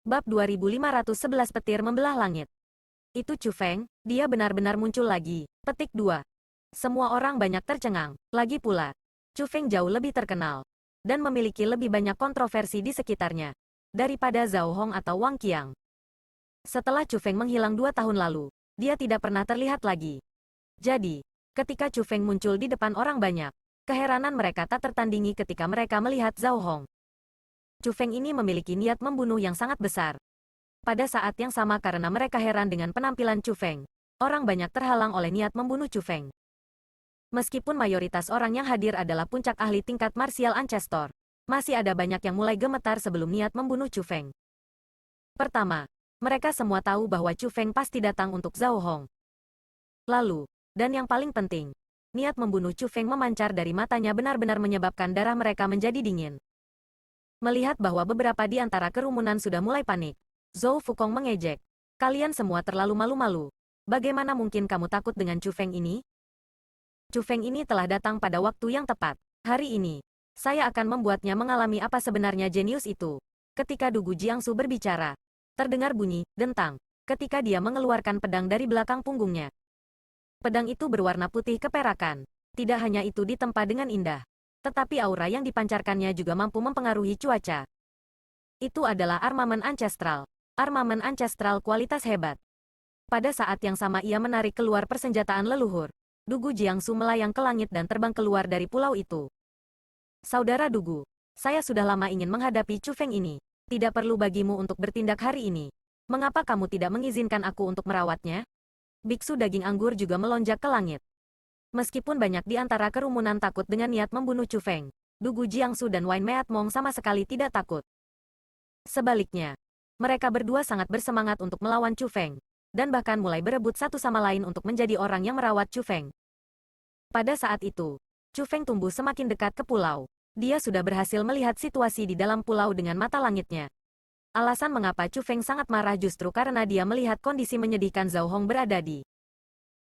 Bab 2511 Petir Membelah Langit. Itu Chu Feng, dia benar-benar muncul lagi. Petik 2. Semua orang banyak tercengang. Lagi pula, Chu Feng jauh lebih terkenal dan memiliki lebih banyak kontroversi di sekitarnya daripada Zhao Hong atau Wang Qiang. Setelah Chu Feng menghilang 2 tahun lalu, dia tidak pernah terlihat lagi. Jadi, ketika Chu Feng muncul di depan orang banyak, keheranan mereka tak tertandingi ketika mereka melihat Zhao Hong. Chu Feng ini memiliki niat membunuh yang sangat besar. Pada saat yang sama karena mereka heran dengan penampilan Chu Feng, orang banyak terhalang oleh niat membunuh Chu Feng. Meskipun mayoritas orang yang hadir adalah puncak ahli tingkat martial ancestor, masih ada banyak yang mulai gemetar sebelum niat membunuh Chu Feng. Pertama, mereka semua tahu bahwa Chu Feng pasti datang untuk Zhao Hong. Lalu, dan yang paling penting, niat membunuh Chu Feng memancar dari matanya benar-benar menyebabkan darah mereka menjadi dingin. Melihat bahwa beberapa di antara kerumunan sudah mulai panik, Zhou Fukong mengejek. Kalian semua terlalu malu-malu. Bagaimana mungkin kamu takut dengan Chu Feng ini? Chu Feng ini telah datang pada waktu yang tepat. Hari ini, saya akan membuatnya mengalami apa sebenarnya jenius itu. Ketika Dugu Jiangsu berbicara, terdengar bunyi dentang ketika dia mengeluarkan pedang dari belakang punggungnya. Pedang itu berwarna putih keperakan. Tidak hanya itu ditempa dengan indah, tetapi aura yang dipancarkannya juga mampu mempengaruhi cuaca. Itu adalah armamen ancestral. Armamen ancestral kualitas hebat. Pada saat yang sama ia menarik keluar persenjataan leluhur. Dugu Jiangsu melayang ke langit dan terbang keluar dari pulau itu. Saudara Dugu, saya sudah lama ingin menghadapi Chu Feng ini. Tidak perlu bagimu untuk bertindak hari ini. Mengapa kamu tidak mengizinkan aku untuk merawatnya? Biksu daging anggur juga melonjak ke langit. Meskipun banyak di antara kerumunan takut dengan niat membunuh Chu Feng, Dugu Jiangsu dan Wine Meatmong sama sekali tidak takut. Sebaliknya, mereka berdua sangat bersemangat untuk melawan Chu Feng, dan bahkan mulai berebut satu sama lain untuk menjadi orang yang merawat Chu Feng. Pada saat itu, Chu Feng tumbuh semakin dekat ke pulau. Dia sudah berhasil melihat situasi di dalam pulau dengan mata langitnya. Alasan mengapa Chu Feng sangat marah justru karena dia melihat kondisi menyedihkan Zhao Hong berada di.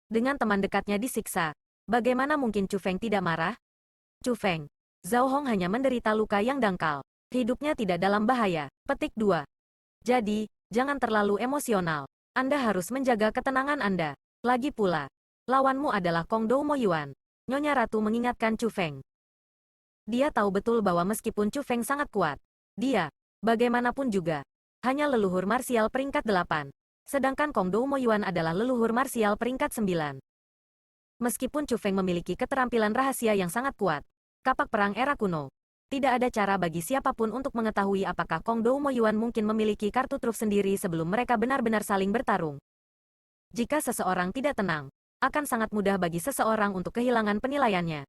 Dengan teman dekatnya disiksa, bagaimana mungkin Chu Feng tidak marah? Chu Feng, Zhao Hong hanya menderita luka yang dangkal. Hidupnya tidak dalam bahaya. Petik 2. Jadi, jangan terlalu emosional. Anda harus menjaga ketenangan Anda. Lagi pula, lawanmu adalah Kong Dou Mo Yuan. Nyonya Ratu mengingatkan Chu Feng. Dia tahu betul bahwa meskipun Chu Feng sangat kuat, dia, bagaimanapun juga, hanya leluhur marsial peringkat 8. Sedangkan Kong Dou Mo Yuan adalah leluhur marsial peringkat 9. Meskipun Chu Feng memiliki keterampilan rahasia yang sangat kuat, kapak perang era kuno, tidak ada cara bagi siapapun untuk mengetahui apakah Kong Dou Mo Yuan mungkin memiliki kartu truf sendiri sebelum mereka benar-benar saling bertarung. Jika seseorang tidak tenang, akan sangat mudah bagi seseorang untuk kehilangan penilaiannya.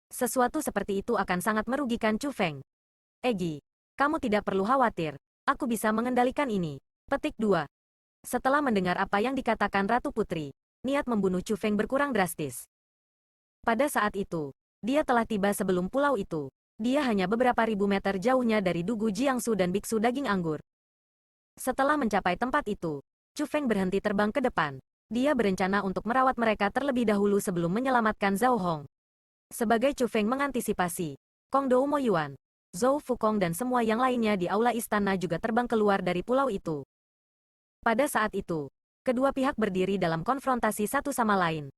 Sesuatu seperti itu akan sangat merugikan Chu Feng. Egi, kamu tidak perlu khawatir. Aku bisa mengendalikan ini. Petik 2. Setelah mendengar apa yang dikatakan Ratu Putri, niat membunuh Chu Feng berkurang drastis. Pada saat itu, dia telah tiba sebelum pulau itu. Dia hanya beberapa ribu meter jauhnya dari Dugu Jiangsu dan Biksu Daging Anggur. Setelah mencapai tempat itu, Chu Feng berhenti terbang ke depan. Dia berencana untuk merawat mereka terlebih dahulu sebelum menyelamatkan Zhao Hong. Sebagai Chu Feng mengantisipasi, Kong Dou Mo Yuan, Zhou Fukong dan semua yang lainnya di aula istana juga terbang keluar dari pulau itu. Pada saat itu, kedua pihak berdiri dalam konfrontasi satu sama lain.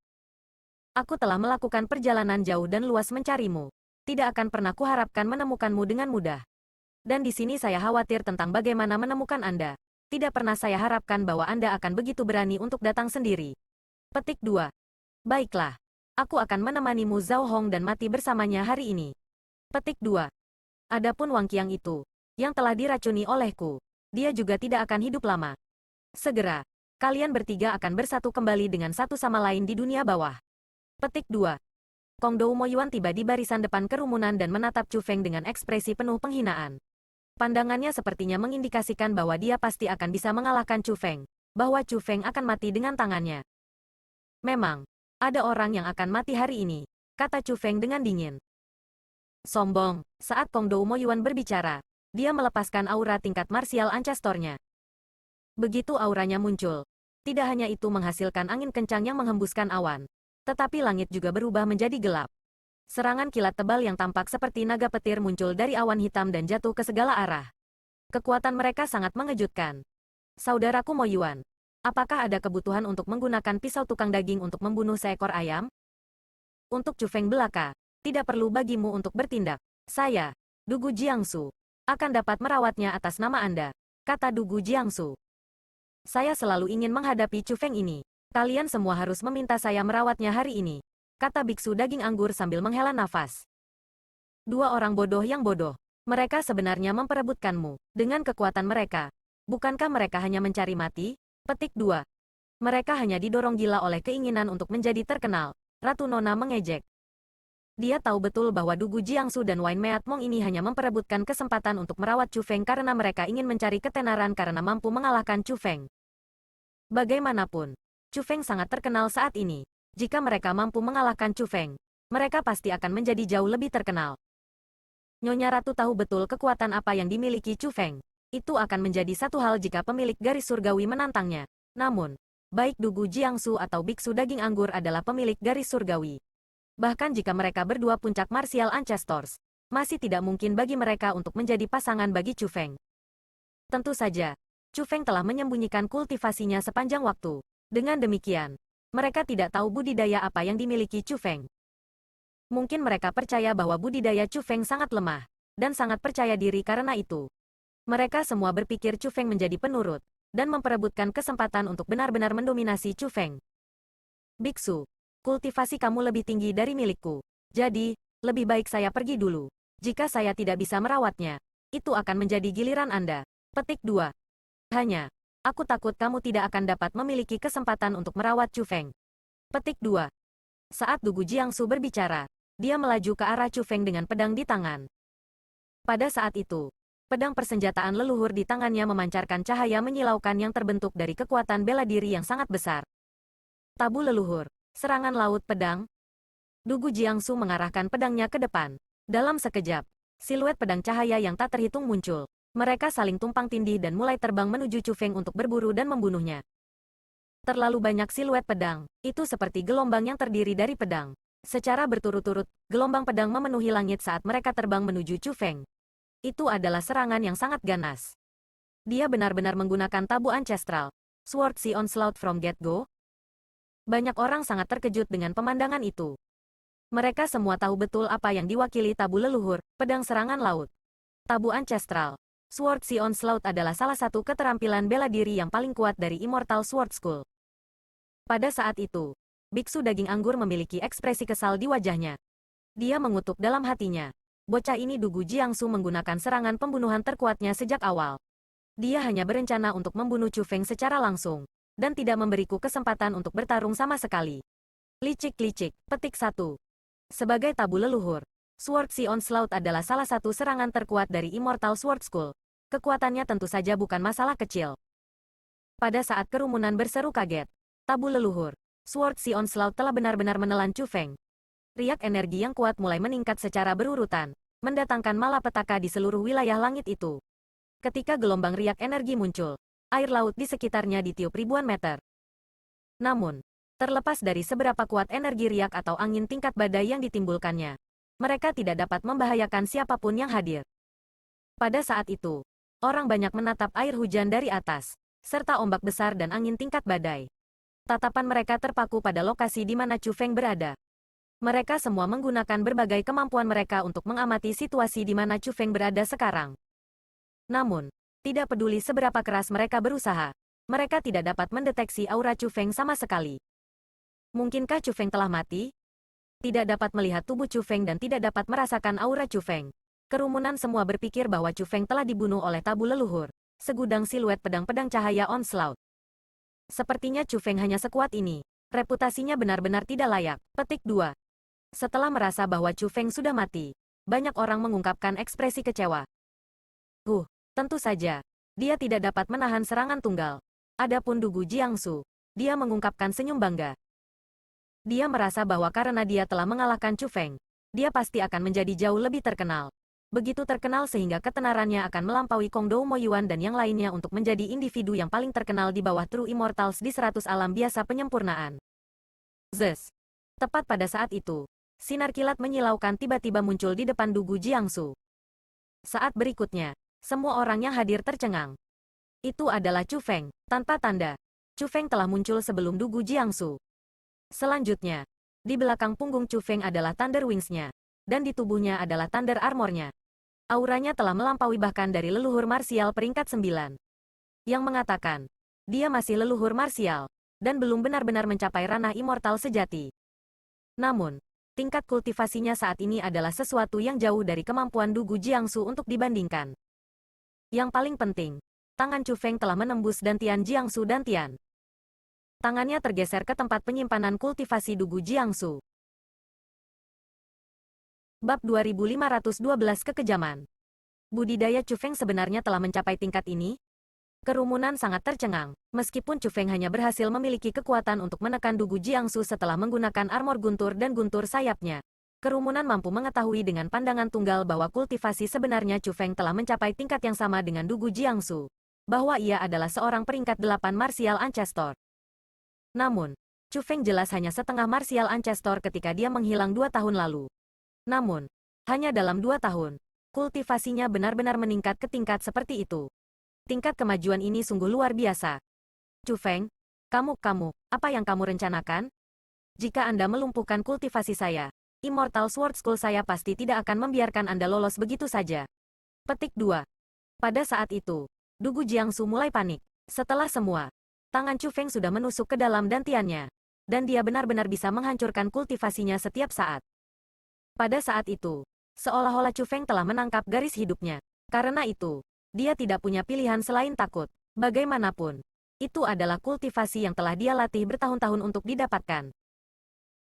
Aku telah melakukan perjalanan jauh dan luas mencarimu. Tidak akan pernah kuharapkan menemukanmu dengan mudah. Dan di sini saya khawatir tentang bagaimana menemukan Anda. Tidak pernah saya harapkan bahwa Anda akan begitu berani untuk datang sendiri. Petik 2. Baiklah. Aku akan menemanimu Zhao Hong dan mati bersamanya hari ini. Petik 2. Adapun Wang Qiang itu, yang telah diracuni olehku, dia juga tidak akan hidup lama. Segera, kalian bertiga akan bersatu kembali dengan satu sama lain di dunia bawah. Petik 2. Kong Dou Mo Yuan tiba di barisan depan kerumunan dan menatap Chu Feng dengan ekspresi penuh penghinaan. Pandangannya sepertinya mengindikasikan bahwa dia pasti akan bisa mengalahkan Chu Feng, bahwa Chu Feng akan mati dengan tangannya. Memang, ada orang yang akan mati hari ini, kata Chu Feng dengan dingin. Sombong, saat Kong Dou Mo Yuan berbicara, dia melepaskan aura tingkat marsial ancestornya. Begitu auranya muncul, tidak hanya itu menghasilkan angin kencang yang menghembuskan awan, tetapi langit juga berubah menjadi gelap. Serangan kilat tebal yang tampak seperti naga petir muncul dari awan hitam dan jatuh ke segala arah. Kekuatan mereka sangat mengejutkan. Saudaraku Mo Yuan, apakah ada kebutuhan untuk menggunakan pisau tukang daging untuk membunuh seekor ayam? Untuk Chu Feng belaka, tidak perlu bagimu untuk bertindak. Saya, Dugu Jiangsu, akan dapat merawatnya atas nama Anda, kata Dugu Jiangsu. Saya selalu ingin menghadapi Chu Feng ini. Kalian semua harus meminta saya merawatnya hari ini, kata biksu daging anggur sambil menghela nafas. Dua orang bodoh yang bodoh. Mereka sebenarnya memperebutkanmu. Dengan kekuatan mereka, bukankah mereka hanya mencari mati? Petik 2. Mereka hanya didorong gila oleh keinginan untuk menjadi terkenal. Ratu Nona mengejek. Dia tahu betul bahwa Dugu Jiangsu dan Wine Meat Mong ini hanya memperebutkan kesempatan untuk merawat Chu Feng karena mereka ingin mencari ketenaran karena mampu mengalahkan Chu Feng. Bagaimanapun, Chu Feng sangat terkenal saat ini. Jika mereka mampu mengalahkan Chu Feng, mereka pasti akan menjadi jauh lebih terkenal. Nyonya Ratu tahu betul kekuatan apa yang dimiliki Chu Feng. Itu akan menjadi satu hal jika pemilik garis surgawi menantangnya. Namun, baik Dugu Jiangsu atau biksu daging anggur adalah pemilik garis surgawi. Bahkan jika mereka berdua puncak martial ancestors, masih tidak mungkin bagi mereka untuk menjadi pasangan bagi Chu Feng. Tentu saja, Chu Feng telah menyembunyikan kultivasinya sepanjang waktu. Dengan demikian, mereka tidak tahu budidaya apa yang dimiliki Chu Feng. Mungkin mereka percaya bahwa budidaya Chu Feng sangat lemah, dan sangat percaya diri karena itu. Mereka semua berpikir Chu Feng menjadi penurut, dan memperebutkan kesempatan untuk benar-benar mendominasi Chu Feng. Biksu, kultivasi kamu lebih tinggi dari milikku. Jadi, lebih baik saya pergi dulu. Jika saya tidak bisa merawatnya, itu akan menjadi giliran Anda. Petik 2. Hanya, aku takut kamu tidak akan dapat memiliki kesempatan untuk merawat Chu Feng. Petik 2. Saat Dugu Jiangsu berbicara, dia melaju ke arah Chu Feng dengan pedang di tangan. Pada saat itu, pedang persenjataan leluhur di tangannya memancarkan cahaya menyilaukan yang terbentuk dari kekuatan bela diri yang sangat besar. Tabu leluhur. Serangan laut pedang. Dugu Jiangsu mengarahkan pedangnya ke depan. Dalam sekejap, siluet pedang cahaya yang tak terhitung muncul. Mereka saling tumpang tindih dan mulai terbang menuju Chu Feng untuk berburu dan membunuhnya. Terlalu banyak siluet pedang. Itu seperti gelombang yang terdiri dari pedang. Secara berturut-turut, gelombang pedang memenuhi langit saat mereka terbang menuju Chu Feng. Itu adalah serangan yang sangat ganas. Dia benar-benar menggunakan tabu ancestral. Sword Sea Onslaught from get-go. Banyak orang sangat terkejut dengan pemandangan itu. Mereka semua tahu betul apa yang diwakili tabu leluhur, pedang serangan laut. Tabu ancestral. Sword Sea Onslaught adalah salah satu keterampilan bela diri yang paling kuat dari Immortal Sword School. Pada saat itu, biksu daging anggur memiliki ekspresi kesal di wajahnya. Dia mengutuk dalam hatinya. Bocah ini Dugu Jiangsu menggunakan serangan pembunuhan terkuatnya sejak awal. Dia hanya berencana untuk membunuh Chu Feng secara langsung, dan tidak memberiku kesempatan untuk bertarung sama sekali. Licik-licik, petik 1. Sebagai tabu leluhur, Sword Sea Onslaught adalah salah satu serangan terkuat dari Immortal Sword School. Kekuatannya tentu saja bukan masalah kecil. Pada saat kerumunan berseru kaget, tabu leluhur, Sword Sea Onslaught telah benar-benar menelan Chu Feng. Riak energi yang kuat mulai meningkat secara berurutan, mendatangkan malapetaka di seluruh wilayah langit itu. Ketika gelombang riak energi muncul, air laut di sekitarnya ditiup ribuan meter. Namun, terlepas dari seberapa kuat energi riak atau angin tingkat badai yang ditimbulkannya, mereka tidak dapat membahayakan siapapun yang hadir. Pada saat itu, orang banyak menatap air hujan dari atas, serta ombak besar dan angin tingkat badai. Tatapan mereka terpaku pada lokasi di mana Chu Feng berada. Mereka semua menggunakan berbagai kemampuan mereka untuk mengamati situasi di mana Chu Feng berada sekarang. Namun, tidak peduli seberapa keras mereka berusaha, mereka tidak dapat mendeteksi aura Chu Feng sama sekali. Mungkinkah Chu Feng telah mati? Tidak dapat melihat tubuh Chu Feng dan tidak dapat merasakan aura Chu Feng. Kerumunan semua berpikir bahwa Chu Feng telah dibunuh oleh tabu leluhur, segudang siluet pedang-pedang cahaya onslaught. Sepertinya Chu Feng hanya sekuat ini. Reputasinya benar-benar tidak layak. Petik 2. Setelah merasa bahwa Chu Feng sudah mati, banyak orang mengungkapkan ekspresi kecewa. Tentu saja, dia tidak dapat menahan serangan tunggal. Adapun Dugu Jiangsu, dia mengungkapkan senyum bangga. Dia merasa bahwa karena dia telah mengalahkan Chu Feng, dia pasti akan menjadi jauh lebih terkenal. Begitu terkenal sehingga ketenarannya akan melampaui Kong Dou Mo Yuan dan yang lainnya untuk menjadi individu yang paling terkenal di bawah True Immortals di 100 alam biasa penyempurnaan. Zes. Tepat pada saat itu, sinar kilat menyilaukan tiba-tiba muncul di depan Dugu Jiangsu. Saat berikutnya, Semua orang yang hadir tercengang. Itu adalah Chu Feng. Tanpa tanda, Chu Feng telah muncul sebelum Dugu Jiangsu. Selanjutnya, di belakang punggung Chu Feng adalah Thunder Wings-nya, dan di tubuhnya adalah Thunder Armor-nya. Auranya telah melampaui bahkan dari leluhur marsial peringkat 9. Yang mengatakan, dia masih leluhur marsial, dan belum benar-benar mencapai ranah immortal sejati. Namun, tingkat kultivasinya saat ini adalah sesuatu yang jauh dari kemampuan Dugu Jiangsu untuk dibandingkan. Yang paling penting, tangan Chu Feng telah menembus dantian Jiangsu dantian. Tangannya tergeser ke tempat penyimpanan kultivasi Dugu Jiangsu. Bab 2512 Kekejaman. Budidaya Chu Feng sebenarnya telah mencapai tingkat ini. Kerumunan sangat tercengang, meskipun Chu Feng hanya berhasil memiliki kekuatan untuk menekan Dugu Jiangsu setelah menggunakan armor guntur dan guntur sayapnya. Kerumunan mampu mengetahui dengan pandangan tunggal bahwa kultivasi sebenarnya Chu Feng telah mencapai tingkat yang sama dengan Dugu Jiangsu. Bahwa ia adalah seorang peringkat 8 martial ancestor. Namun, Chu Feng jelas hanya setengah martial ancestor ketika dia menghilang 2 tahun lalu. Namun, hanya dalam 2 tahun, kultivasinya benar-benar meningkat ke tingkat seperti itu. Tingkat kemajuan ini sungguh luar biasa. Chu Feng, kamu, apa yang kamu rencanakan? Jika Anda melumpuhkan kultivasi saya, Immortal Sword School saya pasti tidak akan membiarkan Anda lolos begitu saja. Petik 2. Pada saat itu, Dugu Jiangsu mulai panik. Setelah semua, tangan Chu Feng sudah menusuk ke dalam dantiannya, dan dia benar-benar bisa menghancurkan kultivasinya setiap saat. Pada saat itu, seolah-olah Chu Feng telah menangkap garis hidupnya. Karena itu, dia tidak punya pilihan selain takut. Bagaimanapun, itu adalah kultivasi yang telah dia latih bertahun-tahun untuk didapatkan.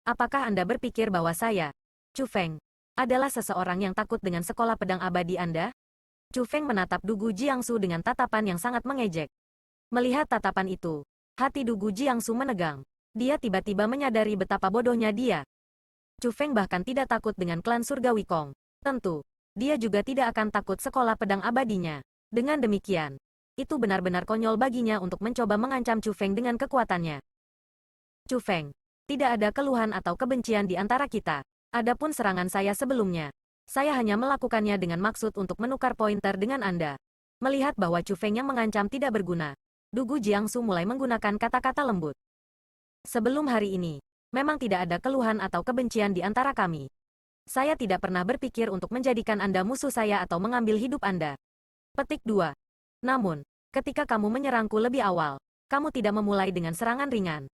Apakah Anda berpikir bahwa saya, Chu Feng, adalah seseorang yang takut dengan sekolah pedang abadi Anda? Chu Feng menatap Dugu Jiangsu dengan tatapan yang sangat mengejek. Melihat tatapan itu, hati Dugu Jiangsu menegang. Dia tiba-tiba menyadari betapa bodohnya dia. Chu Feng bahkan tidak takut dengan klan surga Wukong. Tentu, dia juga tidak akan takut sekolah pedang abadinya. Dengan demikian, itu benar-benar konyol baginya untuk mencoba mengancam Chu Feng dengan kekuatannya. Chu Feng, tidak ada keluhan atau kebencian di antara kita. Adapun serangan saya sebelumnya, saya hanya melakukannya dengan maksud untuk menukar pointer dengan Anda. Melihat bahwa Chu Feng yang mengancam tidak berguna, Dugu Jiangsu mulai menggunakan kata-kata lembut. Sebelum hari ini, memang tidak ada keluhan atau kebencian di antara kami. Saya tidak pernah berpikir untuk menjadikan Anda musuh saya atau mengambil hidup Anda. Petik 2. Namun, ketika kamu menyerangku lebih awal, kamu tidak memulai dengan serangan ringan.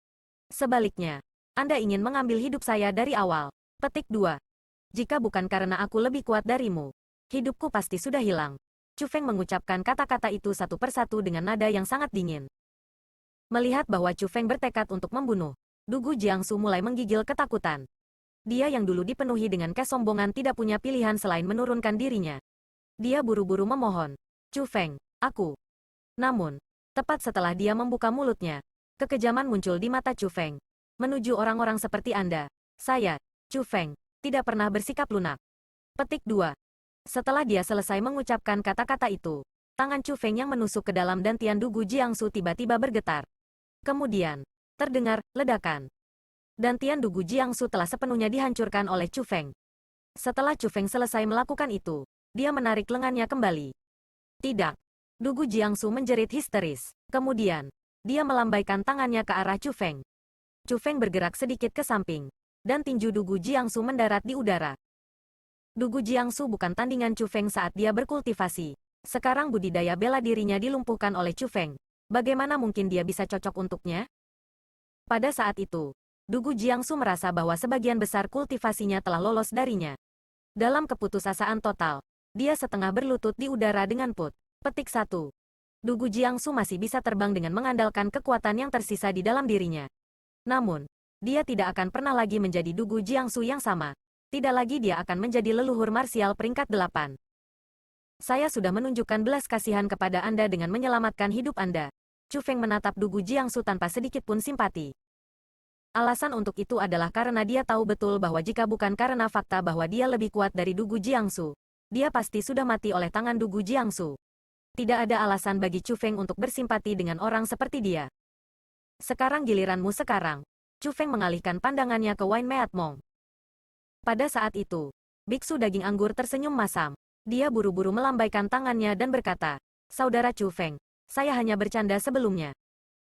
Sebaliknya, Anda ingin mengambil hidup saya dari awal. Petik 2. Jika bukan karena aku lebih kuat darimu, hidupku pasti sudah hilang. Chu Feng mengucapkan kata-kata itu satu persatu dengan nada yang sangat dingin. Melihat bahwa Chu Feng bertekad untuk membunuh, Dugu Jiangsu mulai menggigil ketakutan. Dia yang dulu dipenuhi dengan kesombongan tidak punya pilihan selain menurunkan dirinya. Dia buru-buru memohon, Chu Feng, aku. Namun, tepat setelah dia membuka mulutnya, kekejaman muncul di mata Chu Feng. Menuju orang-orang seperti Anda, saya, Chu Feng, tidak pernah bersikap lunak. Petik 2. Setelah dia selesai mengucapkan kata-kata itu, tangan Chu Feng yang menusuk ke dalam dantian Dugu Jiangsu tiba-tiba bergetar. Kemudian, terdengar ledakan. Dantian Dugu Jiangsu telah sepenuhnya dihancurkan oleh Chu Feng. Setelah Chu Feng selesai melakukan itu, dia menarik lengannya kembali. Tidak. Dugu Jiangsu menjerit histeris. Kemudian, dia melambaikan tangannya ke arah Chu Feng. Chu Feng bergerak sedikit ke samping, dan tinju Dugu Jiangsu mendarat di udara. Dugu Jiangsu bukan tandingan Chu Feng saat dia berkultivasi. Sekarang budidaya bela dirinya dilumpuhkan oleh Chu Feng. Bagaimana mungkin dia bisa cocok untuknya? Pada saat itu, Dugu Jiangsu merasa bahwa sebagian besar kultivasinya telah lolos darinya. Dalam keputusasaan total, dia setengah berlutut di udara dengan put. Petik 1. Dugu Jiangsu masih bisa terbang dengan mengandalkan kekuatan yang tersisa di dalam dirinya. Namun, dia tidak akan pernah lagi menjadi Dugu Jiangsu yang sama. Tidak lagi dia akan menjadi leluhur marsial peringkat 8. Saya sudah menunjukkan belas kasihan kepada Anda dengan menyelamatkan hidup Anda. Chu Feng menatap Dugu Jiangsu tanpa sedikit pun simpati. Alasan untuk itu adalah karena dia tahu betul bahwa jika bukan karena fakta bahwa dia lebih kuat dari Dugu Jiangsu, dia pasti sudah mati oleh tangan Dugu Jiangsu. Tidak ada alasan bagi Chu Feng untuk bersimpati dengan orang seperti dia. Sekarang giliranmu sekarang. Chu Feng mengalihkan pandangannya ke Wine Meat Monk. Pada saat itu, biksu daging anggur tersenyum masam. Dia buru-buru melambaikan tangannya dan berkata, "Saudara Chu Feng, saya hanya bercanda sebelumnya.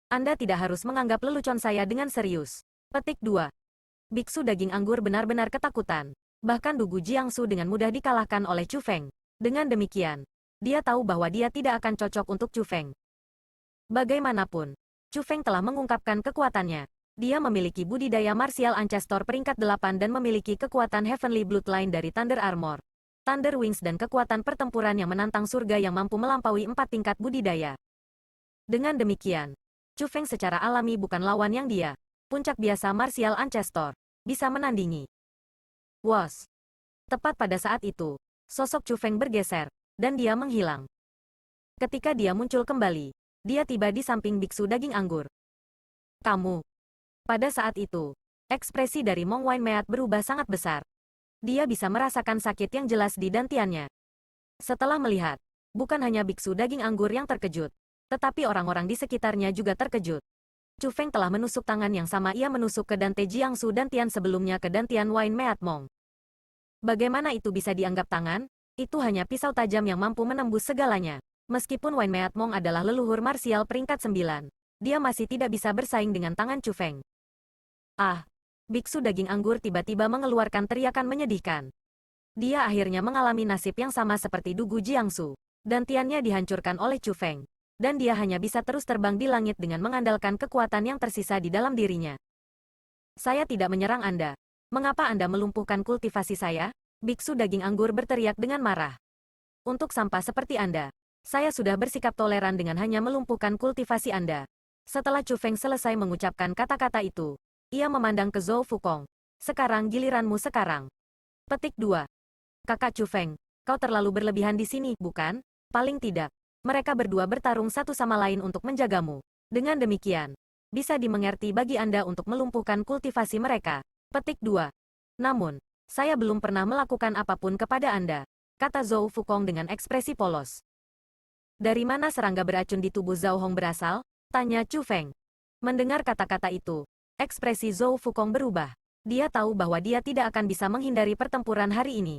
Anda tidak harus menganggap lelucon saya dengan serius." Petik 2. Biksu daging anggur benar-benar ketakutan. Bahkan Dugu Jiangsu dengan mudah dikalahkan oleh Chu Feng. Dengan demikian, dia tahu bahwa dia tidak akan cocok untuk Chu Feng. Bagaimanapun, Chu Feng telah mengungkapkan kekuatannya. Dia memiliki budidaya martial ancestor peringkat 8 dan memiliki kekuatan Heavenly Bloodline dari Thunder Armor, Thunder Wings dan kekuatan pertempuran yang menantang surga yang mampu melampaui 4 tingkat budidaya. Dengan demikian, Chu Feng secara alami bukan lawan yang dia, puncak biasa martial ancestor, bisa menandingi. Was. Tepat pada saat itu, sosok Chu Feng bergeser, dan dia menghilang. Ketika dia muncul kembali, dia tiba di samping biksu daging anggur. "Kamu." Pada saat itu, ekspresi dari Mong Wanmeat berubah sangat besar. Dia bisa merasakan sakit yang jelas di dantiannya. Setelah melihat, bukan hanya biksu daging anggur yang terkejut, tetapi orang-orang di sekitarnya juga terkejut. Chu Feng telah menusuk tangan yang sama ia menusuk ke Dante Jiangsu dantian sebelumnya ke dantian Wanmeat Mong. Bagaimana itu bisa dianggap tangan? Itu hanya pisau tajam yang mampu menembus segalanya. Meskipun Wanmeat Mong adalah leluhur marsial peringkat 9, dia masih tidak bisa bersaing dengan tangan Chu Feng. Ah! Biksu daging anggur tiba-tiba mengeluarkan teriakan menyedihkan. Dia akhirnya mengalami nasib yang sama seperti Dugu Jiangsu. Dantiannya dihancurkan oleh Chu Feng. Dan dia hanya bisa terus terbang di langit dengan mengandalkan kekuatan yang tersisa di dalam dirinya. "Saya tidak menyerang Anda. Mengapa Anda melumpuhkan kultivasi saya?" Biksu daging anggur berteriak dengan marah. "Untuk sampah seperti Anda, saya sudah bersikap toleran dengan hanya melumpuhkan kultivasi Anda." Setelah Chu Feng selesai mengucapkan kata-kata itu, ia memandang ke Zhou Fukong. "Sekarang giliranmu sekarang." Petik 2. "Kakak Chu Feng, kau terlalu berlebihan di sini, bukan?" "Paling tidak, mereka berdua bertarung satu sama lain untuk menjagamu. Dengan demikian, bisa dimengerti bagi Anda untuk melumpuhkan kultivasi mereka." Petik 2. "Namun, saya belum pernah melakukan apapun kepada Anda," kata Zhou Fukong dengan ekspresi polos. "Dari mana serangga beracun di tubuh Zhao Hong berasal?" tanya Chu Feng. Mendengar kata-kata itu, ekspresi Zhou Fukong berubah. Dia tahu bahwa dia tidak akan bisa menghindari pertempuran hari ini.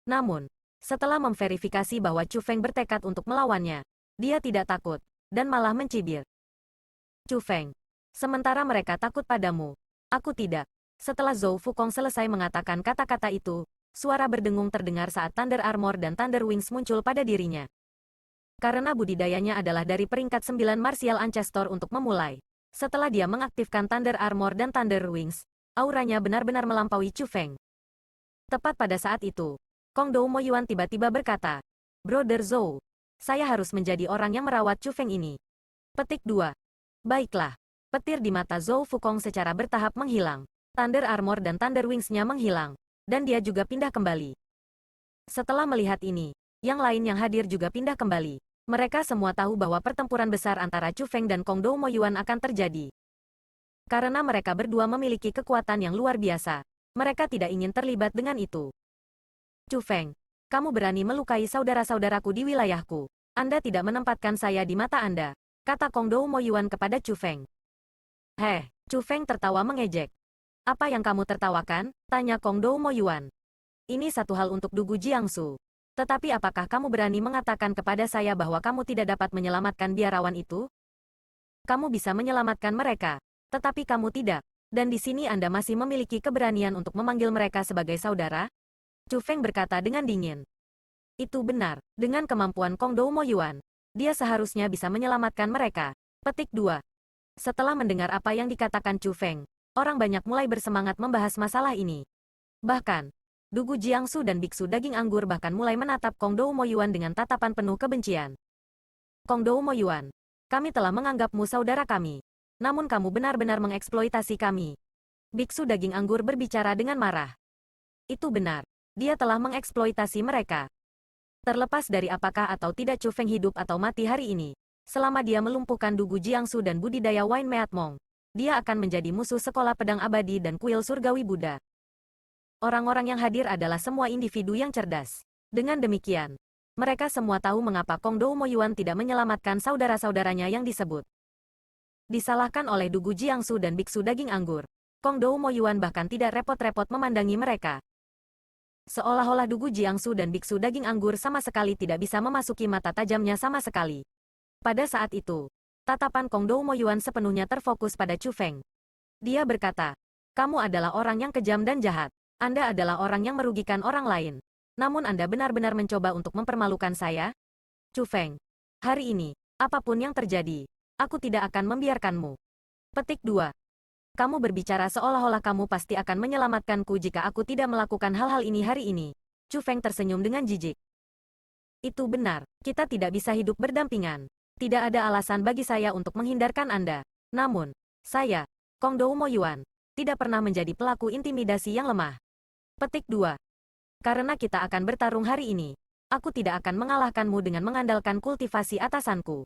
Namun, setelah memverifikasi bahwa Chu Feng bertekad untuk melawannya, dia tidak takut, dan malah mencibir. "Chu Feng, sementara mereka takut padamu, aku tidak." Setelah Zhou Fukong selesai mengatakan kata-kata itu, suara berdengung terdengar saat Thunder Armor dan Thunder Wings muncul pada dirinya. Karena budidayanya adalah dari peringkat 9 martial ancestor untuk memulai. Setelah dia mengaktifkan Thunder Armor dan Thunder Wings, auranya benar-benar melampaui Chu Feng. Tepat pada saat itu, Kong Dou Moyuan tiba-tiba berkata, "Brother Zhou, saya harus menjadi orang yang merawat Chu Feng ini." Petik 2. Baiklah. Petir di mata Zhou Fukong secara bertahap menghilang. Thunder Armor dan Thunder Wings-nya menghilang, dan dia juga pindah kembali. Setelah melihat ini, yang lain yang hadir juga pindah kembali. Mereka semua tahu bahwa pertempuran besar antara Chu Feng dan Kong Dou Moyuan akan terjadi. Karena mereka berdua memiliki kekuatan yang luar biasa, mereka tidak ingin terlibat dengan itu. "Chu Feng, kamu berani melukai saudara-saudaraku di wilayahku. Anda tidak menempatkan saya di mata Anda," kata Kong Dou Moyuan kepada Chu Feng. "Heh," Chu Feng tertawa mengejek. "Apa yang kamu tertawakan?" tanya Kong Dou Moyuan. "Ini satu hal untuk Dugu Jiangsu. Tetapi apakah kamu berani mengatakan kepada saya bahwa kamu tidak dapat menyelamatkan biarawan itu? Kamu bisa menyelamatkan mereka, tetapi kamu tidak. Dan di sini Anda masih memiliki keberanian untuk memanggil mereka sebagai saudara?" Chu Feng berkata dengan dingin. Itu benar. Dengan kemampuan Kong Dou Moyuan, dia seharusnya bisa menyelamatkan mereka. Petik 2. Setelah mendengar apa yang dikatakan Chu Feng, orang banyak mulai bersemangat membahas masalah ini. Bahkan, Dugu Jiangsu dan biksu daging anggur bahkan mulai menatap Kong Dou Moyuan dengan tatapan penuh kebencian. "Kong Dou Moyuan, kami telah menganggapmu saudara kami. Namun kamu benar-benar mengeksploitasi kami." Biksu daging anggur berbicara dengan marah. "Itu benar. Dia telah mengeksploitasi mereka. Terlepas dari apakah atau tidak Chu Feng hidup atau mati hari ini, selama dia melumpuhkan Dugu Jiangsu dan budidaya Wanmeat Mong, dia akan menjadi musuh sekolah pedang abadi dan kuil surgawi Buddha." Orang-orang yang hadir adalah semua individu yang cerdas. Dengan demikian, mereka semua tahu mengapa Kong Dou Moyuan tidak menyelamatkan saudara-saudaranya yang disebut. Disalahkan oleh Dugu Jiangsu dan biksu daging anggur, Kong Dou Moyuan bahkan tidak repot-repot memandangi mereka. Seolah-olah Dugu Jiangsu dan biksu daging anggur sama sekali tidak bisa memasuki mata tajamnya sama sekali. Pada saat itu, tatapan Kong Dou Mo Yuan sepenuhnya terfokus pada Chu Feng. Dia berkata, "Kamu adalah orang yang kejam dan jahat. Anda adalah orang yang merugikan orang lain. Namun Anda benar-benar mencoba untuk mempermalukan saya? Chu Feng, hari ini, apapun yang terjadi, aku tidak akan membiarkanmu." Petik 2. Kamu berbicara seolah-olah kamu pasti akan menyelamatkanku jika aku tidak melakukan hal-hal ini hari ini. Chu Feng tersenyum dengan jijik. Itu benar, kita tidak bisa hidup berdampingan. Tidak ada alasan bagi saya untuk menghindarkan Anda. Namun, saya, Kong Dou Mo Yuan, tidak pernah menjadi pelaku intimidasi yang lemah. Petik 2. Karena kita akan bertarung hari ini, aku tidak akan mengalahkanmu dengan mengandalkan kultivasi atasanku.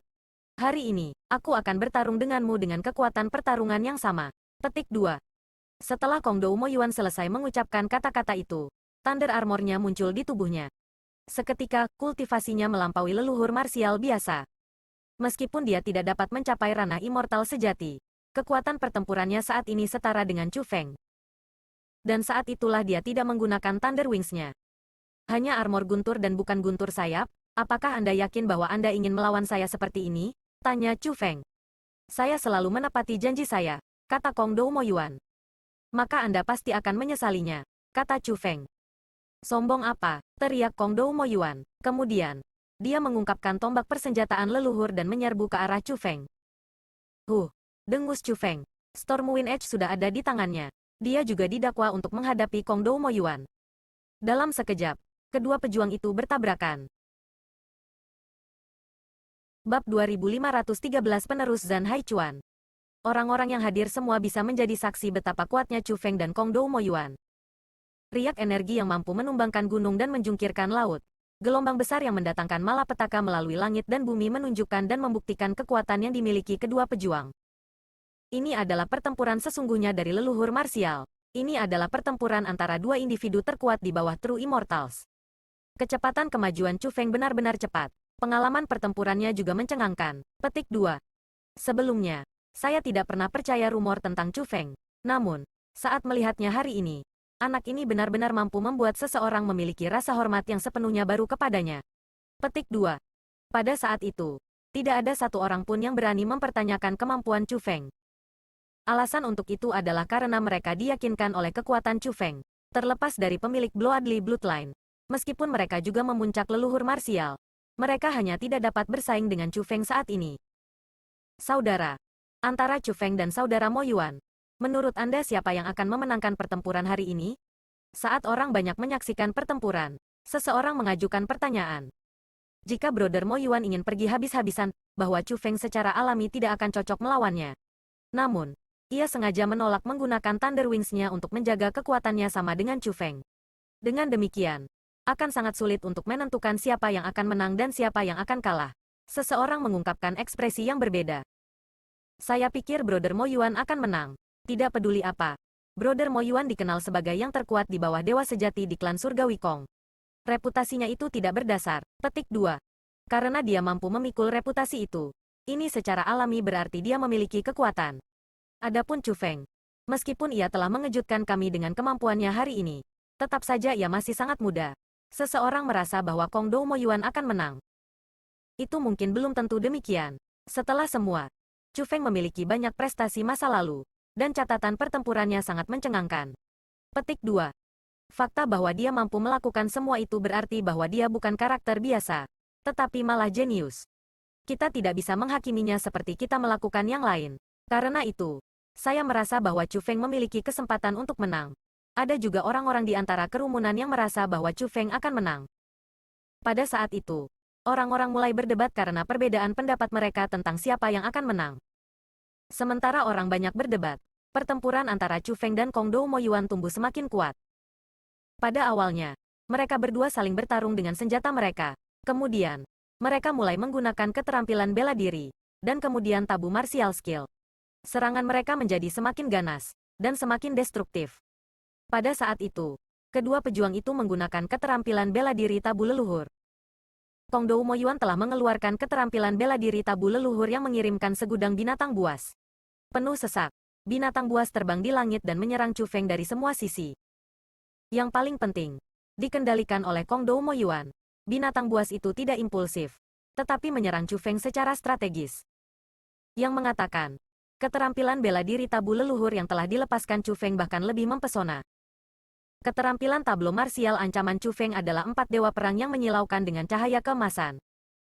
Hari ini, aku akan bertarung denganmu dengan kekuatan pertarungan yang sama. Petik 2. Setelah Kong Dou Mo Yuan selesai mengucapkan kata-kata itu, Thunder Armor-nya muncul di tubuhnya. Seketika, kultivasinya melampaui leluhur marsial biasa. Meskipun dia tidak dapat mencapai ranah immortal sejati, kekuatan pertempurannya saat ini setara dengan Chu Feng. Dan saat itulah dia tidak menggunakan Thunder Wings-nya. Hanya armor guntur dan bukan guntur sayap? Apakah Anda yakin bahwa Anda ingin melawan saya seperti ini? Tanya Chu Feng. Saya selalu menepati janji saya, kata Kong Dou Mo Yuan. Maka Anda pasti akan menyesalinya, kata Chu Feng. Sombong apa? Teriak Kong Dou Mo Yuan. Kemudian, dia mengungkapkan tombak persenjataan leluhur dan menyerbu ke arah Chu Feng. Dengus Chu Feng. Stormwind Edge sudah ada di tangannya. Dia juga didakwa untuk menghadapi Kong Dou Mo Yuan. Dalam sekejap, kedua pejuang itu bertabrakan. Bab 2513 Penerus Zhan Haichuan. Orang-orang yang hadir semua bisa menjadi saksi betapa kuatnya Chu Feng dan Kong Dou Mo Yuan. Riak energi yang mampu menumbangkan gunung dan menjungkirkan laut. Gelombang besar yang mendatangkan malapetaka melalui langit dan bumi menunjukkan dan membuktikan kekuatan yang dimiliki kedua pejuang. Ini adalah pertempuran sesungguhnya dari leluhur marsial. Ini adalah pertempuran antara dua individu terkuat di bawah True Immortals. Kecepatan kemajuan Chu Feng benar-benar cepat. Pengalaman pertempurannya juga mencengangkan. Petik 2. Sebelumnya, saya tidak pernah percaya rumor tentang Chu Feng. Namun, saat melihatnya hari ini, anak ini benar-benar mampu membuat seseorang memiliki rasa hormat yang sepenuhnya baru kepadanya. Petik 2. Pada saat itu, tidak ada satu orang pun yang berani mempertanyakan kemampuan Chu Feng. Alasan untuk itu adalah karena mereka diyakinkan oleh kekuatan Chu Feng. Terlepas dari pemilik Bloodly Bloodline, meskipun mereka juga memuncak leluhur marsial, mereka hanya tidak dapat bersaing dengan Chu Feng saat ini. Saudara, antara Chu Feng dan saudara Mo Yuan, menurut Anda siapa yang akan memenangkan pertempuran hari ini? Saat orang banyak menyaksikan pertempuran, seseorang mengajukan pertanyaan. Jika Brother Mo Yuan ingin pergi habis-habisan, bahwa Chu Feng secara alami tidak akan cocok melawannya. Namun, ia sengaja menolak menggunakan Thunder Wings-nya untuk menjaga kekuatannya sama dengan Chu Feng. Dengan demikian, akan sangat sulit untuk menentukan siapa yang akan menang dan siapa yang akan kalah. Seseorang mengungkapkan ekspresi yang berbeda. Saya pikir Brother Mo Yuan akan menang. Tidak peduli apa. Brother Mo Yuan dikenal sebagai yang terkuat di bawah dewa sejati di klan Surgawi Kong. Reputasinya itu tidak berdasar. Petik 2. Karena dia mampu memikul reputasi itu. Ini secara alami berarti dia memiliki kekuatan. Adapun Chu Feng, meskipun ia telah mengejutkan kami dengan kemampuannya hari ini, tetap saja ia masih sangat muda. Seseorang merasa bahwa Kong Dou Mo Yuan akan menang. Itu mungkin belum tentu demikian. Setelah semua, Chu Feng memiliki banyak prestasi masa lalu, dan catatan pertempurannya sangat mencengangkan. Petik 2. Fakta bahwa dia mampu melakukan semua itu berarti bahwa dia bukan karakter biasa, tetapi malah jenius. Kita tidak bisa menghakiminya seperti kita melakukan yang lain. Karena itu, saya merasa bahwa Chu Feng memiliki kesempatan untuk menang. Ada juga orang-orang di antara kerumunan yang merasa bahwa Chu Feng akan menang. Pada saat itu, orang-orang mulai berdebat karena perbedaan pendapat mereka tentang siapa yang akan menang. Sementara orang banyak berdebat, pertempuran antara Chu Feng dan Kong Dou Mo Yuan tumbuh semakin kuat. Pada awalnya, mereka berdua saling bertarung dengan senjata mereka. Kemudian, mereka mulai menggunakan keterampilan bela diri, dan kemudian tabu martial skill. Serangan mereka menjadi semakin ganas, dan semakin destruktif. Pada saat itu, kedua pejuang itu menggunakan keterampilan bela diri tabu leluhur. Kong Dou Mo Yuan telah mengeluarkan keterampilan bela diri tabu leluhur yang mengirimkan segudang binatang buas. Penuh sesak, binatang buas terbang di langit dan menyerang Chu Feng dari semua sisi. Yang paling penting, dikendalikan oleh Kong Dou Mo Yuan. Binatang buas itu tidak impulsif, tetapi menyerang Chu Feng secara strategis. Yang mengatakan, keterampilan bela diri tabu leluhur yang telah dilepaskan Chu Feng bahkan lebih mempesona. Keterampilan tablo marsial ancaman Chu Feng adalah 4 dewa perang yang menyilaukan dengan cahaya keemasan.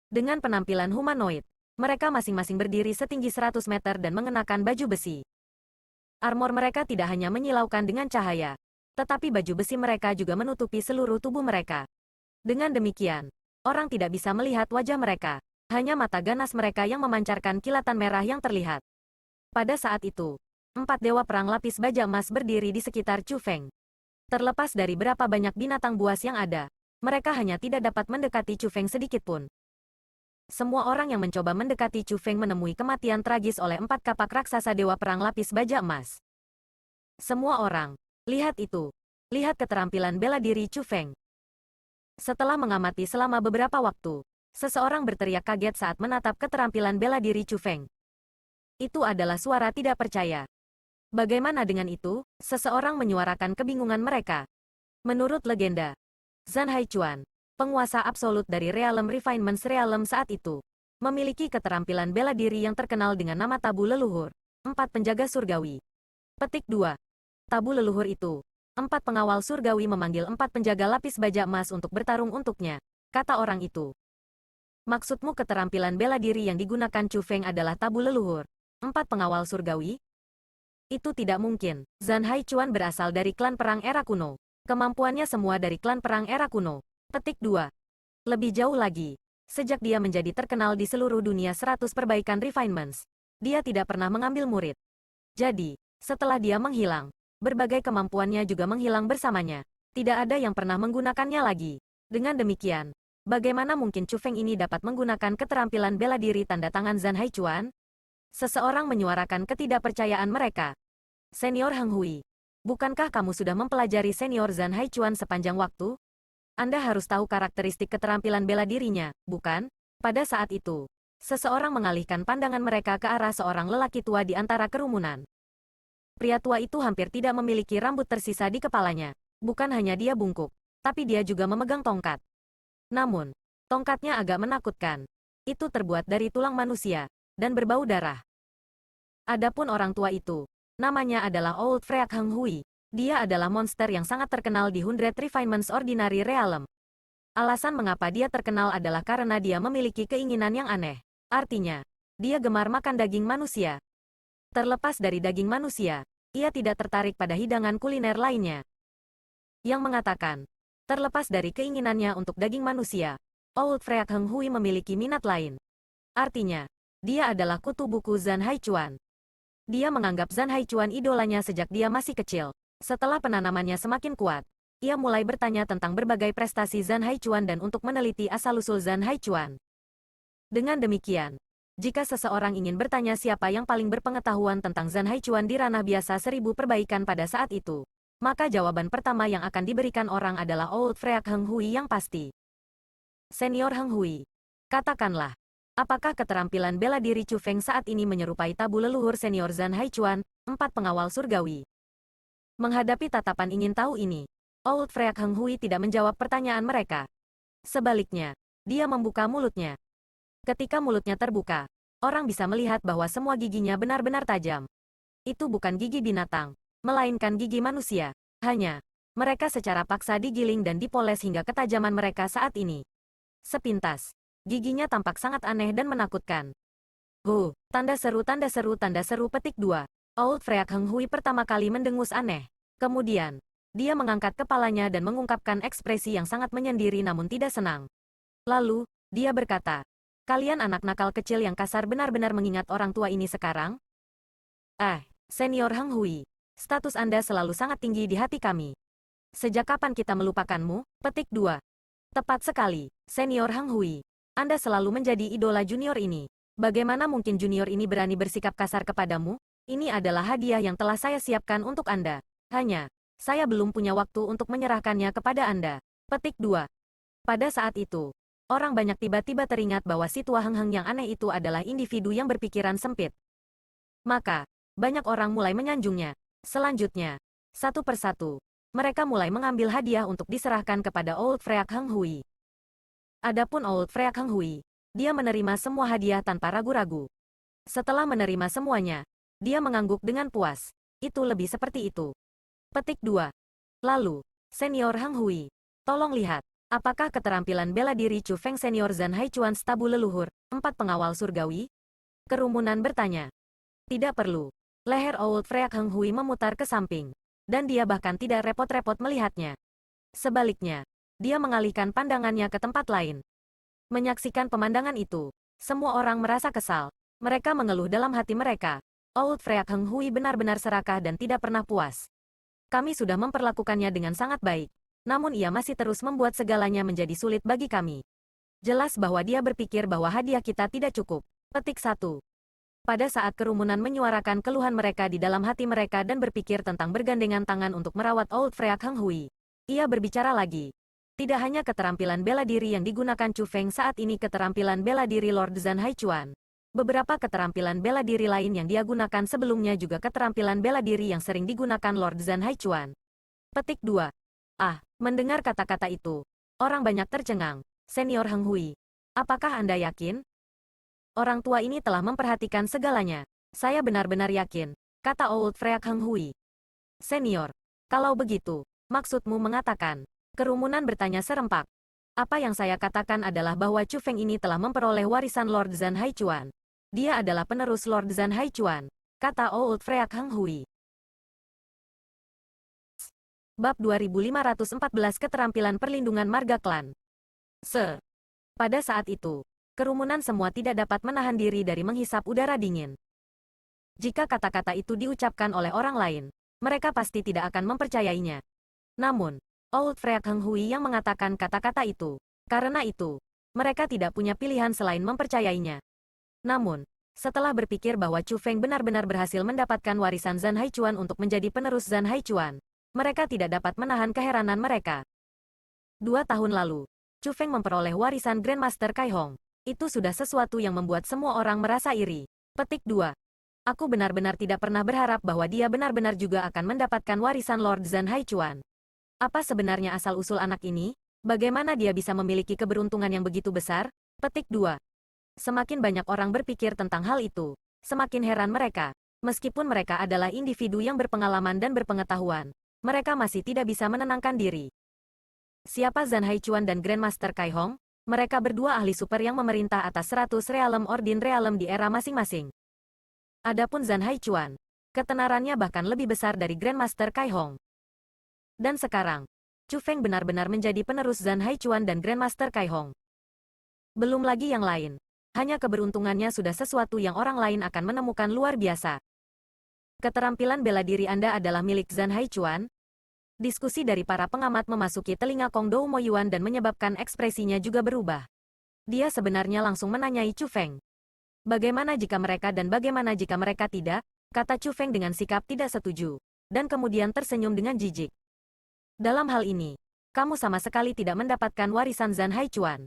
Dengan penampilan humanoid, mereka masing-masing berdiri setinggi 100 meter dan mengenakan baju besi. Armor mereka tidak hanya menyilaukan dengan cahaya, tetapi baju besi mereka juga menutupi seluruh tubuh mereka. Dengan demikian, orang tidak bisa melihat wajah mereka, hanya mata ganas mereka yang memancarkan kilatan merah yang terlihat. Pada saat itu, 4 dewa perang lapis baja emas berdiri di sekitar Chu Feng. Terlepas dari berapa banyak binatang buas yang ada, mereka hanya tidak dapat mendekati Chu Feng sedikitpun. Semua orang yang mencoba mendekati Chu Feng menemui kematian tragis oleh 4 kapak raksasa dewa perang lapis baja emas. Semua orang, lihat itu. Lihat keterampilan bela diri Chu Feng. Setelah mengamati selama beberapa waktu, seseorang berteriak kaget saat menatap keterampilan bela diri Chu Feng. Itu adalah suara tidak percaya. Bagaimana dengan itu? Seseorang menyuarakan kebingungan mereka. Menurut legenda, Zhan Haichuan, penguasa absolut dari Realm Refinement Realm saat itu, memiliki keterampilan bela diri yang terkenal dengan nama tabu leluhur, 4 penjaga surgawi. Petik 2. Tabu leluhur itu, 4 pengawal surgawi memanggil 4 penjaga lapis baja emas untuk bertarung untuknya, kata orang itu. Maksudmu keterampilan bela diri yang digunakan Chu Feng adalah tabu leluhur, 4 pengawal surgawi? Itu tidak mungkin. Zhan Haichuan berasal dari klan perang era kuno. Kemampuannya semua dari klan perang era kuno. Petik 2. Lebih jauh lagi, sejak dia menjadi terkenal di seluruh dunia 100 perbaikan refinements, dia tidak pernah mengambil murid. Jadi, setelah dia menghilang, berbagai kemampuannya juga menghilang bersamanya. Tidak ada yang pernah menggunakannya lagi. Dengan demikian, bagaimana mungkin Chu Feng ini dapat menggunakan keterampilan bela diri tanda tangan Zhan Haichuan? Seseorang menyuarakan ketidakpercayaan mereka. Senior Heng Hui, bukankah kamu sudah mempelajari Senior Zhan Haichuan sepanjang waktu? Anda harus tahu karakteristik keterampilan bela dirinya, bukan? Pada saat itu, seseorang mengalihkan pandangan mereka ke arah seorang lelaki tua di antara kerumunan. Pria tua itu hampir tidak memiliki rambut tersisa di kepalanya. Bukan hanya dia bungkuk, tapi dia juga memegang tongkat. Namun, tongkatnya agak menakutkan. Itu terbuat dari tulang manusia, dan berbau darah. Adapun orang tua itu, namanya adalah Old Freak Heng Hui. Dia adalah monster yang sangat terkenal di 100 Refinements Ordinary Realm. Alasan mengapa dia terkenal adalah karena dia memiliki keinginan yang aneh. Artinya, dia gemar makan daging manusia. Terlepas dari daging manusia, ia tidak tertarik pada hidangan kuliner lainnya. Yang mengatakan, terlepas dari keinginannya untuk daging manusia, Old Freak Heng Hui memiliki minat lain. Artinya, dia adalah kutu buku Zhan Haichuan. Dia menganggap Zhan Haichuan idolanya sejak dia masih kecil. Setelah penanamannya semakin kuat, ia mulai bertanya tentang berbagai prestasi Zhan Haichuan dan untuk meneliti asal-usul Zhan Haichuan. Dengan demikian, jika seseorang ingin bertanya siapa yang paling berpengetahuan tentang Zhan Haichuan di ranah biasa 1000 perbaikan pada saat itu, maka jawaban pertama yang akan diberikan orang adalah Old Freak Heng Hui yang pasti. Senior Heng Hui, katakanlah, apakah keterampilan bela diri Chu Feng saat ini menyerupai tabu leluhur Senior Zhan Haichuan, 4 pengawal surgawi? Menghadapi tatapan ingin tahu ini, Old Freak Heng Hui tidak menjawab pertanyaan mereka. Sebaliknya, dia membuka mulutnya. Ketika mulutnya terbuka, orang bisa melihat bahwa semua giginya benar-benar tajam. Itu bukan gigi binatang, melainkan gigi manusia. Hanya, mereka secara paksa digiling dan dipoles hingga ketajaman mereka saat ini. Sepintas, giginya tampak sangat aneh dan menakutkan. Tanda seru tanda seru tanda seru petik 2. Old Freak Heng Hui pertama kali mendengus aneh. Kemudian, dia mengangkat kepalanya dan mengungkapkan ekspresi yang sangat menyendiri namun tidak senang. Lalu, dia berkata, kalian anak nakal kecil yang kasar benar-benar mengingat orang tua ini sekarang? Senior Heng Hui, status Anda selalu sangat tinggi di hati kami. Sejak kapan kita melupakanmu? Petik 2. Tepat sekali, Senior Heng Hui. Anda selalu menjadi idola junior ini. Bagaimana mungkin junior ini berani bersikap kasar kepadamu? Ini adalah hadiah yang telah saya siapkan untuk Anda. Hanya, saya belum punya waktu untuk menyerahkannya kepada Anda. Petik 2. Pada saat itu, orang banyak tiba-tiba teringat bahwa si tua Heng Heng yang aneh itu adalah individu yang berpikiran sempit. Maka, banyak orang mulai menyanjungnya. Selanjutnya, satu persatu, mereka mulai mengambil hadiah untuk diserahkan kepada Old Freak Heng Hui. Adapun Old Freak Heng Hui, dia menerima semua hadiah tanpa ragu-ragu. Setelah menerima semuanya, dia mengangguk dengan puas. Itu lebih seperti itu. Petik 2. Lalu, Senior Heng Hui, tolong lihat, apakah keterampilan bela diri Chu Feng Senior Zhan Haichuan Stabu Leluhur, 4 pengawal surgawi? Kerumunan bertanya. Tidak perlu. Leher Old Freak Heng Hui memutar ke samping. Dan dia bahkan tidak repot-repot melihatnya. Sebaliknya, dia mengalihkan pandangannya ke tempat lain. Menyaksikan pemandangan itu, semua orang merasa kesal. Mereka mengeluh dalam hati mereka. Old Freak Heng Hui benar-benar serakah dan tidak pernah puas. Kami sudah memperlakukannya dengan sangat baik. Namun ia masih terus membuat segalanya menjadi sulit bagi kami. Jelas bahwa dia berpikir bahwa hadiah kita tidak cukup. Petik 1. Pada saat kerumunan menyuarakan keluhan mereka di dalam hati mereka dan berpikir tentang bergandengan tangan untuk merawat Old Freak Heng Hui, ia berbicara lagi. Tidak hanya keterampilan bela diri yang digunakan Chu Feng saat ini, keterampilan bela diri Lord Zhan Haichuan. Beberapa keterampilan bela diri lain yang dia gunakan sebelumnya juga keterampilan bela diri yang sering digunakan Lord Zhan Haichuan. Petik 2. Mendengar kata-kata itu, orang banyak tercengang. Senior Heng Hui, apakah Anda yakin? Orang tua ini telah memperhatikan segalanya. Saya benar-benar yakin, kata Old Freak Heng Hui. Senior, kalau begitu, maksudmu mengatakan? Kerumunan bertanya serempak. Apa yang saya katakan adalah bahwa Chu Feng ini telah memperoleh warisan Lord Zhan Haichuan. Dia adalah penerus Lord Zhan Haichuan, kata Old Freak Heng Hui. Bab 2514 Keterampilan Perlindungan Marga Klan. Pada saat itu, kerumunan semua tidak dapat menahan diri dari menghisap udara dingin. Jika kata-kata itu diucapkan oleh orang lain, mereka pasti tidak akan mempercayainya. Namun, Old Freak Heng Hui yang mengatakan kata-kata itu. Karena itu, mereka tidak punya pilihan selain mempercayainya. Namun, setelah berpikir bahwa Chu Feng benar-benar berhasil mendapatkan warisan Zhan Haichuan untuk menjadi penerus Zhan Haichuan, mereka tidak dapat menahan keheranan mereka. 2 tahun lalu, Chu Feng memperoleh warisan Grandmaster Kai Hong. Itu sudah sesuatu yang membuat semua orang merasa iri. Petik 2. Aku benar-benar tidak pernah berharap bahwa dia benar-benar juga akan mendapatkan warisan Lord Zhan Haichuan. Apa sebenarnya asal-usul anak ini? Bagaimana dia bisa memiliki keberuntungan yang begitu besar? Petik 2. Semakin banyak orang berpikir tentang hal itu, semakin heran mereka. Meskipun mereka adalah individu yang berpengalaman dan berpengetahuan, mereka masih tidak bisa menenangkan diri. Siapa Zhan Haichuan dan Grandmaster Kai Hong? Mereka berdua ahli super yang memerintah atas 100 realem Ordin Realem di era masing-masing. Adapun Zhan Haichuan, ketenarannya bahkan lebih besar dari Grandmaster Kai Hong. Dan sekarang, Chu Feng benar-benar menjadi penerus Zhan Haichuan dan Grandmaster Kai Hong. Belum lagi yang lain. Hanya keberuntungannya sudah sesuatu yang orang lain akan menemukan luar biasa. Keterampilan bela diri Anda adalah milik Zhan Haichuan? Diskusi dari para pengamat memasuki telinga Kong Dou Mo Yuan dan menyebabkan ekspresinya juga berubah. Dia sebenarnya langsung menanyai Chu Feng. Bagaimana jika mereka dan bagaimana jika mereka tidak? Kata Chu Feng dengan sikap tidak setuju. Dan kemudian tersenyum dengan jijik. Dalam hal ini, kamu sama sekali tidak mendapatkan warisan Zhan Haichuan.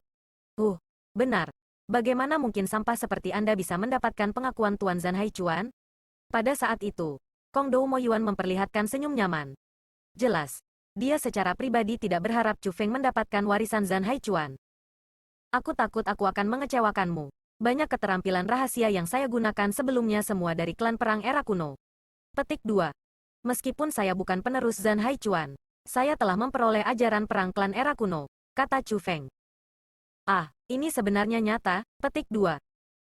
Benar. Bagaimana mungkin sampah seperti Anda bisa mendapatkan pengakuan Tuan Zhan Haichuan? Pada saat itu, Kong Dou Mo Yuan memperlihatkan senyum nyaman. Jelas, dia secara pribadi tidak berharap Chu Feng mendapatkan warisan Zhan Haichuan. Aku takut aku akan mengecewakanmu. Banyak keterampilan rahasia yang saya gunakan sebelumnya semua dari klan perang era kuno. Petik 2. Meskipun saya bukan penerus Zhan Haichuan, saya telah memperoleh ajaran perang klan era kuno, kata Chu Feng. Ini sebenarnya nyata. Petik 2.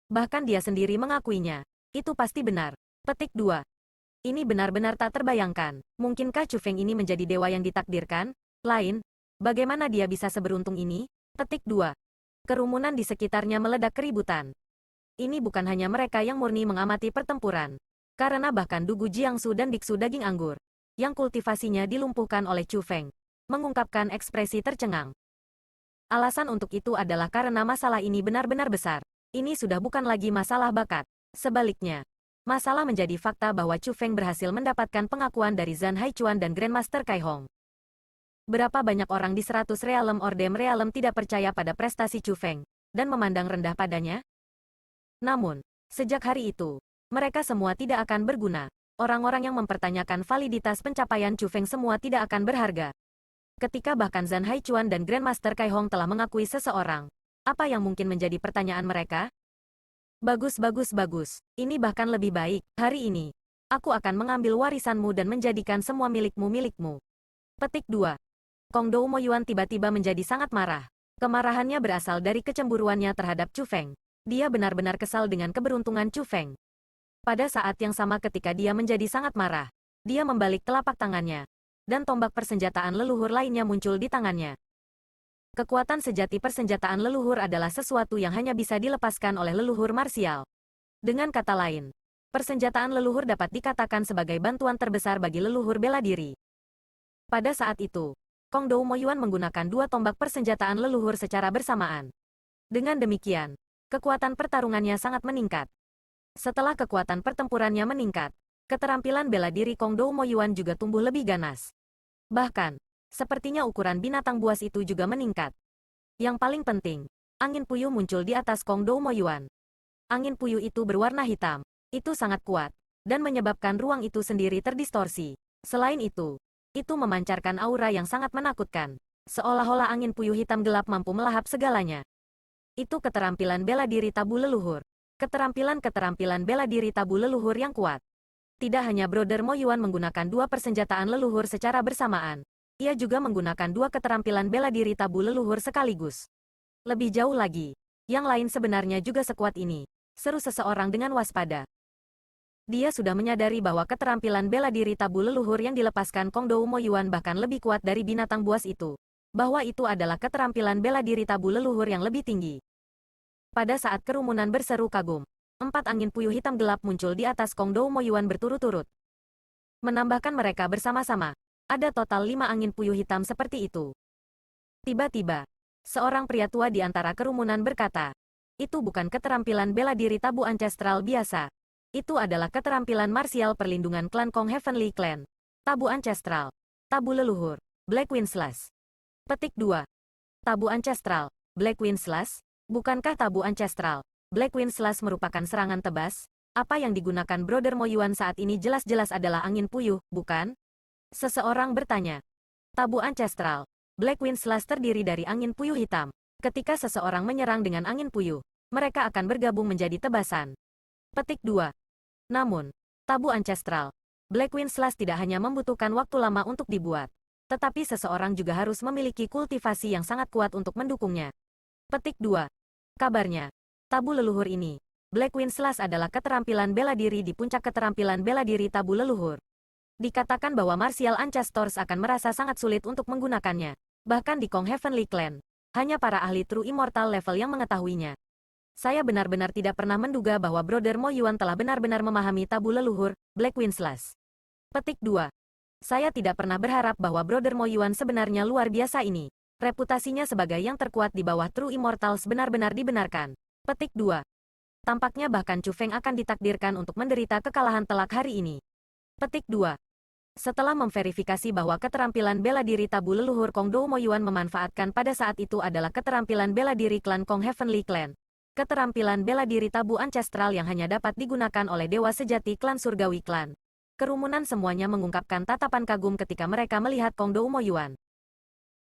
Bahkan dia sendiri mengakuinya. Itu pasti benar. Petik 2. Ini benar-benar tak terbayangkan. Mungkinkah Chu Feng ini menjadi dewa yang ditakdirkan? Bagaimana dia bisa seberuntung ini? Petik 2. Kerumunan di sekitarnya meledak keributan. Ini bukan hanya mereka yang murni mengamati pertempuran. Karena bahkan Dugu Jiangsu dan Biksu Daging Anggur, yang kultivasinya dilumpuhkan oleh Chu Feng, mengungkapkan ekspresi tercengang. Alasan untuk itu adalah karena masalah ini benar-benar besar. Ini sudah bukan lagi masalah bakat. Sebaliknya, masalah menjadi fakta bahwa Chu Feng berhasil mendapatkan pengakuan dari Zhan Haichuan dan Grandmaster Kai Hong. Berapa banyak orang di 100 realem Ordem Realem tidak percaya pada prestasi Chu Feng, dan memandang rendah padanya? Namun, sejak hari itu, mereka semua tidak akan berguna. Orang-orang yang mempertanyakan validitas pencapaian Chu Feng semua tidak akan berharga. Ketika bahkan Zhan Haichuan dan Grandmaster Kai Hong telah mengakui seseorang, apa yang mungkin menjadi pertanyaan mereka? Bagus, bagus, bagus. Ini bahkan lebih baik. Hari ini, aku akan mengambil warisanmu dan menjadikan semua milikmu milikmu. Petik 2. Kong Dou Mo Yuan tiba-tiba menjadi sangat marah. Kemarahannya berasal dari kecemburuannya terhadap Chu Feng. Dia benar-benar kesal dengan keberuntungan Chu Feng. Pada saat yang sama ketika dia menjadi sangat marah, dia membalik telapak tangannya, dan tombak persenjataan leluhur lainnya muncul di tangannya. Kekuatan sejati persenjataan leluhur adalah sesuatu yang hanya bisa dilepaskan oleh leluhur marsial. Dengan kata lain, persenjataan leluhur dapat dikatakan sebagai bantuan terbesar bagi leluhur bela diri. Pada saat itu, Kong Dou Mo Yuan menggunakan dua tombak persenjataan leluhur secara bersamaan. Dengan demikian, kekuatan pertarungannya sangat meningkat. Setelah kekuatan pertempurannya meningkat, keterampilan bela diri Kong Dou Mo Yuan juga tumbuh lebih ganas. Bahkan, sepertinya ukuran binatang buas itu juga meningkat. Yang paling penting, angin puyuh muncul di atas Kong Dou Mo Yuan. Angin puyuh itu berwarna hitam. Itu sangat kuat, dan menyebabkan ruang itu sendiri terdistorsi. Selain itu memancarkan aura yang sangat menakutkan. Seolah-olah angin puyuh hitam gelap mampu melahap segalanya. Itu keterampilan bela diri tabu leluhur. Keterampilan bela diri tabu leluhur yang kuat. Tidak hanya Brother Mo Yuan menggunakan dua persenjataan leluhur secara bersamaan, ia juga menggunakan dua keterampilan bela diri tabu leluhur sekaligus. Lebih jauh lagi, yang lain sebenarnya juga sekuat ini, seru seseorang dengan waspada. Dia sudah menyadari bahwa keterampilan bela diri tabu leluhur yang dilepaskan Kong Dou Mo Yuan bahkan lebih kuat dari binatang buas itu. Bahwa itu adalah keterampilan bela diri tabu leluhur yang lebih tinggi. Pada saat kerumunan berseru kagum, 4 angin puyuh hitam gelap muncul di atas Kong Dou Mo Yuan berturut-turut. Menambahkan mereka bersama-sama, ada total 5 angin puyuh hitam seperti itu. Tiba-tiba, seorang pria tua di antara kerumunan berkata, itu bukan keterampilan bela diri tabu ancestral biasa. Itu adalah keterampilan marsial perlindungan klan Kong Heavenly Clan. Tabu ancestral. Tabu leluhur. Black Wind Slash. Petik 2. Tabu ancestral. Black Wind Slash. Bukankah tabu ancestral? Black Wind Slash merupakan serangan tebas? Apa yang digunakan Brother Mo Yuan saat ini jelas-jelas adalah angin puyuh, bukan? Seseorang bertanya. Tabu ancestral. Black Wind Slash terdiri dari angin puyuh hitam. Ketika seseorang menyerang dengan angin puyuh, mereka akan bergabung menjadi tebasan. Petik 2. Namun, tabu ancestral, Black Wind Slash tidak hanya membutuhkan waktu lama untuk dibuat, tetapi seseorang juga harus memiliki kultivasi yang sangat kuat untuk mendukungnya. Petik 2. Kabarnya, tabu leluhur ini, Black Wind Slash adalah keterampilan bela diri di puncak keterampilan bela diri tabu leluhur. Dikatakan bahwa Martial Ancestors akan merasa sangat sulit untuk menggunakannya. Bahkan di Kong Heavenly Clan, hanya para ahli True Immortal level yang mengetahuinya. Saya benar-benar tidak pernah menduga bahwa Brother Mo Yuan telah benar-benar memahami tabu leluhur, Black Wind Slash. Petik 2. Saya tidak pernah berharap bahwa Brother Mo Yuan sebenarnya luar biasa ini. Reputasinya sebagai yang terkuat di bawah True Immortals benar-benar dibenarkan. Petik 2. Tampaknya bahkan Chu Feng akan ditakdirkan untuk menderita kekalahan telak hari ini. Petik 2. Setelah memverifikasi bahwa keterampilan bela diri tabu leluhur Kong Dou Mo Yuan memanfaatkan pada saat itu adalah keterampilan bela diri klan Kong Heavenly Clan. Keterampilan bela diri tabu ancestral yang hanya dapat digunakan oleh dewa sejati klan surgawi klan. Kerumunan semuanya mengungkapkan tatapan kagum ketika mereka melihat Kong Dou Mo Yuan.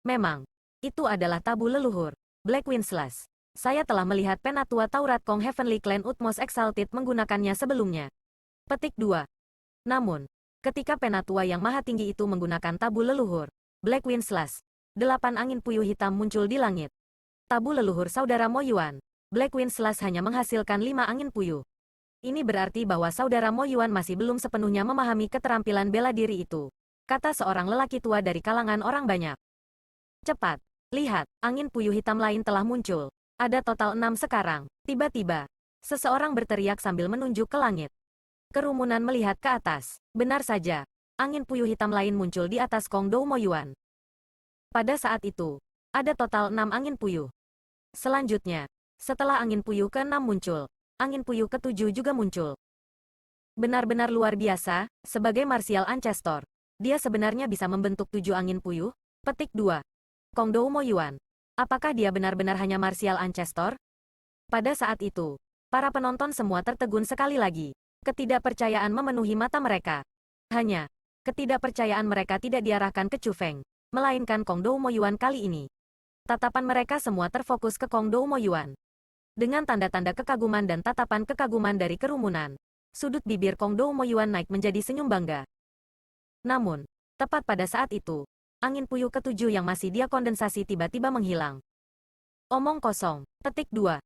Memang, itu adalah tabu leluhur, Black Wind Slash. Saya telah melihat penatua Taurat Kong Heavenly Clan Utmost Exalted menggunakannya sebelumnya. Petik 2. Namun, ketika penatua yang maha tinggi itu menggunakan tabu leluhur, Black Wind Slash, 8 angin puyuh hitam muncul di langit. Tabu leluhur saudara Mo Yuan, Black Wind Slash hanya menghasilkan 5 angin puyuh. Ini berarti bahwa saudara Mo Yuan masih belum sepenuhnya memahami keterampilan bela diri itu, kata seorang lelaki tua dari kalangan orang banyak. Cepat, lihat, angin puyuh hitam lain telah muncul. Ada total 6 sekarang. Tiba-tiba, seseorang berteriak sambil menunjuk ke langit. Kerumunan melihat ke atas. Benar saja, angin puyuh hitam lain muncul di atas Kong Dou Mo Yuan. Pada saat itu, ada total 6 angin puyuh. Selanjutnya, setelah angin puyuh ke-6 muncul, angin puyuh ke-7 juga muncul. Benar-benar luar biasa, sebagai Martial Ancestor, dia sebenarnya bisa membentuk 7 angin puyuh. Petik 2. Kong Dou Mo Yuan. Apakah dia benar-benar hanya Martial Ancestor? Pada saat itu, para penonton semua tertegun sekali lagi. Ketidakpercayaan memenuhi mata mereka. Hanya, ketidakpercayaan mereka tidak diarahkan ke Chu Feng, melainkan Kong Dou Mo Yuan kali ini. Tatapan mereka semua terfokus ke Kong Dou Mo Yuan. Dengan tanda-tanda kekaguman dan tatapan kekaguman dari kerumunan, sudut bibir Kong Dou Mo Yuan naik menjadi senyum bangga. Namun, tepat pada saat itu, angin puyuh ketujuh yang masih dia kondensasi tiba-tiba menghilang. Omong kosong. Petik 2.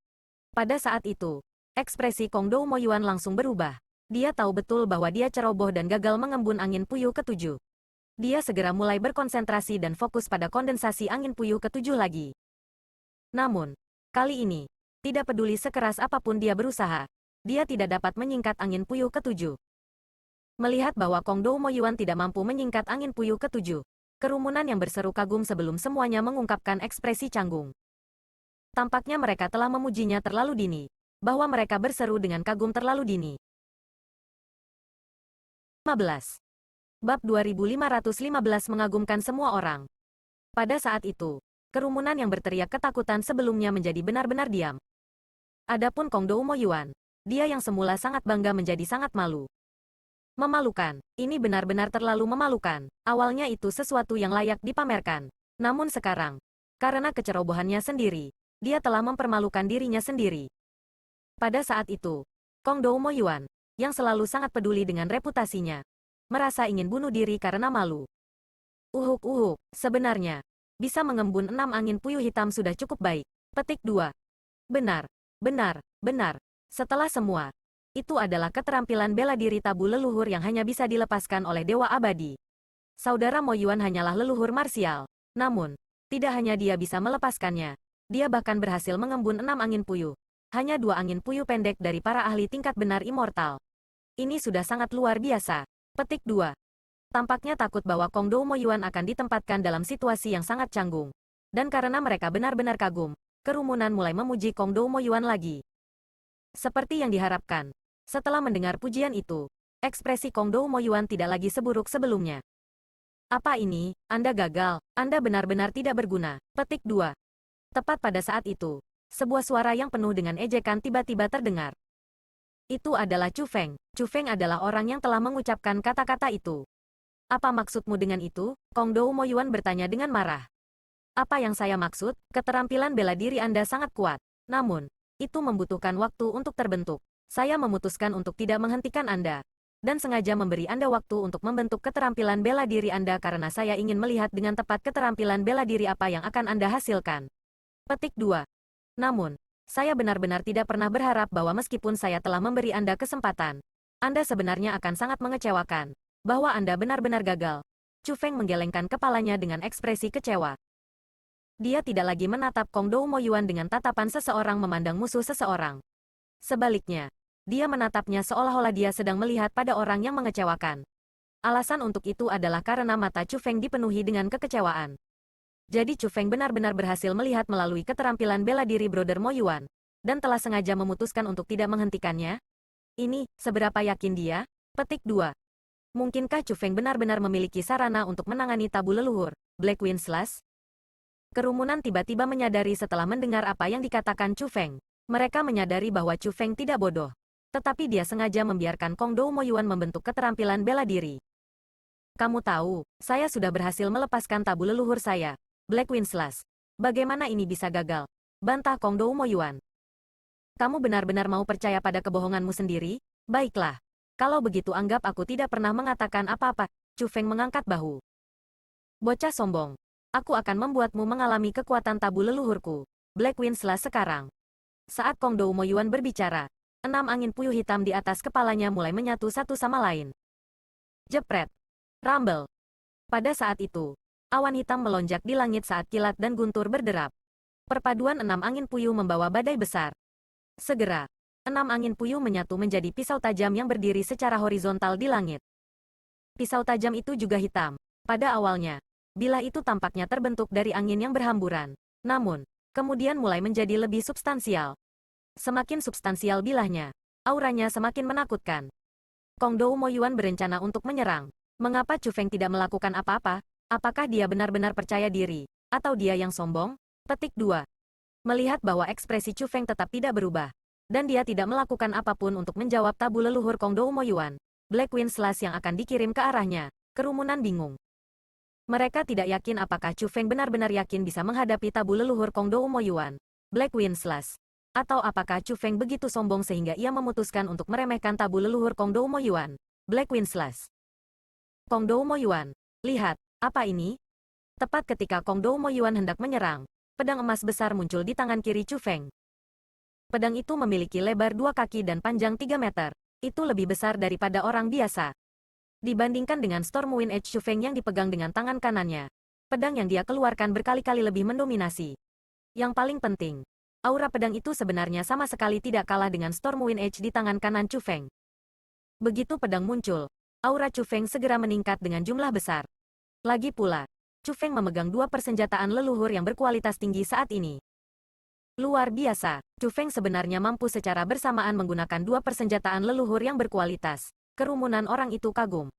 Pada saat itu, ekspresi Kong Dou Mo Yuan langsung berubah. Dia tahu betul bahwa dia ceroboh dan gagal mengembun angin puyuh ketujuh. Dia segera mulai berkonsentrasi dan fokus pada kondensasi angin puyuh ketujuh lagi. Namun, kali ini, tidak peduli sekeras apapun dia berusaha, dia tidak dapat menyingkat angin puyuh ketujuh. Melihat bahwa Kong Dou Mo Yuan tidak mampu menyingkat angin puyuh ketujuh, kerumunan yang berseru kagum sebelum semuanya mengungkapkan ekspresi canggung. Tampaknya mereka telah memujinya terlalu dini, bahwa mereka berseru dengan kagum terlalu dini. 15. Bab 2515 mengagumkan semua orang. Pada saat itu, kerumunan yang berteriak ketakutan sebelumnya menjadi benar-benar diam. Adapun Kong Dou Mo Yuan, dia yang semula sangat bangga menjadi sangat malu. Memalukan, ini benar-benar terlalu memalukan. Awalnya itu sesuatu yang layak dipamerkan. Namun sekarang, karena kecerobohannya sendiri, dia telah mempermalukan dirinya sendiri. Pada saat itu, Kong Dou Mo Yuan, yang selalu sangat peduli dengan reputasinya, merasa ingin bunuh diri karena malu. Uhuk, sebenarnya, bisa mengembun 6 angin puyuh hitam sudah cukup baik. Petik 2. Benar. Setelah semua, itu adalah keterampilan bela diri tabu leluhur yang hanya bisa dilepaskan oleh Dewa Abadi. Saudara Mo Yuan hanyalah leluhur marsial. Namun, tidak hanya dia bisa melepaskannya, dia bahkan berhasil mengembun 6 angin puyuh. Hanya 2 angin puyuh pendek dari para ahli tingkat benar immortal. Ini sudah sangat luar biasa. Petik 2. Tampaknya takut bahwa Kong Dou Mo Yuan akan ditempatkan dalam situasi yang sangat canggung. Dan karena mereka benar-benar kagum, kerumunan mulai memuji Kong Dou Mo Yuan lagi. Seperti yang diharapkan, setelah mendengar pujian itu, ekspresi Kong Dou Mo Yuan tidak lagi seburuk sebelumnya. Apa ini? Anda gagal. Anda benar-benar tidak berguna. Petik 2. Tepat pada saat itu, sebuah suara yang penuh dengan ejekan tiba-tiba terdengar. Itu adalah Chu Feng. Chu Feng adalah orang yang telah mengucapkan kata-kata itu. Apa maksudmu dengan itu? Kong Dou Mo Yuan bertanya dengan marah. Apa yang saya maksud? Keterampilan bela diri Anda sangat kuat. Namun, itu membutuhkan waktu untuk terbentuk. Saya memutuskan untuk tidak menghentikan Anda. Dan sengaja memberi Anda waktu untuk membentuk keterampilan bela diri Anda karena saya ingin melihat dengan tepat keterampilan bela diri apa yang akan Anda hasilkan. Petik 2. Namun, saya benar-benar tidak pernah berharap bahwa meskipun saya telah memberi Anda kesempatan, Anda sebenarnya akan sangat mengecewakan. Bahwa Anda benar-benar gagal. Chu Feng menggelengkan kepalanya dengan ekspresi kecewa. Dia tidak lagi menatap Kong Dou Mo Yuan dengan tatapan seseorang memandang musuh seseorang. Sebaliknya, dia menatapnya seolah-olah dia sedang melihat pada orang yang mengecewakan. Alasan untuk itu adalah karena mata Chu Feng dipenuhi dengan kekecewaan. Jadi Chu Feng benar-benar berhasil melihat melalui keterampilan bela diri Brother Mo Yuan, dan telah sengaja memutuskan untuk tidak menghentikannya. Ini, seberapa yakin dia? Petik 2. Mungkinkah Chu Feng benar-benar memiliki sarana untuk menangani tabu leluhur, Black Wind Slash? Kerumunan tiba-tiba menyadari setelah mendengar apa yang dikatakan Chu Feng. Mereka menyadari bahwa Chu Feng tidak bodoh. Tetapi dia sengaja membiarkan Kong Dou Mo Yuan membentuk keterampilan bela diri. Kamu tahu, saya sudah berhasil melepaskan tabu leluhur saya, Black Wind Slash. Bagaimana ini bisa gagal? Bantah Kong Dou Mo Yuan. Kamu benar-benar mau percaya pada kebohonganmu sendiri? Baiklah. Kalau begitu anggap aku tidak pernah mengatakan apa-apa. Chu Feng mengangkat bahu. Bocah sombong. Aku akan membuatmu mengalami kekuatan tabu leluhurku, Black Wind Slash sekarang. Saat Kong Dou Mo Yuan berbicara, 6 angin puyuh hitam di atas kepalanya mulai menyatu satu sama lain. Jepret. Rumble. Pada saat itu, awan hitam melonjak di langit saat kilat dan guntur berderap. Perpaduan 6 angin puyuh membawa badai besar. Segera, 6 angin puyuh menyatu menjadi pisau tajam yang berdiri secara horizontal di langit. Pisau tajam itu juga hitam. Pada awalnya, bilah itu tampaknya terbentuk dari angin yang berhamburan. Namun, kemudian mulai menjadi lebih substansial. Semakin substansial bilahnya, auranya semakin menakutkan. Kong Dou Mo Yuan berencana untuk menyerang. Mengapa Chu Feng tidak melakukan apa-apa? Apakah dia benar-benar percaya diri? Atau dia yang sombong? Petik 2. Melihat bahwa ekspresi Chu Feng tetap tidak berubah, Dan dia tidak melakukan apapun untuk menjawab tabu leluhur Kongdou Moyuan. Black Wind Slash yang akan dikirim ke arahnya. Kerumunan bingung. Mereka tidak yakin apakah Chu Feng benar-benar yakin bisa menghadapi tabu leluhur Kongdou Moyuan. Black Wind Slash. Atau apakah Chu Feng begitu sombong sehingga ia memutuskan untuk meremehkan tabu leluhur Kongdou Moyuan. Black Wind Slash. Kongdou Moyuan. Lihat, apa ini? Tepat ketika Kongdou Moyuan hendak menyerang, pedang emas besar muncul di tangan kiri Chu Feng. Pedang itu memiliki lebar 2 kaki dan panjang 3 meter. Itu lebih besar daripada orang biasa. Dibandingkan dengan Stormwind Edge Chu Feng yang dipegang dengan tangan kanannya, pedang yang dia keluarkan berkali-kali lebih mendominasi. Yang paling penting, aura pedang itu sebenarnya sama sekali tidak kalah dengan Stormwind Edge di tangan kanan Chu Feng. Begitu pedang muncul, aura Chu Feng segera meningkat dengan jumlah besar. Lagi pula, Chu Feng memegang 2 persenjataan leluhur yang berkualitas tinggi saat ini. Luar biasa, Chu Feng sebenarnya mampu secara bersamaan menggunakan 2 persenjataan leluhur yang berkualitas. Kerumunan orang itu kagum.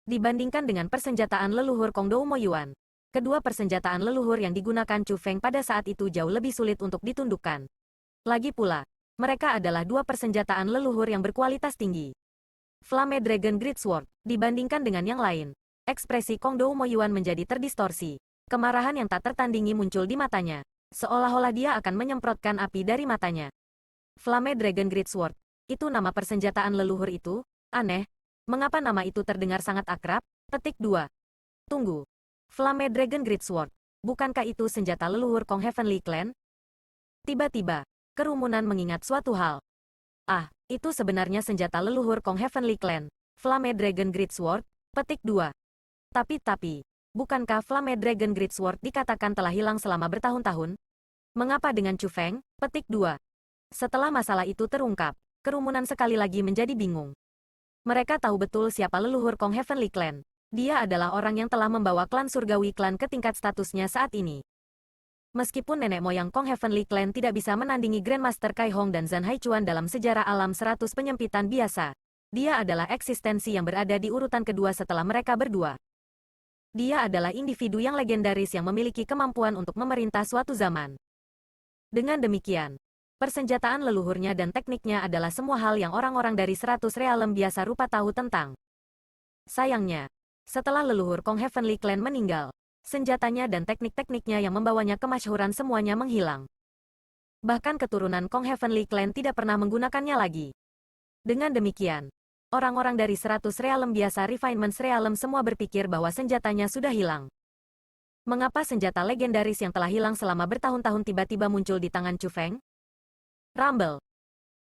Dibandingkan dengan persenjataan leluhur Kongdou Moyuan, kedua persenjataan leluhur yang digunakan Chu Feng pada saat itu jauh lebih sulit untuk ditundukkan. Lagi pula, mereka adalah 2 persenjataan leluhur yang berkualitas tinggi. Flame Dragon Great Sword, dibandingkan dengan yang lain, ekspresi Kongdou Moyuan menjadi terdistorsi. Kemarahan yang tak tertandingi muncul di matanya, seolah-olah dia akan menyemprotkan api dari matanya. Flame Dragon Great Sword, itu nama persenjataan leluhur itu? Aneh, mengapa nama itu terdengar sangat akrab? Petik 2. Tunggu. Flame Dragon Great Sword, bukankah itu senjata leluhur Kong Heavenly Clan? Tiba-tiba, kerumunan mengingat suatu hal. Ah, itu sebenarnya senjata leluhur Kong Heavenly Clan, Flame Dragon Great Sword. Petik 2. Tapi, bukankah Flame Dragon Great Sword dikatakan telah hilang selama bertahun-tahun? Mengapa dengan Chu Feng? Petik 2. Setelah masalah itu terungkap, kerumunan sekali lagi menjadi bingung. Mereka tahu betul siapa leluhur Kong Heavenly Clan. Dia adalah orang yang telah membawa klan surgawi klan ke tingkat statusnya saat ini. Meskipun nenek moyang Kong Heavenly Clan tidak bisa menandingi Grandmaster Kai Hong dan Zhan Haichuan dalam sejarah alam 100 penyempitan biasa, dia adalah eksistensi yang berada di urutan kedua setelah mereka berdua. Dia adalah individu yang legendaris yang memiliki kemampuan untuk memerintah suatu zaman. Dengan demikian, persenjataan leluhurnya dan tekniknya adalah semua hal yang orang-orang dari 100 realem biasa rupa tahu tentang. Sayangnya, setelah leluhur Kong Heavenly Clan meninggal, senjatanya dan teknik-tekniknya yang membawanya kemasyhuran semuanya menghilang. Bahkan keturunan Kong Heavenly Clan tidak pernah menggunakannya lagi. Dengan demikian, orang-orang dari 100 realem biasa Refinement Realem semua berpikir bahwa senjatanya sudah hilang. Mengapa senjata legendaris yang telah hilang selama bertahun-tahun tiba-tiba muncul di tangan Chu Feng? Rumble.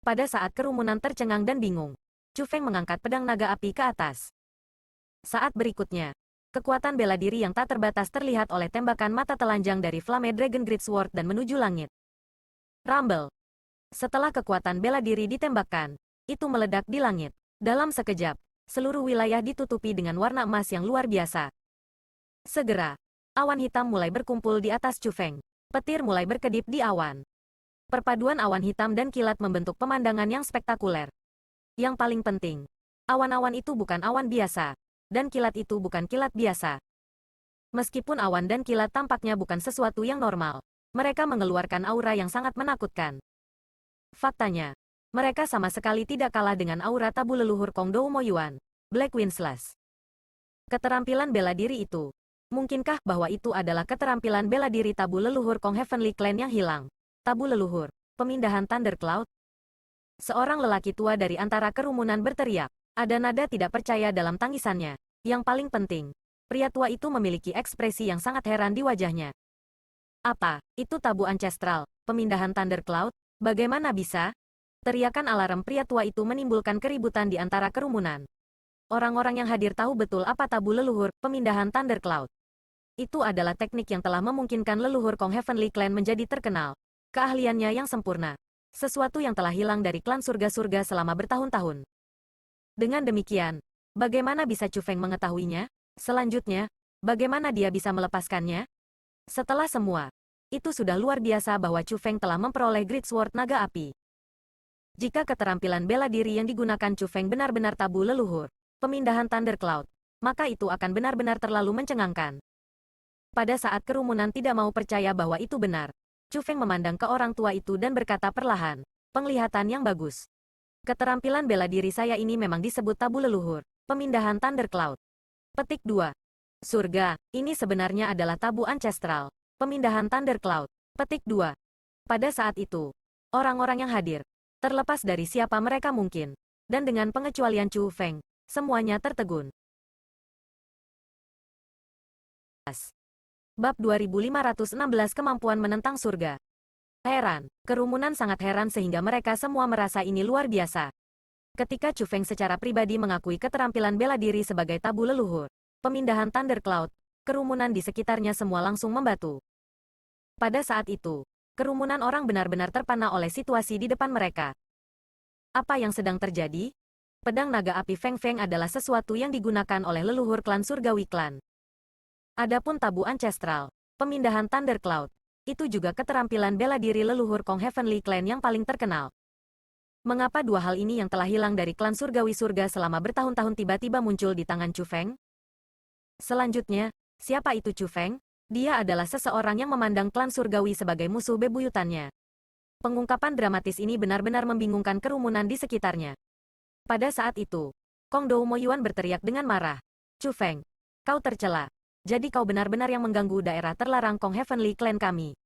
Pada saat kerumunan tercengang dan bingung, Chu Feng mengangkat pedang naga api ke atas. Saat berikutnya, kekuatan bela diri yang tak terbatas terlihat oleh tembakan mata telanjang dari Flame Dragon Great Sword dan menuju langit. Rumble. Setelah kekuatan bela diri ditembakkan, itu meledak di langit. Dalam sekejap, seluruh wilayah ditutupi dengan warna emas yang luar biasa. Segera, awan hitam mulai berkumpul di atas Chu Feng. Petir mulai berkedip di awan. Perpaduan awan hitam dan kilat membentuk pemandangan yang spektakuler. Yang paling penting, awan-awan itu bukan awan biasa, dan kilat itu bukan kilat biasa. Meskipun awan dan kilat tampaknya bukan sesuatu yang normal, mereka mengeluarkan aura yang sangat menakutkan. Faktanya, mereka sama sekali tidak kalah dengan aura tabu leluhur Kongdou Moyuan, Black Wind Slash. Keterampilan bela diri itu, mungkinkah bahwa itu adalah keterampilan bela diri tabu leluhur Kong Heavenly Clan yang hilang? Tabu leluhur, pemindahan Thundercloud. Seorang lelaki tua dari antara kerumunan berteriak. Ada nada tidak percaya dalam tangisannya. Yang paling penting, pria tua itu memiliki ekspresi yang sangat heran di wajahnya. Apa, itu tabu ancestral, pemindahan Thundercloud? Bagaimana bisa? Teriakan alarm pria tua itu menimbulkan keributan di antara kerumunan. Orang-orang yang hadir tahu betul apa tabu leluhur, pemindahan Thundercloud. Itu adalah teknik yang telah memungkinkan leluhur Kong Heavenly Clan menjadi terkenal. Keahliannya yang sempurna. Sesuatu yang telah hilang dari klan surga-surga selama bertahun-tahun. Dengan demikian, bagaimana bisa Chu Feng mengetahuinya? Selanjutnya, bagaimana dia bisa melepaskannya? Setelah semua, itu sudah luar biasa bahwa Chu Feng telah memperoleh Great Sword naga api. Jika keterampilan bela diri yang digunakan Chu Feng benar-benar tabu leluhur, pemindahan Thundercloud, maka itu akan benar-benar terlalu mencengangkan. Pada saat kerumunan tidak mau percaya bahwa itu benar, Chu Feng memandang ke orang tua itu dan berkata perlahan, Penglihatan yang bagus. Keterampilan bela diri saya ini memang disebut tabu leluhur. Pemindahan Thundercloud. Petik 2. Surga, ini sebenarnya adalah tabu ancestral. Pemindahan Thundercloud. Petik 2. Pada saat itu, orang-orang yang hadir, terlepas dari siapa mereka mungkin, dan dengan pengecualian Chu Feng, semuanya tertegun. Bab 2516 Kemampuan Menentang Surga. Heran, kerumunan sangat heran sehingga mereka semua merasa ini luar biasa. Ketika Chu Feng secara pribadi mengakui keterampilan bela diri sebagai tabu leluhur, pemindahan Thundercloud, kerumunan di sekitarnya semua langsung membatu. Pada saat itu, kerumunan orang benar-benar terpana oleh situasi di depan mereka. Apa yang sedang terjadi? Pedang naga api Feng Feng adalah sesuatu yang digunakan oleh leluhur klan surgawi klan. Adapun tabu ancestral, pemindahan Thundercloud, itu juga keterampilan bela diri leluhur Kong Heavenly Clan yang paling terkenal. Mengapa dua hal ini yang telah hilang dari klan surgawi surga selama bertahun-tahun tiba-tiba muncul di tangan Chu Feng? Selanjutnya, siapa itu Chu Feng? Dia adalah seseorang yang memandang klan surgawi sebagai musuh bebuyutannya. Pengungkapan dramatis ini benar-benar membingungkan kerumunan di sekitarnya. Pada saat itu, Kong Dou Mo Yuan berteriak dengan marah. Chu Feng, kau tercela. Jadi kau benar-benar yang mengganggu daerah terlarang Kong Heavenly Clan kami.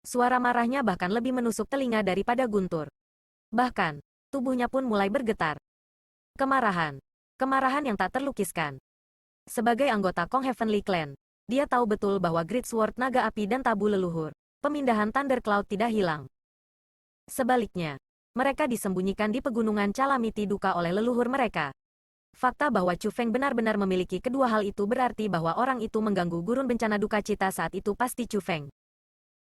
Suara marahnya bahkan lebih menusuk telinga daripada guntur. Bahkan, tubuhnya pun mulai bergetar. Kemarahan. Kemarahan yang tak terlukiskan. Sebagai anggota Kong Heavenly Clan, dia tahu betul bahwa Great Sword Naga Api dan tabu leluhur, pemindahan Thundercloud tidak hilang. Sebaliknya, mereka disembunyikan di pegunungan Calamity Duka oleh leluhur mereka. Fakta bahwa Chu Feng benar-benar memiliki kedua hal itu berarti bahwa orang itu mengganggu gurun bencana duka cita saat itu pasti Chu Feng.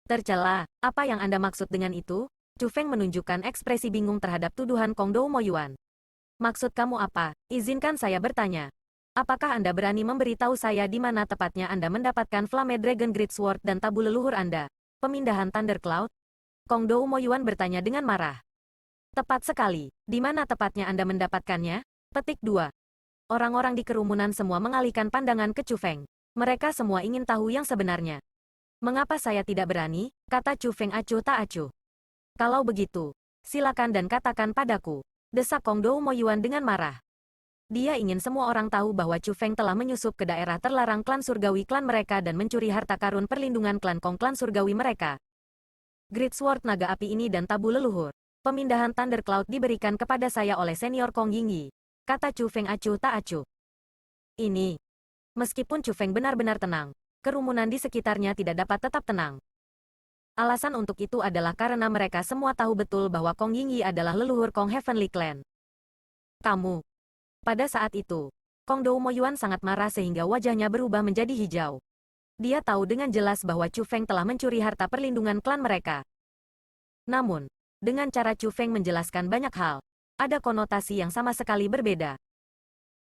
Tercela, apa yang Anda maksud dengan itu? Chu Feng menunjukkan ekspresi bingung terhadap tuduhan Kong Dou Mo Yuan. Maksud kamu apa? Izinkan saya bertanya. Apakah Anda berani memberitahu saya di mana tepatnya Anda mendapatkan Flame Dragon Great Sword dan tabu leluhur Anda? Pemindahan Thundercloud? Kong Dou Mo Yuan bertanya dengan marah. Tepat sekali, di mana tepatnya Anda mendapatkannya? Petik 2. Orang-orang di kerumunan semua mengalihkan pandangan ke Chu Feng. Mereka semua ingin tahu yang sebenarnya. Mengapa saya tidak berani? Kata Chu Feng acuh tak acuh. Kalau begitu, silakan dan katakan padaku. Desak Kong Dou Mo Yuan dengan marah. Dia ingin semua orang tahu bahwa Chu Feng telah menyusup ke daerah terlarang klan surgawi klan mereka dan mencuri harta karun perlindungan klan Kong klan surgawi mereka. Great Sword Naga Api ini dan tabu leluhur. Pemindahan Thundercloud diberikan kepada saya oleh senior Kong Yingyi. Kata Chu Feng acuh tak acuh. Ini. Meskipun Chu Feng benar-benar tenang, kerumunan di sekitarnya tidak dapat tetap tenang. Alasan untuk itu adalah karena mereka semua tahu betul bahwa Kong Yingyi adalah leluhur Kong Heavenly Clan. Kamu. Pada saat itu, Kong Dou Mo Yuan sangat marah sehingga wajahnya berubah menjadi hijau. Dia tahu dengan jelas bahwa Chu Feng telah mencuri harta perlindungan klan mereka. Namun, dengan cara Chu Feng menjelaskan banyak hal, ada konotasi yang sama sekali berbeda.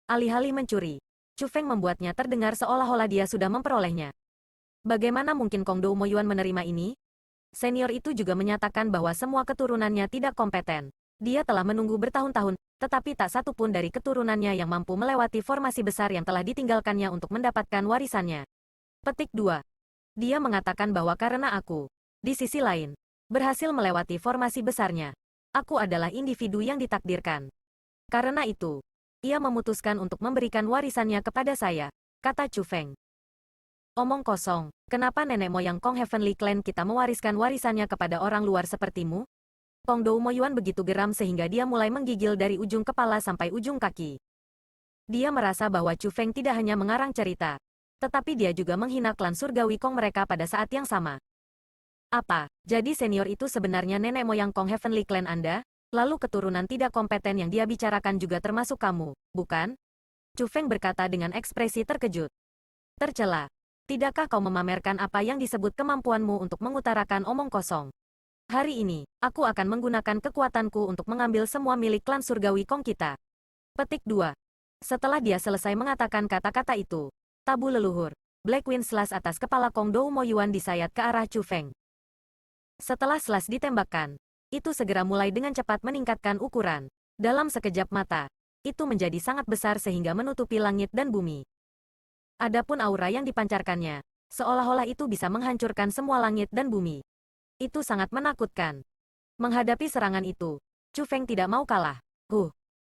Alih-alih mencuri, Chu Feng membuatnya terdengar seolah-olah dia sudah memperolehnya. Bagaimana mungkin Kong Dou Mo Yuan menerima ini? Senior itu juga menyatakan bahwa semua keturunannya tidak kompeten. Dia telah menunggu bertahun-tahun, tetapi tak satu pun dari keturunannya yang mampu melewati formasi besar yang telah ditinggalkannya untuk mendapatkan warisannya. Petik 2. Dia mengatakan bahwa karena aku, di sisi lain, berhasil melewati formasi besarnya. Aku adalah individu yang ditakdirkan. Karena itu, ia memutuskan untuk memberikan warisannya kepada saya, kata Chu Feng. Omong kosong, kenapa nenek moyang Kong Heavenly Clan kita mewariskan warisannya kepada orang luar sepertimu? Kong Dou Mo Yuan begitu geram sehingga dia mulai menggigil dari ujung kepala sampai ujung kaki. Dia merasa bahwa Chu Feng tidak hanya mengarang cerita, tetapi dia juga menghina klan surgawi Kong mereka pada saat yang sama. Apa, jadi senior itu sebenarnya nenek moyang Kong Heavenly Clan Anda? Lalu keturunan tidak kompeten yang dia bicarakan juga termasuk kamu, bukan? Chu Feng berkata dengan ekspresi terkejut. Tercela. Tidakkah kau memamerkan apa yang disebut kemampuanmu untuk mengutarakan omong kosong? Hari ini, aku akan menggunakan kekuatanku untuk mengambil semua milik klan surgawi Kong kita. Petik 2. Setelah dia selesai mengatakan kata-kata itu, tabu leluhur, Black Wind Slash atas kepala Kong Dou Mo Yuan disayat ke arah Chu Feng. Setelah slash ditembakkan, itu segera mulai dengan cepat meningkatkan ukuran. Dalam sekejap mata, itu menjadi sangat besar sehingga menutupi langit dan bumi. Adapun aura yang dipancarkannya, seolah-olah itu bisa menghancurkan semua langit dan bumi. Itu sangat menakutkan. Menghadapi serangan itu, Chu Feng tidak mau kalah.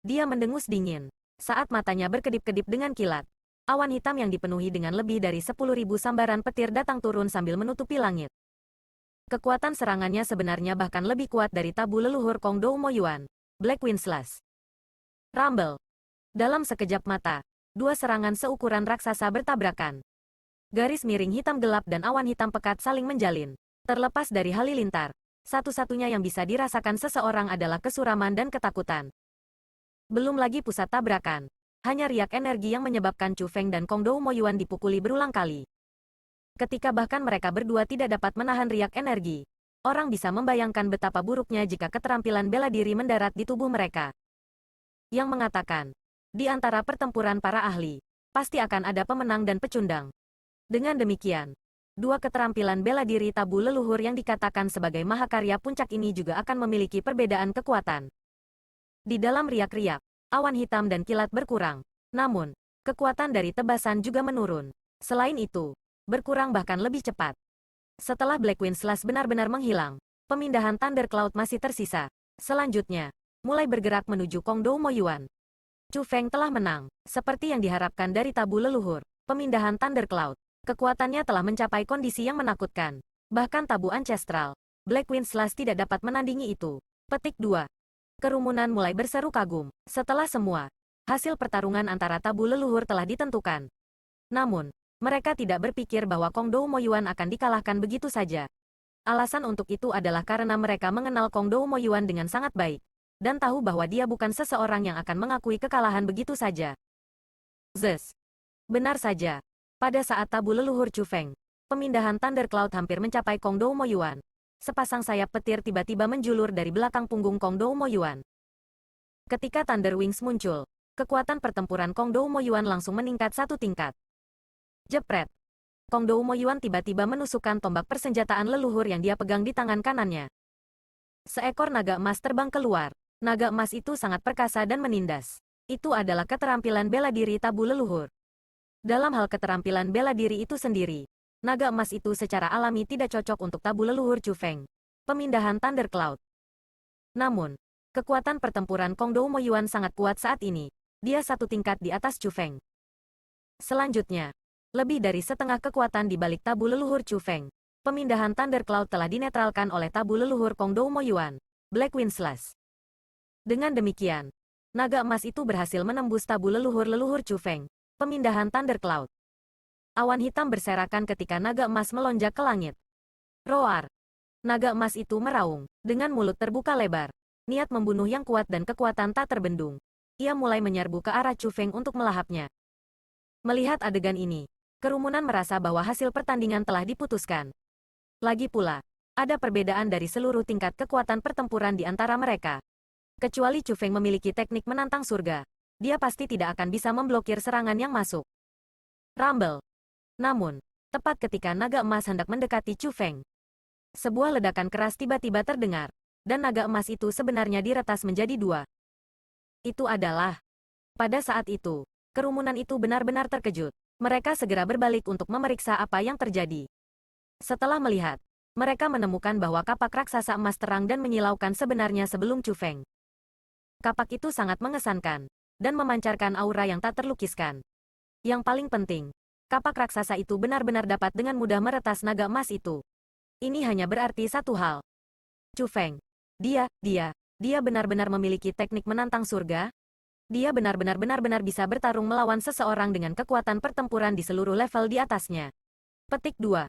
Dia mendengus dingin. Saat matanya berkedip-kedip dengan kilat, awan hitam yang dipenuhi dengan lebih dari 10.000 sambaran petir datang turun sambil menutupi langit. Kekuatan serangannya sebenarnya bahkan lebih kuat dari tabu leluhur Kong Dou Mo Yuan, Black Wind Slash. Rumble. Dalam sekejap mata, dua serangan seukuran raksasa bertabrakan. Garis miring hitam gelap dan awan hitam pekat saling menjalin. Terlepas dari halilintar, satu-satunya yang bisa dirasakan seseorang adalah kesuraman dan ketakutan. Belum lagi pusat tabrakan. Hanya riak energi yang menyebabkan Chu Feng dan Kong Dou Mo Yuan dipukuli berulang kali. Ketika bahkan mereka berdua tidak dapat menahan riak energi, orang bisa membayangkan betapa buruknya jika keterampilan bela diri mendarat di tubuh mereka. Yang mengatakan, di antara pertempuran para ahli, pasti akan ada pemenang dan pecundang. Dengan demikian, dua keterampilan bela diri tabu leluhur yang dikatakan sebagai mahakarya puncak ini juga akan memiliki perbedaan kekuatan. Di dalam riak-riak, awan hitam dan kilat berkurang. Namun, kekuatan dari tebasan juga menurun. Selain itu, berkurang bahkan lebih cepat. Setelah Black Wind Slash benar-benar menghilang, pemindahan Thunder Cloud masih tersisa. Selanjutnya, mulai bergerak menuju Kong Dou Mo Yuan. Chu Feng telah menang. Seperti yang diharapkan dari tabu leluhur, pemindahan Thunder Cloud. Kekuatannya telah mencapai kondisi yang menakutkan. Bahkan tabu ancestral, Black Wind Slash tidak dapat menandingi itu. Petik 2. Kerumunan mulai berseru kagum. Setelah semua, hasil pertarungan antara tabu leluhur telah ditentukan. Namun, mereka tidak berpikir bahwa Kong Dou Mo Yuan akan dikalahkan begitu saja. Alasan untuk itu adalah karena mereka mengenal Kong Dou Mo Yuan dengan sangat baik, dan tahu bahwa dia bukan seseorang yang akan mengakui kekalahan begitu saja. Zes. Benar saja. Pada saat tabu leluhur Chu Feng, pemindahan Thunder Cloud hampir mencapai Kong Dou Mo Yuan. Sepasang sayap petir tiba-tiba menjulur dari belakang punggung Kong Dou Mo Yuan. Ketika Thunder Wings muncul, kekuatan pertempuran Kong Dou Mo Yuan langsung meningkat satu tingkat. Jepret. Kong Dou Mo Yuan tiba-tiba menusukkan tombak persenjataan leluhur yang dia pegang di tangan kanannya. Seekor naga emas terbang keluar. Naga emas itu sangat perkasa dan menindas. Itu adalah keterampilan bela diri tabu leluhur. Dalam hal keterampilan bela diri itu sendiri, naga emas itu secara alami tidak cocok untuk tabu leluhur Chu Feng. Pemindahan Thunder Cloud. Namun, kekuatan pertempuran Kong Dou Mo Yuan sangat kuat saat ini. Dia satu tingkat di atas Chu Feng. Selanjutnya, lebih dari setengah kekuatan di balik tabu leluhur Chu Feng. Pemindahan Thunder Cloud telah dinetralkan oleh tabu leluhur Kong Dou Mo Yuan, Black Wind Slash. Dengan demikian, naga emas itu berhasil menembus tabu leluhur Chu Feng. Pemindahan Thunder Cloud. Awan hitam berserakan ketika naga emas melonjak ke langit. Roar. Naga emas itu meraung, dengan mulut terbuka lebar. Niat membunuh yang kuat dan kekuatan tak terbendung. Ia mulai menyerbu ke arah Chu Feng untuk melahapnya. Melihat adegan ini, kerumunan merasa bahwa hasil pertandingan telah diputuskan. Lagi pula, ada perbedaan dari seluruh tingkat kekuatan pertempuran di antara mereka. Kecuali Chu Feng memiliki teknik menantang surga, dia pasti tidak akan bisa memblokir serangan yang masuk. Rumble. Namun, tepat ketika naga emas hendak mendekati Chu Feng, sebuah ledakan keras tiba-tiba terdengar, dan naga emas itu sebenarnya diretas menjadi dua. Itu adalah... Pada saat itu, kerumunan itu benar-benar terkejut. Mereka segera berbalik untuk memeriksa apa yang terjadi. Setelah melihat, mereka menemukan bahwa kapak raksasa emas terang dan menyilaukan sebenarnya sebelum Chu Feng. Kapak itu sangat mengesankan, dan memancarkan aura yang tak terlukiskan. Yang paling penting, kapak raksasa itu benar-benar dapat dengan mudah meretas naga emas itu. Ini hanya berarti satu hal. Chu Feng. Dia benar-benar memiliki teknik menantang surga. Dia benar-benar bisa bertarung melawan seseorang dengan kekuatan pertempuran di seluruh level di atasnya. Petik 2.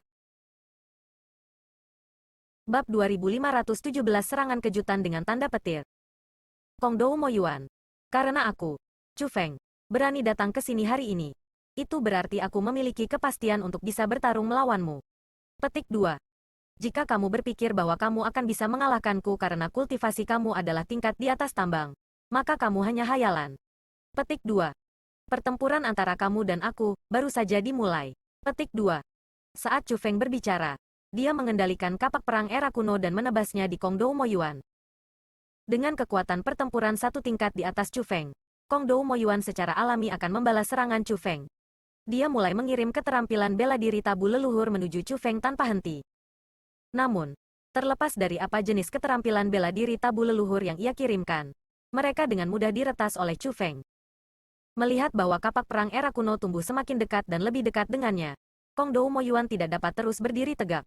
Bab 2517 Serangan Kejutan dengan Tanda Petir. Kong Dou Mo Yuan. Karena aku, Chu Feng, berani datang ke sini hari ini, itu berarti aku memiliki kepastian untuk bisa bertarung melawanmu. Petik 2. Jika kamu berpikir bahwa kamu akan bisa mengalahkanku karena kultivasi kamu adalah tingkat di atas tambang, maka kamu hanya hayalan. Petik 2. Pertempuran antara kamu dan aku baru saja dimulai. Petik 2. Saat Chu Feng berbicara, dia mengendalikan kapak perang era kuno dan menebasnya di Kong Dou Mo Yuan. Dengan kekuatan pertempuran satu tingkat di atas Chu Feng, Kong Dou Mo Yuan secara alami akan membalas serangan Chu Feng. Dia mulai mengirim keterampilan bela diri tabu leluhur menuju Chu Feng tanpa henti. Namun, Terlepas dari apa jenis keterampilan bela diri tabu leluhur yang ia kirimkan, mereka dengan mudah diretas oleh Chu Feng. Melihat bahwa kapak perang era kuno tumbuh semakin dekat dan lebih dekat dengannya, Kong Dou Mo Yuan tidak dapat terus berdiri tegak.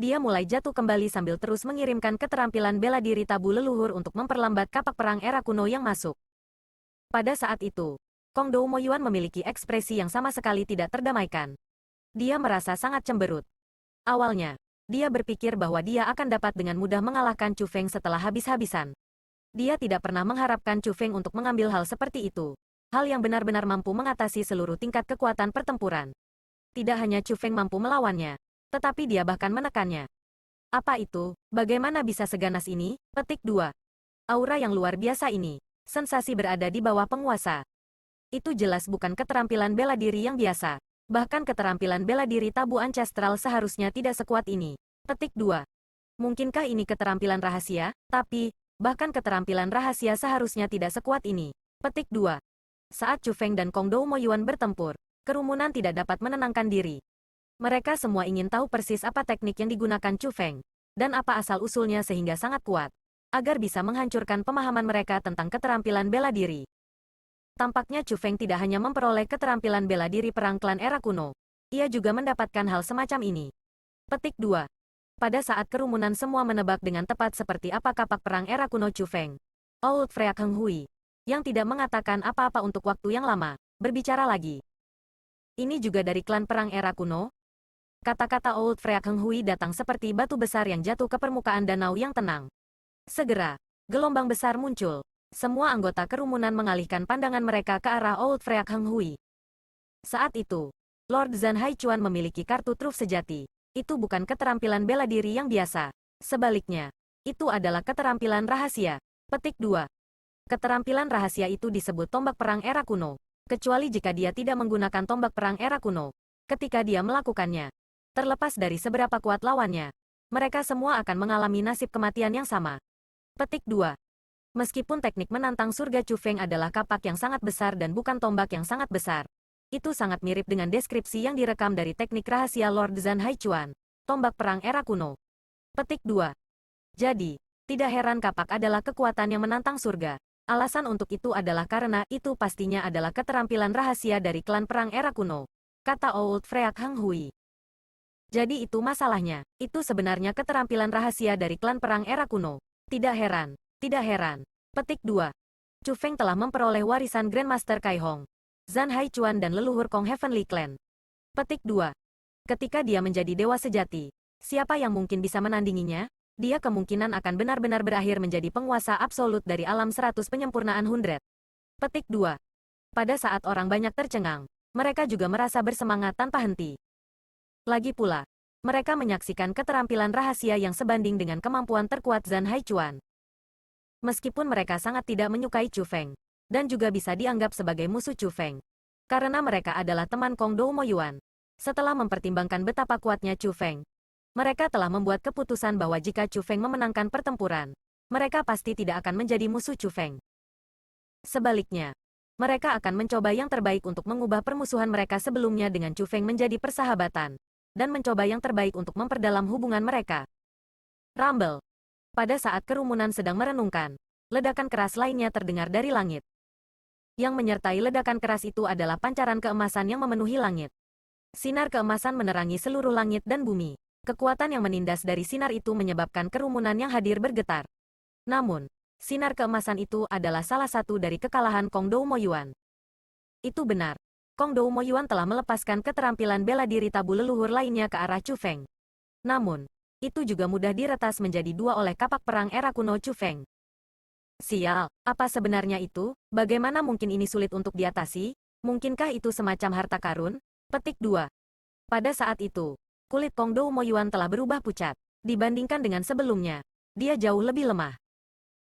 Dia mulai jatuh kembali sambil terus mengirimkan keterampilan bela diri tabu leluhur untuk memperlambat kapak perang era kuno yang masuk. Pada saat itu, Kong Dou Mo Yuan memiliki ekspresi yang sama sekali tidak terdamaikan. Dia merasa sangat cemberut. Awalnya, dia berpikir bahwa dia akan dapat dengan mudah mengalahkan Chu Feng setelah habis-habisan. Dia tidak pernah mengharapkan Chu Feng untuk mengambil hal seperti itu. Hal yang benar-benar mampu mengatasi seluruh tingkat kekuatan pertempuran. Tidak hanya Chu Feng mampu melawannya, tetapi dia bahkan menekannya. Apa itu? Bagaimana bisa seganas ini? Petik 2. Aura yang luar biasa ini. Sensasi berada di bawah penguasa. Itu jelas bukan keterampilan bela diri yang biasa. Bahkan keterampilan bela diri tabu ancestral seharusnya tidak sekuat ini. Petik 2. Mungkinkah ini keterampilan rahasia? Tapi, bahkan keterampilan rahasia seharusnya tidak sekuat ini. Petik 2. Saat Chu Feng dan Kong Dou Mo Yuan bertempur, kerumunan tidak dapat menenangkan diri. Mereka semua ingin tahu persis apa teknik yang digunakan Chu Feng, dan apa asal-usulnya sehingga sangat kuat, agar bisa menghancurkan pemahaman mereka tentang keterampilan bela diri. Tampaknya Chu Feng tidak hanya memperoleh keterampilan bela diri perang klan era kuno. Ia juga mendapatkan hal semacam ini. Petik 2. Pada saat kerumunan semua menebak dengan tepat seperti apa kapak perang era kuno Chu Feng, Old Freak Heng Hui, yang tidak mengatakan apa-apa untuk waktu yang lama, berbicara lagi. Ini juga dari klan perang era kuno? Kata-kata Old Freak Heng Hui datang seperti batu besar yang jatuh ke permukaan danau yang tenang. Segera, gelombang besar muncul. Semua anggota kerumunan mengalihkan pandangan mereka ke arah Old Freak Heng Hui. Saat itu, Lord Zhan Haichuan memiliki kartu truf sejati. Itu bukan keterampilan bela diri yang biasa. Sebaliknya, itu adalah keterampilan rahasia. Petik 2. Keterampilan rahasia itu disebut tombak perang era kuno. Kecuali jika dia tidak menggunakan tombak perang era kuno. Ketika dia melakukannya, terlepas dari seberapa kuat lawannya, mereka semua akan mengalami nasib kematian yang sama. Petik 2. Meskipun teknik menantang surga Chu Feng adalah kapak yang sangat besar dan bukan tombak yang sangat besar, itu sangat mirip dengan deskripsi yang direkam dari teknik rahasia Lord Zhan Haichuan, tombak perang era kuno. Petik 2. Jadi, tidak heran kapak adalah kekuatan yang menantang surga. Alasan untuk itu adalah karena itu pastinya adalah keterampilan rahasia dari klan perang era kuno, kata Old Freak Heng Hui. Jadi itu masalahnya, itu sebenarnya keterampilan rahasia dari klan perang era kuno. Tidak heran. Tidak heran. Petik 2. Chu Feng telah memperoleh warisan Grandmaster Kai Hong, Zhan Haichuan dan leluhur Kong Heavenly Clan. Petik 2. Ketika dia menjadi dewa sejati, siapa yang mungkin bisa menandinginya? Dia kemungkinan akan benar-benar berakhir menjadi penguasa absolut dari alam 100 penyempurnaan 100. Petik 2. Pada saat orang banyak tercengang, mereka juga merasa bersemangat tanpa henti. Lagi pula, mereka menyaksikan keterampilan rahasia yang sebanding dengan kemampuan terkuat Zhan Haichuan. Meskipun mereka sangat tidak menyukai Chu Feng, dan juga bisa dianggap sebagai musuh Chu Feng, karena mereka adalah teman Kong Dou Mo Yuan. Setelah mempertimbangkan betapa kuatnya Chu Feng, mereka telah membuat keputusan bahwa jika Chu Feng memenangkan pertempuran, mereka pasti tidak akan menjadi musuh Chu Feng. Sebaliknya, mereka akan mencoba yang terbaik untuk mengubah permusuhan mereka sebelumnya dengan Chu Feng menjadi persahabatan, dan mencoba yang terbaik untuk memperdalam hubungan mereka. Rumble. Pada saat kerumunan sedang merenungkan, ledakan keras lainnya terdengar dari langit. Yang menyertai ledakan keras itu adalah pancaran keemasan yang memenuhi langit. Sinar keemasan menerangi seluruh langit dan bumi. Kekuatan yang menindas dari sinar itu menyebabkan kerumunan yang hadir bergetar. Namun, sinar keemasan itu adalah salah satu dari kekalahan Kong Dou Mo Yuan. Itu benar. Kong Dou Mo Yuan telah melepaskan keterampilan bela diri tabu leluhur lainnya ke arah Chu Feng. Namun, itu juga mudah diretas menjadi dua oleh kapak perang era kuno Chu Feng. Sial, apa sebenarnya itu? Bagaimana mungkin ini sulit untuk diatasi? Mungkinkah itu semacam harta karun? Petik 2. Pada saat itu, kulit Kong Dou Mo Yuan telah berubah pucat. Dibandingkan dengan sebelumnya, dia jauh lebih lemah.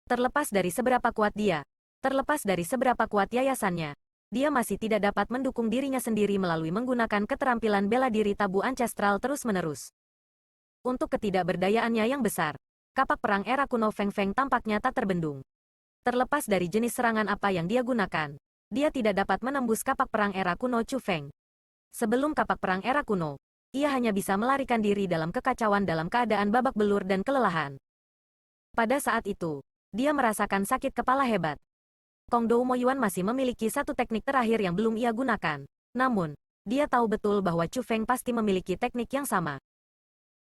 Terlepas dari seberapa kuat dia, terlepas dari seberapa kuat yayasannya, dia masih tidak dapat mendukung dirinya sendiri melalui menggunakan keterampilan bela diri tabu ancestral terus-menerus. Untuk ketidakberdayaannya yang besar, kapak perang era kuno Feng Feng tampaknya tak terbendung. Terlepas dari jenis serangan apa yang dia gunakan, dia tidak dapat menembus kapak perang era kuno Chu Feng. Sebelum kapak perang era kuno, Ia hanya bisa melarikan diri dalam kekacauan dalam keadaan babak belur dan kelelahan. Pada saat itu, dia merasakan sakit kepala hebat. Kong Dou Mo Yuan masih memiliki satu teknik terakhir yang belum ia gunakan. Namun, dia tahu betul bahwa Chu Feng pasti memiliki teknik yang sama.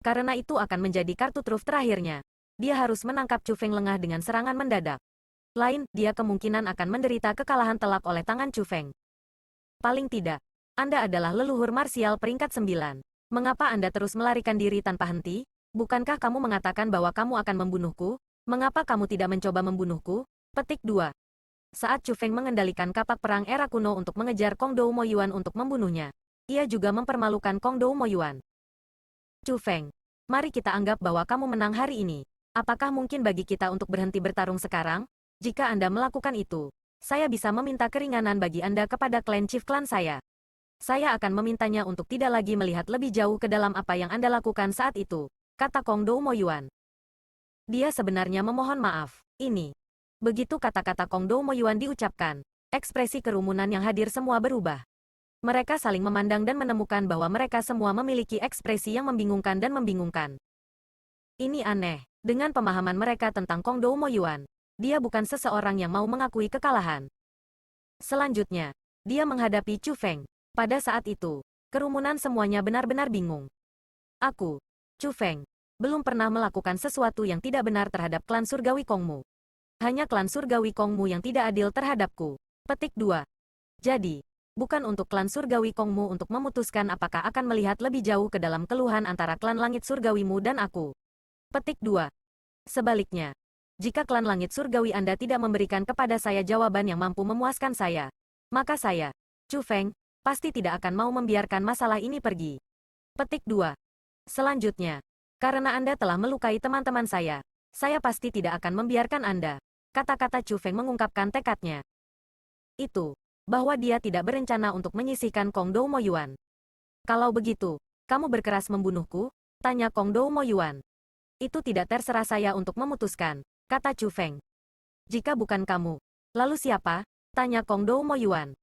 Karena itu akan menjadi kartu truf terakhirnya. Dia harus menangkap Chu Feng lengah dengan serangan mendadak. Lain, dia kemungkinan akan menderita kekalahan telak oleh tangan Chu Feng. Paling tidak, Anda adalah leluhur marsial peringkat 9. Mengapa Anda terus melarikan diri tanpa henti? Bukankah kamu mengatakan bahwa kamu akan membunuhku? Mengapa kamu tidak mencoba membunuhku? Petik 2. Saat Chu Feng mengendalikan kapak perang era kuno untuk mengejar Kong Dou Mo Yuan untuk membunuhnya, ia juga mempermalukan Kong Dou Mo Yuan. Chu Feng, mari kita anggap bahwa kamu menang hari ini. Apakah mungkin bagi kita untuk berhenti bertarung sekarang? Jika Anda melakukan itu, saya bisa meminta keringanan bagi Anda kepada klan Chief klan saya. Saya akan memintanya untuk tidak lagi melihat lebih jauh ke dalam apa yang Anda lakukan saat itu, kata Kong Dou Mo Yuan. Dia sebenarnya memohon maaf. Ini. Begitu kata-kata Kong Dou Mo Yuan diucapkan, ekspresi kerumunan yang hadir semua berubah. Mereka saling memandang dan menemukan bahwa mereka semua memiliki ekspresi yang membingungkan dan membingungkan. Ini aneh. Dengan pemahaman mereka tentang Kong Dou Mo Yuan, dia bukan seseorang yang mau mengakui kekalahan. Selanjutnya, dia menghadapi Chu Feng. Pada saat itu, kerumunan semuanya benar-benar bingung. Aku, Chu Feng, belum pernah melakukan sesuatu yang tidak benar terhadap klan surgawi Kongmu. Hanya klan surgawi Kongmu yang tidak adil terhadapku. Petik 2. Jadi, bukan untuk klan surgawi Kongmu untuk memutuskan apakah akan melihat lebih jauh ke dalam keluhan antara klan langit surgawimu dan aku. Petik 2. Sebaliknya, jika klan langit surgawi Anda tidak memberikan kepada saya jawaban yang mampu memuaskan saya, maka saya, Chu Feng, pasti tidak akan mau membiarkan masalah ini pergi. Petik 2. Selanjutnya, karena Anda telah melukai teman-teman saya pasti tidak akan membiarkan Anda. Kata-kata Chu Feng mengungkapkan tekadnya. Itu, bahwa dia tidak berencana untuk menyisihkan Kong Dou Mo Yuan. Kalau begitu, kamu berkeras membunuhku? Tanya Kong Dou Mo Yuan. Itu tidak terserah saya untuk memutuskan, kata Chu Feng. Jika bukan kamu, lalu siapa? Tanya Kong Dou Mo Yuan.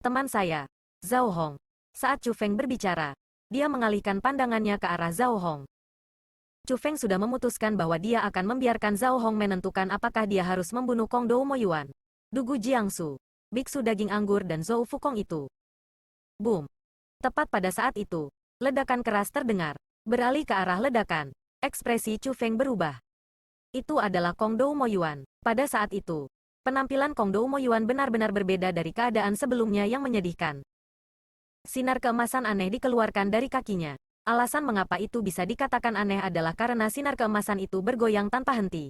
Teman saya, Zhao Hong. Saat Chu Feng berbicara, dia mengalihkan pandangannya ke arah Zhao Hong. Chu Feng sudah memutuskan bahwa dia akan membiarkan Zhao Hong menentukan apakah dia harus membunuh Kong Dou Mo Yuan, Dugu Jiangsu, biksu daging anggur dan Zhou Fukong itu. Boom. Tepat pada saat itu, ledakan keras terdengar. Beralih ke arah ledakan, ekspresi Chu Feng berubah. Itu adalah Kong Dou Mo Yuan. Pada saat itu, penampilan Kong Dou Mo Yuan benar-benar berbeda dari keadaan sebelumnya yang menyedihkan. Sinar keemasan aneh dikeluarkan dari kakinya. Alasan mengapa itu bisa dikatakan aneh adalah karena sinar keemasan itu bergoyang tanpa henti.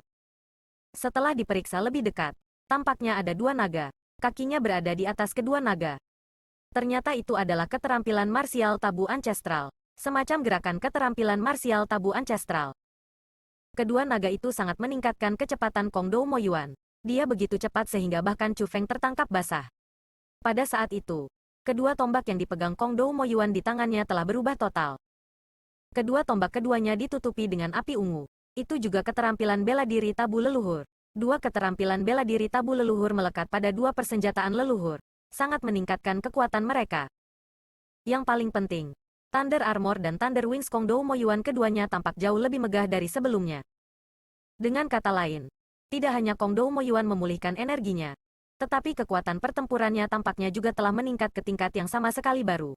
Setelah diperiksa lebih dekat, tampaknya ada dua naga. Kakinya berada di atas kedua naga. Ternyata itu adalah keterampilan marsial tabu ancestral. Semacam gerakan keterampilan marsial tabu ancestral. Kedua naga itu sangat meningkatkan kecepatan Kong Dou Mo Yuan. Dia begitu cepat sehingga bahkan Chu Feng tertangkap basah. Pada saat itu, kedua tombak yang dipegang Kong Dou Mo Yuan di tangannya telah berubah total. Kedua tombak keduanya ditutupi dengan api ungu. Itu juga keterampilan bela diri tabu leluhur. Dua keterampilan bela diri tabu leluhur melekat pada dua persenjataan leluhur. Sangat meningkatkan kekuatan mereka. Yang paling penting, Thunder Armor dan Thunder Wings Kong Dou Mo Yuan keduanya tampak jauh lebih megah dari sebelumnya. Dengan kata lain, tidak hanya Kong Dou Mo Yuan memulihkan energinya, tetapi kekuatan pertempurannya tampaknya juga telah meningkat ke tingkat yang sama sekali baru.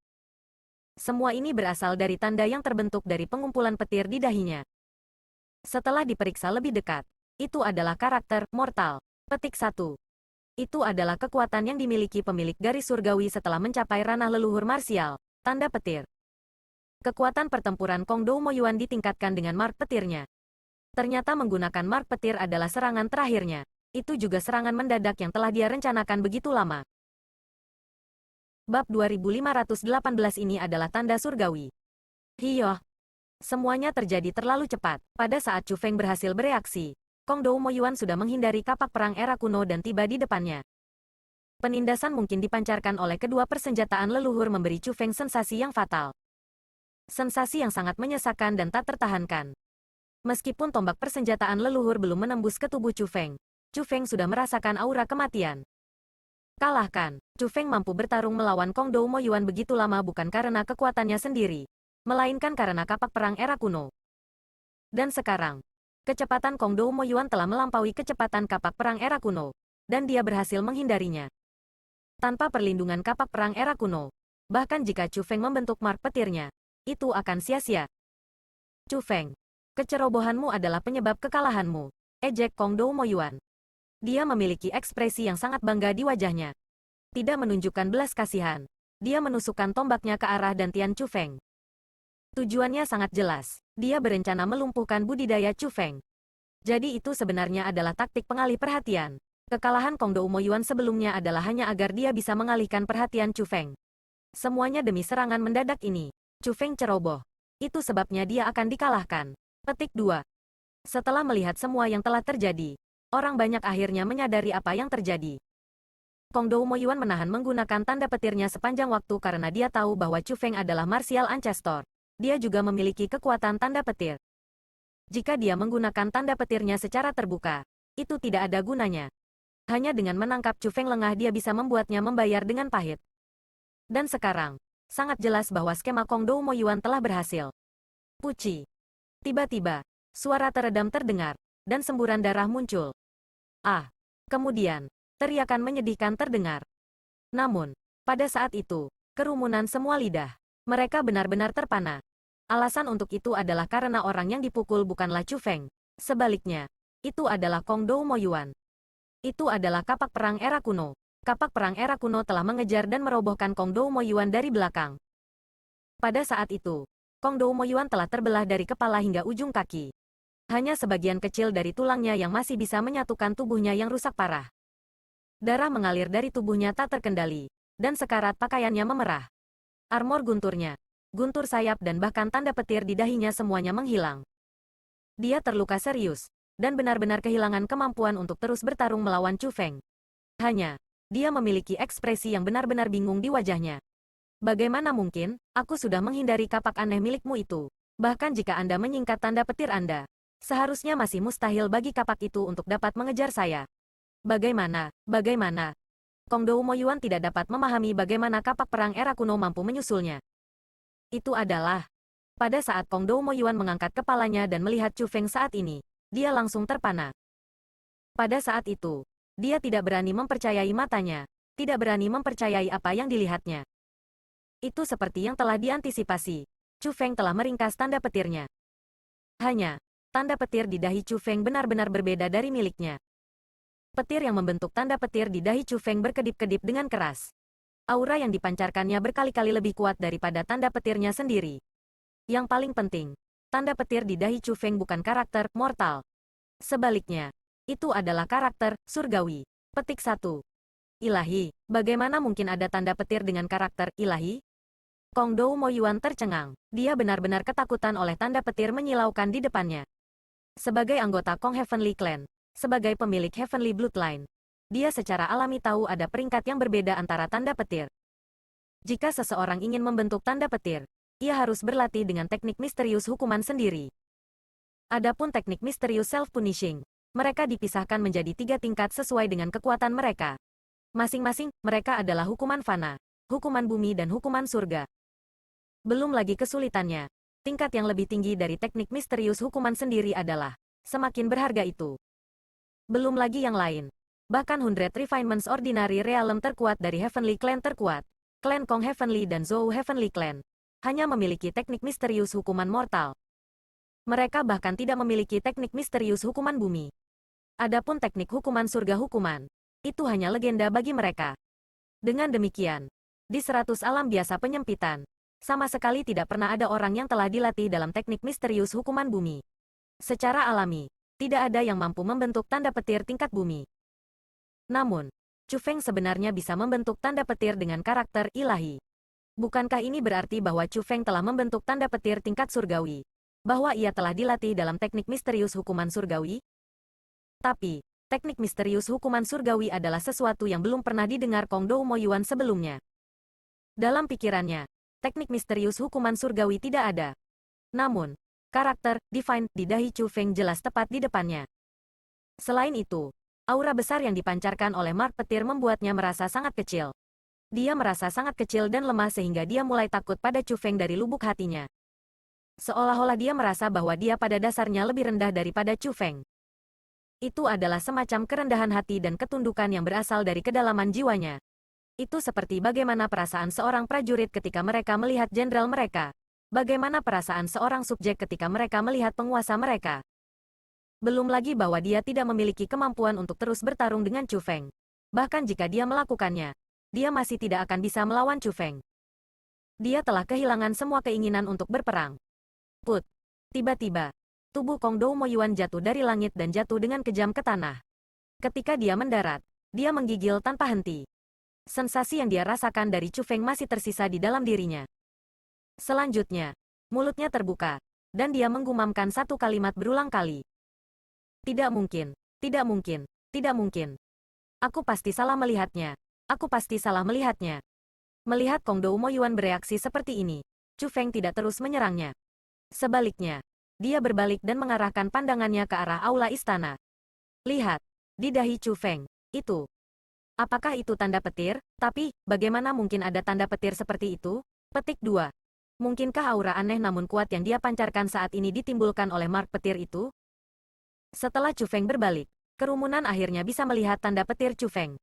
Semua ini berasal dari tanda yang terbentuk dari pengumpulan petir di dahinya. Setelah diperiksa lebih dekat, itu adalah karakter mortal. Petik 1. Itu adalah kekuatan yang dimiliki pemilik garis surgawi setelah mencapai ranah leluhur marsial, tanda petir. Kekuatan pertempuran Kong Dou Mo Yuan ditingkatkan dengan mark petirnya. Ternyata menggunakan mark petir adalah serangan terakhirnya. Itu juga serangan mendadak yang telah dia rencanakan begitu lama. Bab 2518 ini adalah tanda surgawi. Hiyoh. Semuanya terjadi terlalu cepat. Pada saat Chu Feng berhasil bereaksi, Kong Dou Mo Yuan sudah menghindari kapak perang era kuno dan tiba di depannya. Penindasan mungkin dipancarkan oleh kedua persenjataan leluhur memberi Chu Feng sensasi yang fatal. Sensasi yang sangat menyesakan dan tak tertahankan. Meskipun tombak persenjataan leluhur belum menembus ke tubuh Chu Feng sudah merasakan aura kematian. Kalahkan, Chu Feng mampu bertarung melawan Kong Dou Mo Yuan begitu lama bukan karena kekuatannya sendiri, melainkan karena kapak perang era kuno. Dan sekarang, kecepatan Kong Dou Mo Yuan telah melampaui kecepatan kapak perang era kuno, dan dia berhasil menghindarinya. Tanpa perlindungan kapak perang era kuno, bahkan jika Chu Feng membentuk mark petirnya, itu akan sia-sia. Chu Feng, kecerobohanmu adalah penyebab kekalahanmu, ejek Kong Dou Mo Yuan. Dia memiliki ekspresi yang sangat bangga di wajahnya. Tidak menunjukkan belas kasihan, dia menusukkan tombaknya ke arah dantian Chu Feng. Tujuannya sangat jelas, dia berencana melumpuhkan budidaya Chu Feng. Jadi itu sebenarnya adalah taktik pengalih perhatian. Kekalahan Kong Dou Mo Yuan sebelumnya adalah hanya agar dia bisa mengalihkan perhatian Chu Feng. Semuanya demi serangan mendadak ini. Chu Feng ceroboh. Itu sebabnya dia akan dikalahkan. Petik 2. Setelah melihat semua yang telah terjadi, orang banyak akhirnya menyadari apa yang terjadi. Kong Dou Mo Yuan menahan menggunakan tanda petirnya sepanjang waktu karena dia tahu bahwa Chu Feng adalah martial ancestor. Dia juga memiliki kekuatan tanda petir. Jika dia menggunakan tanda petirnya secara terbuka, itu tidak ada gunanya. Hanya dengan menangkap Chu Feng lengah dia bisa membuatnya membayar dengan pahit. Dan sekarang, sangat jelas bahwa skema Kong Dou Mo Yuan telah berhasil. Puci. Tiba-tiba, suara teredam terdengar, dan semburan darah muncul. Ah! Kemudian, teriakan menyedihkan terdengar. Namun, pada saat itu, kerumunan semua lidah. Mereka benar-benar terpana. Alasan untuk itu adalah karena orang yang dipukul bukanlah Chu Feng. Sebaliknya, itu adalah Kong Dou Mo Yuan. Itu adalah kapak perang era kuno. Kapak perang era kuno telah mengejar dan merobohkan Kong Dou Mo Yuan dari belakang. Pada saat itu, Kong Dou Mo Yuan telah terbelah dari kepala hingga ujung kaki. Hanya sebagian kecil dari tulangnya yang masih bisa menyatukan tubuhnya yang rusak parah. Darah mengalir dari tubuhnya tak terkendali, dan sekarat pakaiannya memerah. Armor gunturnya, guntur sayap dan bahkan tanda petir di dahinya semuanya menghilang. Dia terluka serius, dan benar-benar kehilangan kemampuan untuk terus bertarung melawan Chu Feng. Hanya, dia memiliki ekspresi yang benar-benar bingung di wajahnya. Bagaimana mungkin, aku sudah menghindari kapak aneh milikmu itu. Bahkan jika Anda menyingkat tanda petir Anda, seharusnya masih mustahil bagi kapak itu untuk dapat mengejar saya. Bagaimana? Kong Dou Mo Yuan tidak dapat memahami bagaimana kapak perang era kuno mampu menyusulnya. Itu adalah, pada saat Kong Dou Mo Yuan mengangkat kepalanya dan melihat Chu Feng saat ini, dia langsung terpana. Pada saat itu, dia tidak berani mempercayai matanya, tidak berani mempercayai apa yang dilihatnya. Itu seperti yang telah diantisipasi. Chu Feng telah meringkas tanda petirnya. Hanya, tanda petir di dahi Chu Feng benar-benar berbeda dari miliknya. Petir yang membentuk tanda petir di dahi Chu Feng berkedip-kedip dengan keras. Aura yang dipancarkannya berkali-kali lebih kuat daripada tanda petirnya sendiri. Yang paling penting, tanda petir di dahi Chu Feng bukan karakter mortal. Sebaliknya, itu adalah karakter surgawi. Petik 1. Ilahi, bagaimana mungkin ada tanda petir dengan karakter ilahi? Kong Dou Mo Yuan tercengang. Dia benar-benar ketakutan oleh tanda petir menyilaukan di depannya. Sebagai anggota Kong Heavenly Clan, sebagai pemilik Heavenly Bloodline, dia secara alami tahu ada peringkat yang berbeda antara tanda petir. Jika seseorang ingin membentuk tanda petir, ia harus berlatih dengan teknik misterius hukuman sendiri. Adapun teknik misterius self-punishing, mereka dipisahkan menjadi 3 tingkat sesuai dengan kekuatan mereka. Masing-masing, mereka adalah hukuman fana, hukuman bumi dan hukuman surga. Belum lagi kesulitannya, tingkat yang lebih tinggi dari teknik misterius hukuman sendiri adalah, semakin berharga itu. Belum lagi yang lain. Bahkan 100 Refinements Ordinary Realm terkuat dari Heavenly Clan terkuat, Clan Kong Heavenly dan Zhou Heavenly Clan, hanya memiliki teknik misterius hukuman mortal. Mereka bahkan tidak memiliki teknik misterius hukuman bumi. Adapun teknik hukuman surga hukuman, itu hanya legenda bagi mereka. Dengan demikian, di 100 alam biasa penyempitan, sama sekali tidak pernah ada orang yang telah dilatih dalam teknik misterius hukuman bumi. Secara alami, tidak ada yang mampu membentuk tanda petir tingkat bumi. Namun, Chu Feng sebenarnya bisa membentuk tanda petir dengan karakter ilahi. Bukankah ini berarti bahwa Chu Feng telah membentuk tanda petir tingkat surgawi? Bahwa ia telah dilatih dalam teknik misterius hukuman surgawi? Tapi, teknik misterius hukuman surgawi adalah sesuatu yang belum pernah didengar Kong Dou Mo Yuan sebelumnya. Dalam pikirannya, teknik misterius hukuman surgawi tidak ada. Namun, karakter divine di dahi Chu Feng jelas tepat di depannya. Selain itu, aura besar yang dipancarkan oleh mark petir membuatnya merasa sangat kecil. Dia merasa sangat kecil dan lemah sehingga dia mulai takut pada Chu Feng dari lubuk hatinya. Seolah-olah dia merasa bahwa dia pada dasarnya lebih rendah daripada Chu Feng. Itu adalah semacam kerendahan hati dan ketundukan yang berasal dari kedalaman jiwanya. Itu seperti bagaimana perasaan seorang prajurit ketika mereka melihat jenderal mereka. Bagaimana perasaan seorang subjek ketika mereka melihat penguasa mereka. Belum lagi bahwa dia tidak memiliki kemampuan untuk terus bertarung dengan Chu Feng. Bahkan jika dia melakukannya, dia masih tidak akan bisa melawan Chu Feng. Dia telah kehilangan semua keinginan untuk berperang. Put. Tiba-tiba, tubuh Kong Dou Mo Yuan jatuh dari langit dan jatuh dengan kejam ke tanah. Ketika dia mendarat, dia menggigil tanpa henti. Sensasi yang dia rasakan dari Chu Feng masih tersisa di dalam dirinya. Selanjutnya, mulutnya terbuka, dan dia menggumamkan satu kalimat berulang kali. Tidak mungkin, tidak mungkin, tidak mungkin. Aku pasti salah melihatnya. Aku pasti salah melihatnya. Melihat Kong Dou Mo Yuan bereaksi seperti ini, Chu Feng tidak terus menyerangnya. Sebaliknya, dia berbalik dan mengarahkan pandangannya ke arah aula istana. Lihat, di dahi Chu Feng, itu. Apakah itu tanda petir? Tapi, bagaimana mungkin ada tanda petir seperti itu? Petik 2. Mungkinkah aura aneh namun kuat yang dia pancarkan saat ini ditimbulkan oleh mark petir itu? Setelah Chu Feng berbalik, kerumunan akhirnya bisa melihat tanda petir Chu Feng.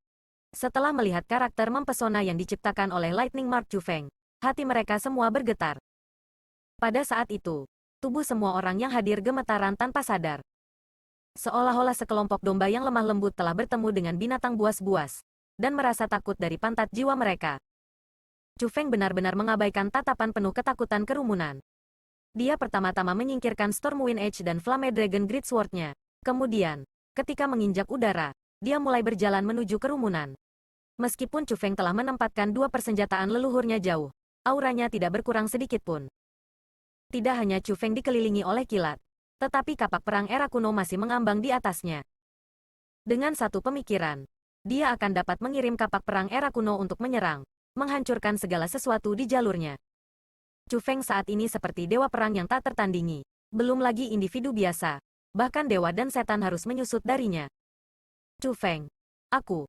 Setelah melihat karakter mempesona yang diciptakan oleh Lightning Mark Chu Feng, hati mereka semua bergetar. Pada saat itu, tubuh semua orang yang hadir gemetaran tanpa sadar. Seolah-olah sekelompok domba yang lemah lembut telah bertemu dengan binatang buas-buas, dan merasa takut dari pantat jiwa mereka. Chu Feng benar-benar mengabaikan tatapan penuh ketakutan kerumunan. Dia pertama-tama menyingkirkan Stormwind Edge dan Flame Dragon Greatsword-nya. Kemudian, ketika menginjak udara, dia mulai berjalan menuju kerumunan. Meskipun Chu Feng telah menempatkan dua persenjataan leluhurnya jauh, auranya tidak berkurang sedikit pun. Tidak hanya Chu Feng dikelilingi oleh kilat, tetapi kapak perang era kuno masih mengambang di atasnya. Dengan satu pemikiran, dia akan dapat mengirim kapak perang era kuno untuk menyerang, menghancurkan segala sesuatu di jalurnya. Chu Feng saat ini seperti dewa perang yang tak tertandingi. Belum lagi individu biasa. Bahkan dewa dan setan harus menyusut darinya. Chu Feng. Aku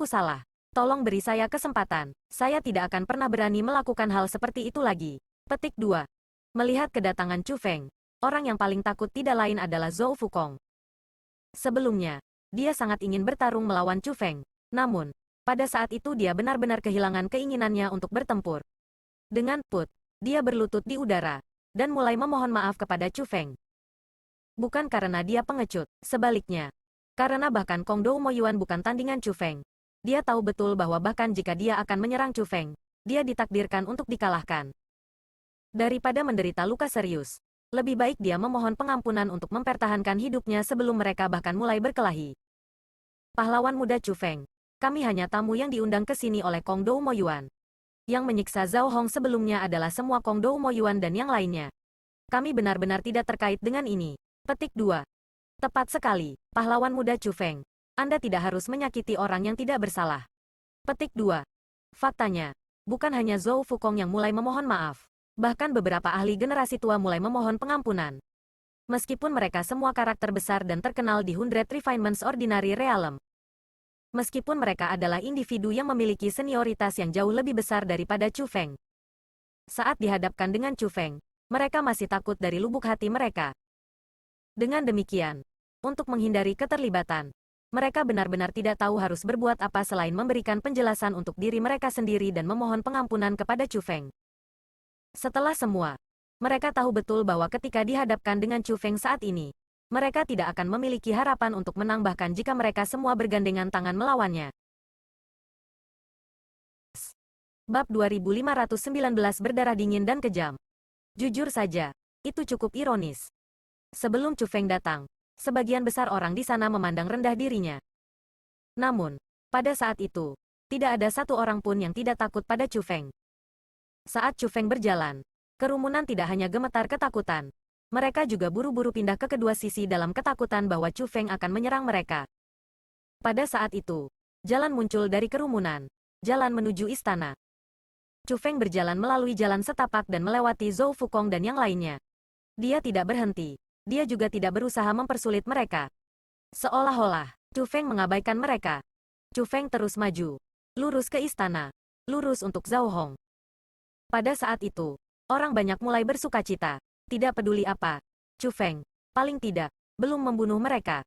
salah. Tolong beri saya kesempatan. Saya tidak akan pernah berani melakukan hal seperti itu lagi. Petik 2. Melihat kedatangan Chu Feng, orang yang paling takut tidak lain adalah Zhou Fukong. Sebelumnya, dia sangat ingin bertarung melawan Chu Feng. Namun, pada saat itu dia benar-benar kehilangan keinginannya untuk bertempur. Dengan put, dia berlutut di udara, dan mulai memohon maaf kepada Chu Feng. Bukan karena dia pengecut, sebaliknya. Karena bahkan Kong Dou Mo Yuan bukan tandingan Chu Feng. Dia tahu betul bahwa bahkan jika dia akan menyerang Chu Feng, dia ditakdirkan untuk dikalahkan. Daripada menderita luka serius, lebih baik dia memohon pengampunan untuk mempertahankan hidupnya sebelum mereka bahkan mulai berkelahi. Pahlawan muda Chu Feng, kami hanya tamu yang diundang ke sini oleh Kong Dou Mo Yuan. Yang menyiksa Zhao Hong sebelumnya adalah semua Kong Dou Mo Yuan dan yang lainnya. Kami benar-benar tidak terkait dengan ini. Petik 2. Tepat sekali, pahlawan muda Chu Feng. Anda tidak harus menyakiti orang yang tidak bersalah. Petik 2. Faktanya, bukan hanya Zhou Fukong yang mulai memohon maaf. Bahkan beberapa ahli generasi tua mulai memohon pengampunan. Meskipun mereka semua karakter besar dan terkenal di 100 Refinements Ordinary Realm. Meskipun mereka adalah individu yang memiliki senioritas yang jauh lebih besar daripada Chu Feng. Saat dihadapkan dengan Chu Feng, mereka masih takut dari lubuk hati mereka. Dengan demikian, untuk menghindari keterlibatan, mereka benar-benar tidak tahu harus berbuat apa selain memberikan penjelasan untuk diri mereka sendiri dan memohon pengampunan kepada Chu Feng. Setelah semua, mereka tahu betul bahwa ketika dihadapkan dengan Chu Feng saat ini, mereka tidak akan memiliki harapan untuk menang bahkan jika mereka semua bergandengan tangan melawannya. Bab 2519 berdarah dingin dan kejam. Jujur saja, itu cukup ironis. Sebelum Chu Feng datang, sebagian besar orang di sana memandang rendah dirinya. Namun, pada saat itu, tidak ada satu orang pun yang tidak takut pada Chu Feng. Saat Chu Feng berjalan, kerumunan tidak hanya gemetar ketakutan. Mereka juga buru-buru pindah ke kedua sisi dalam ketakutan bahwa Chu Feng akan menyerang mereka. Pada saat itu, jalan muncul dari kerumunan, jalan menuju istana. Chu Feng berjalan melalui jalan setapak dan melewati Zhou Fukong dan yang lainnya. Dia tidak berhenti, dia juga tidak berusaha mempersulit mereka. Seolah-olah, Chu Feng mengabaikan mereka. Chu Feng terus maju, lurus ke istana, lurus untuk Zhao Hong. Pada saat itu, orang banyak mulai bersukacita. Tidak peduli apa, Chu Feng, paling tidak, belum membunuh mereka.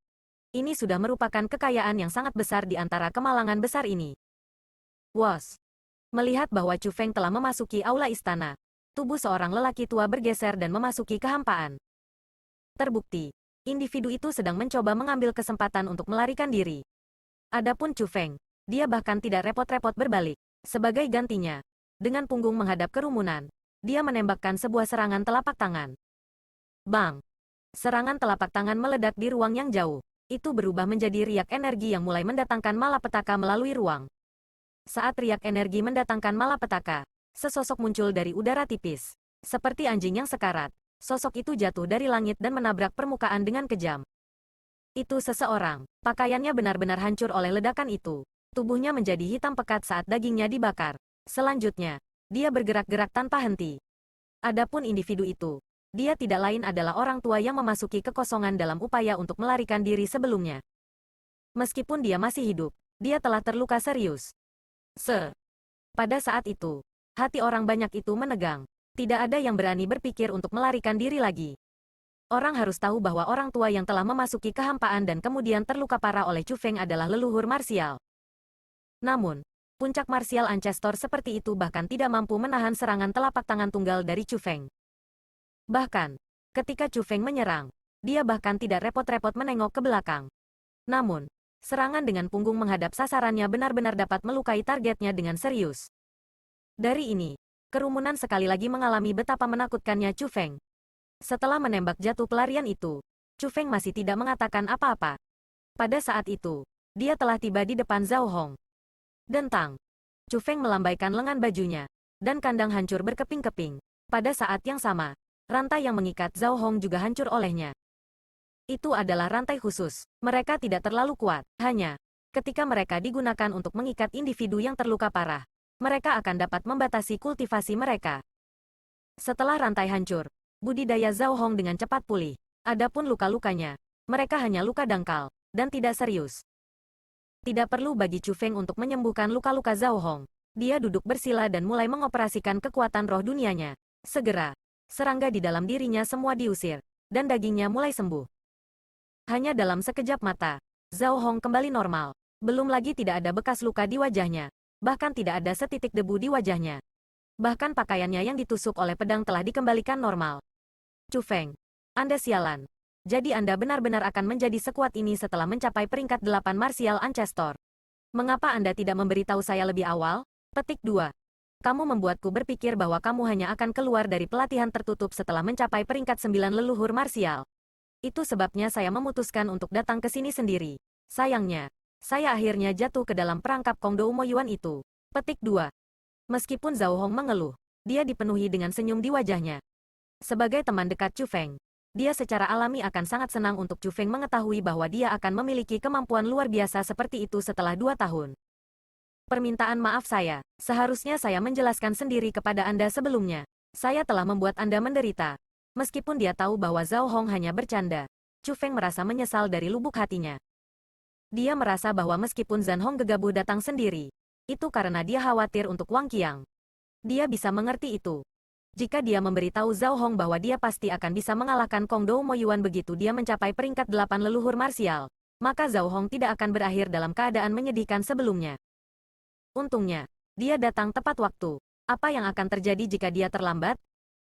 Ini sudah merupakan kekayaan yang sangat besar di antara kemalangan besar ini. Was. Melihat bahwa Chu Feng telah memasuki aula istana, tubuh seorang lelaki tua bergeser dan memasuki kehampaan. Terbukti, individu itu sedang mencoba mengambil kesempatan untuk melarikan diri. Adapun Chu Feng, dia bahkan tidak repot-repot berbalik. Sebagai gantinya, dengan punggung menghadap kerumunan, dia menembakkan sebuah serangan telapak tangan. Bang! Serangan telapak tangan meledak di ruang yang jauh. Itu berubah menjadi riak energi yang mulai mendatangkan malapetaka melalui ruang. Saat riak energi mendatangkan malapetaka, sesosok muncul dari udara tipis. Seperti anjing yang sekarat, sosok itu jatuh dari langit dan menabrak permukaan dengan kejam. Itu seseorang. Pakaiannya benar-benar hancur oleh ledakan itu. Tubuhnya menjadi hitam pekat saat dagingnya dibakar. Selanjutnya, dia bergerak-gerak tanpa henti. Adapun individu itu, dia tidak lain adalah orang tua yang memasuki kekosongan dalam upaya untuk melarikan diri sebelumnya. Meskipun dia masih hidup, dia telah terluka serius. Pada saat itu, hati orang banyak itu menegang. Tidak ada yang berani berpikir untuk melarikan diri lagi. Orang harus tahu bahwa orang tua yang telah memasuki kehampaan dan kemudian terluka parah oleh Chu Feng adalah leluhur marsial. Namun, puncak marsial Ancestor seperti itu bahkan tidak mampu menahan serangan telapak tangan tunggal dari Chu Feng. Bahkan, ketika Chu Feng menyerang, dia bahkan tidak repot-repot menengok ke belakang. Namun, serangan dengan punggung menghadap sasarannya benar-benar dapat melukai targetnya dengan serius. Dari ini, kerumunan sekali lagi mengalami betapa menakutkannya Chu Feng. Setelah menembak jatuh pelarian itu, Chu Feng masih tidak mengatakan apa-apa. Pada saat itu, dia telah tiba di depan Zhao Hong. Dentang. Chu Feng melambaikan lengan bajunya, dan kandang hancur berkeping-keping. Pada saat yang sama, rantai yang mengikat Zhao Hong juga hancur olehnya. Itu adalah rantai khusus. Mereka tidak terlalu kuat. Hanya, ketika mereka digunakan untuk mengikat individu yang terluka parah, mereka akan dapat membatasi kultivasi mereka. Setelah rantai hancur, budidaya Zhao Hong dengan cepat pulih. Adapun luka-lukanya, mereka hanya luka dangkal, dan tidak serius. Tidak perlu bagi Chu Feng untuk menyembuhkan luka-luka Zhao Hong. Dia duduk bersila dan mulai mengoperasikan kekuatan roh dunianya. Segera, serangga di dalam dirinya semua diusir, dan dagingnya mulai sembuh. Hanya dalam sekejap mata, Zhao Hong kembali normal. Belum lagi tidak ada bekas luka di wajahnya. Bahkan tidak ada setitik debu di wajahnya. Bahkan pakaiannya yang ditusuk oleh pedang telah dikembalikan normal. Chu Feng, Anda sialan. Jadi Anda benar-benar akan menjadi sekuat ini setelah mencapai peringkat 8 Martial Ancestor. Mengapa Anda tidak memberitahu saya lebih awal? Petik 2. Kamu membuatku berpikir bahwa kamu hanya akan keluar dari pelatihan tertutup setelah mencapai peringkat 9 leluhur marsial. Itu sebabnya saya memutuskan untuk datang ke sini sendiri. Sayangnya, saya akhirnya jatuh ke dalam perangkap Kong Dou Mo Yuan itu. Petik 2. Meskipun Zhao Hong mengeluh, dia dipenuhi dengan senyum di wajahnya. Sebagai teman dekat Chu Feng, dia secara alami akan sangat senang untuk Chu Feng mengetahui bahwa dia akan memiliki kemampuan luar biasa seperti itu setelah 2 tahun. Permintaan maaf saya, seharusnya saya menjelaskan sendiri kepada Anda sebelumnya. Saya telah membuat Anda menderita. Meskipun dia tahu bahwa Zhao Hong hanya bercanda, Chu Feng merasa menyesal dari lubuk hatinya. Dia merasa bahwa meskipun Zhan Hong gegabah datang sendiri, itu karena dia khawatir untuk Wang Qiang. Dia bisa mengerti itu. Jika dia memberitahu Zhao Hong bahwa dia pasti akan bisa mengalahkan Kong Dou Mo Yuan begitu dia mencapai peringkat 8 leluhur marsial, maka Zhao Hong tidak akan berakhir dalam keadaan menyedihkan sebelumnya. Untungnya, dia datang tepat waktu. Apa yang akan terjadi jika dia terlambat?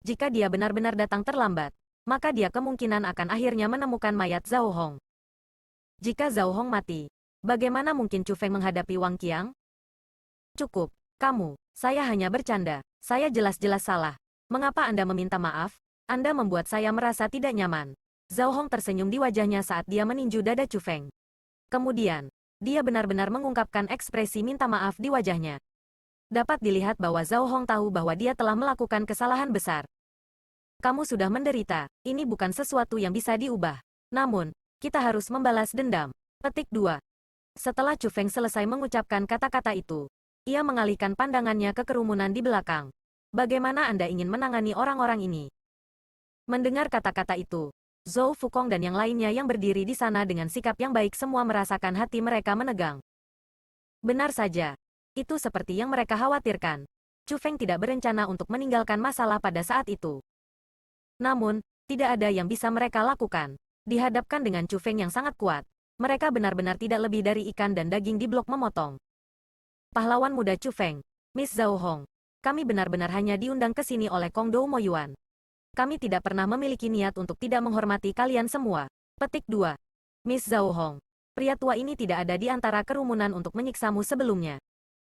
Jika dia benar-benar datang terlambat, maka dia kemungkinan akan akhirnya menemukan mayat Zhao Hong. Jika Zhao Hong mati, bagaimana mungkin Chu Feng menghadapi Wang Qiang? Cukup, kamu, saya hanya bercanda. Saya jelas-jelas salah. Mengapa Anda meminta maaf? Anda membuat saya merasa tidak nyaman. Zhao Hong tersenyum di wajahnya saat dia meninju dada Chu Feng. Kemudian, dia benar-benar mengungkapkan ekspresi minta maaf di wajahnya. Dapat dilihat bahwa Zhao Hong tahu bahwa dia telah melakukan kesalahan besar. Kamu sudah menderita, ini bukan sesuatu yang bisa diubah. Namun, kita harus membalas dendam. Petik 2. Setelah Chu Feng selesai mengucapkan kata-kata itu, ia mengalihkan pandangannya ke kerumunan di belakang. Bagaimana Anda ingin menangani orang-orang ini? Mendengar kata-kata itu, Zhou Fukong dan yang lainnya yang berdiri di sana dengan sikap yang baik semua merasakan hati mereka menegang. Benar saja. Itu seperti yang mereka khawatirkan. Chu Feng tidak berencana untuk meninggalkan masalah pada saat itu. Namun, tidak ada yang bisa mereka lakukan. Dihadapkan dengan Chu Feng yang sangat kuat, mereka benar-benar tidak lebih dari ikan dan daging di blok memotong. Pahlawan muda Chu Feng, Miss Zhao Hong, kami benar-benar hanya diundang ke sini oleh Kong Dou Mo Yuan. Kami tidak pernah memiliki niat untuk tidak menghormati kalian semua. Petik 2. Miss Zhao Hong, pria tua ini tidak ada di antara kerumunan untuk menyiksamu sebelumnya.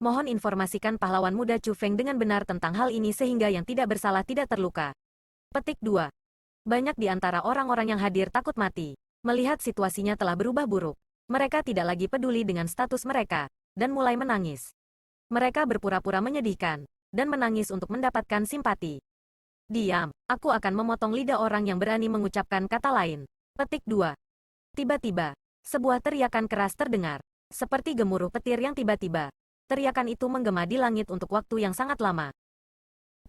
Mohon informasikan pahlawan muda Chu Feng dengan benar tentang hal ini sehingga yang tidak bersalah tidak terluka. Petik 2. Banyak di antara orang-orang yang hadir takut mati. Melihat situasinya telah berubah buruk, mereka tidak lagi peduli dengan status mereka, dan mulai menangis. Mereka berpura-pura menyedihkan, dan menangis untuk mendapatkan simpati. Diam, aku akan memotong lidah orang yang berani mengucapkan kata lain. Petik 2. Tiba-tiba, sebuah teriakan keras terdengar, seperti gemuruh petir yang tiba-tiba. Teriakan itu menggema di langit untuk waktu yang sangat lama.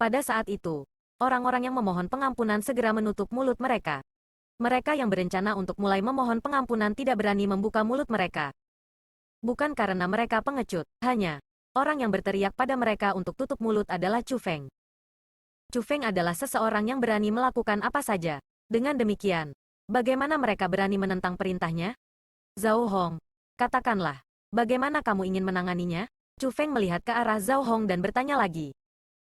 Pada saat itu, orang-orang yang memohon pengampunan segera menutup mulut mereka. Mereka yang berencana untuk mulai memohon pengampunan tidak berani membuka mulut mereka. Bukan karena mereka pengecut, hanya orang yang berteriak pada mereka untuk tutup mulut adalah Chu Feng. Chu Feng adalah seseorang yang berani melakukan apa saja. Dengan demikian, bagaimana mereka berani menentang perintahnya? Zhao Hong, katakanlah, bagaimana kamu ingin menanganinya? Chu Feng melihat ke arah Zhao Hong dan bertanya lagi.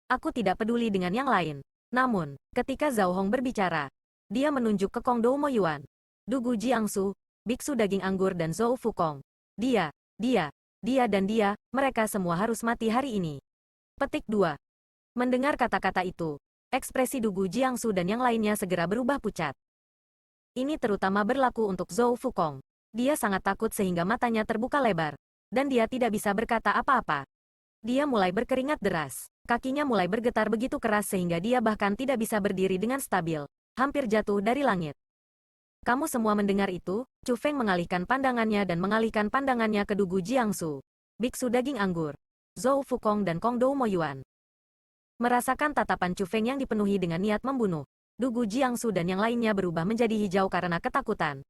Aku tidak peduli dengan yang lain. Namun, ketika Zhao Hong berbicara, dia menunjuk ke Kong Dou Mo Yuan, Dugu Jiangsu, Biksu Daging Anggur dan Zhou Fukong. Dia, dan dia, mereka semua harus mati hari ini. Petik 2. Mendengar kata-kata itu, ekspresi Dugu Jiangsu dan yang lainnya segera berubah pucat. Ini terutama berlaku untuk Zhou Fukong. Dia sangat takut sehingga matanya terbuka lebar, dan dia tidak bisa berkata apa-apa. Dia mulai berkeringat deras, kakinya mulai bergetar begitu keras sehingga dia bahkan tidak bisa berdiri dengan stabil, hampir jatuh dari langit. Kamu semua mendengar itu? Chu Feng mengalihkan pandangannya dan mengalihkan pandangannya ke Dugu Jiangsu, Biksu Daging Anggur, Zhou Fukong dan Kong Dou Mo Yuan. Merasakan tatapan Chu Feng yang dipenuhi dengan niat membunuh, Dugu Jiangsu dan yang lainnya berubah menjadi hijau karena ketakutan.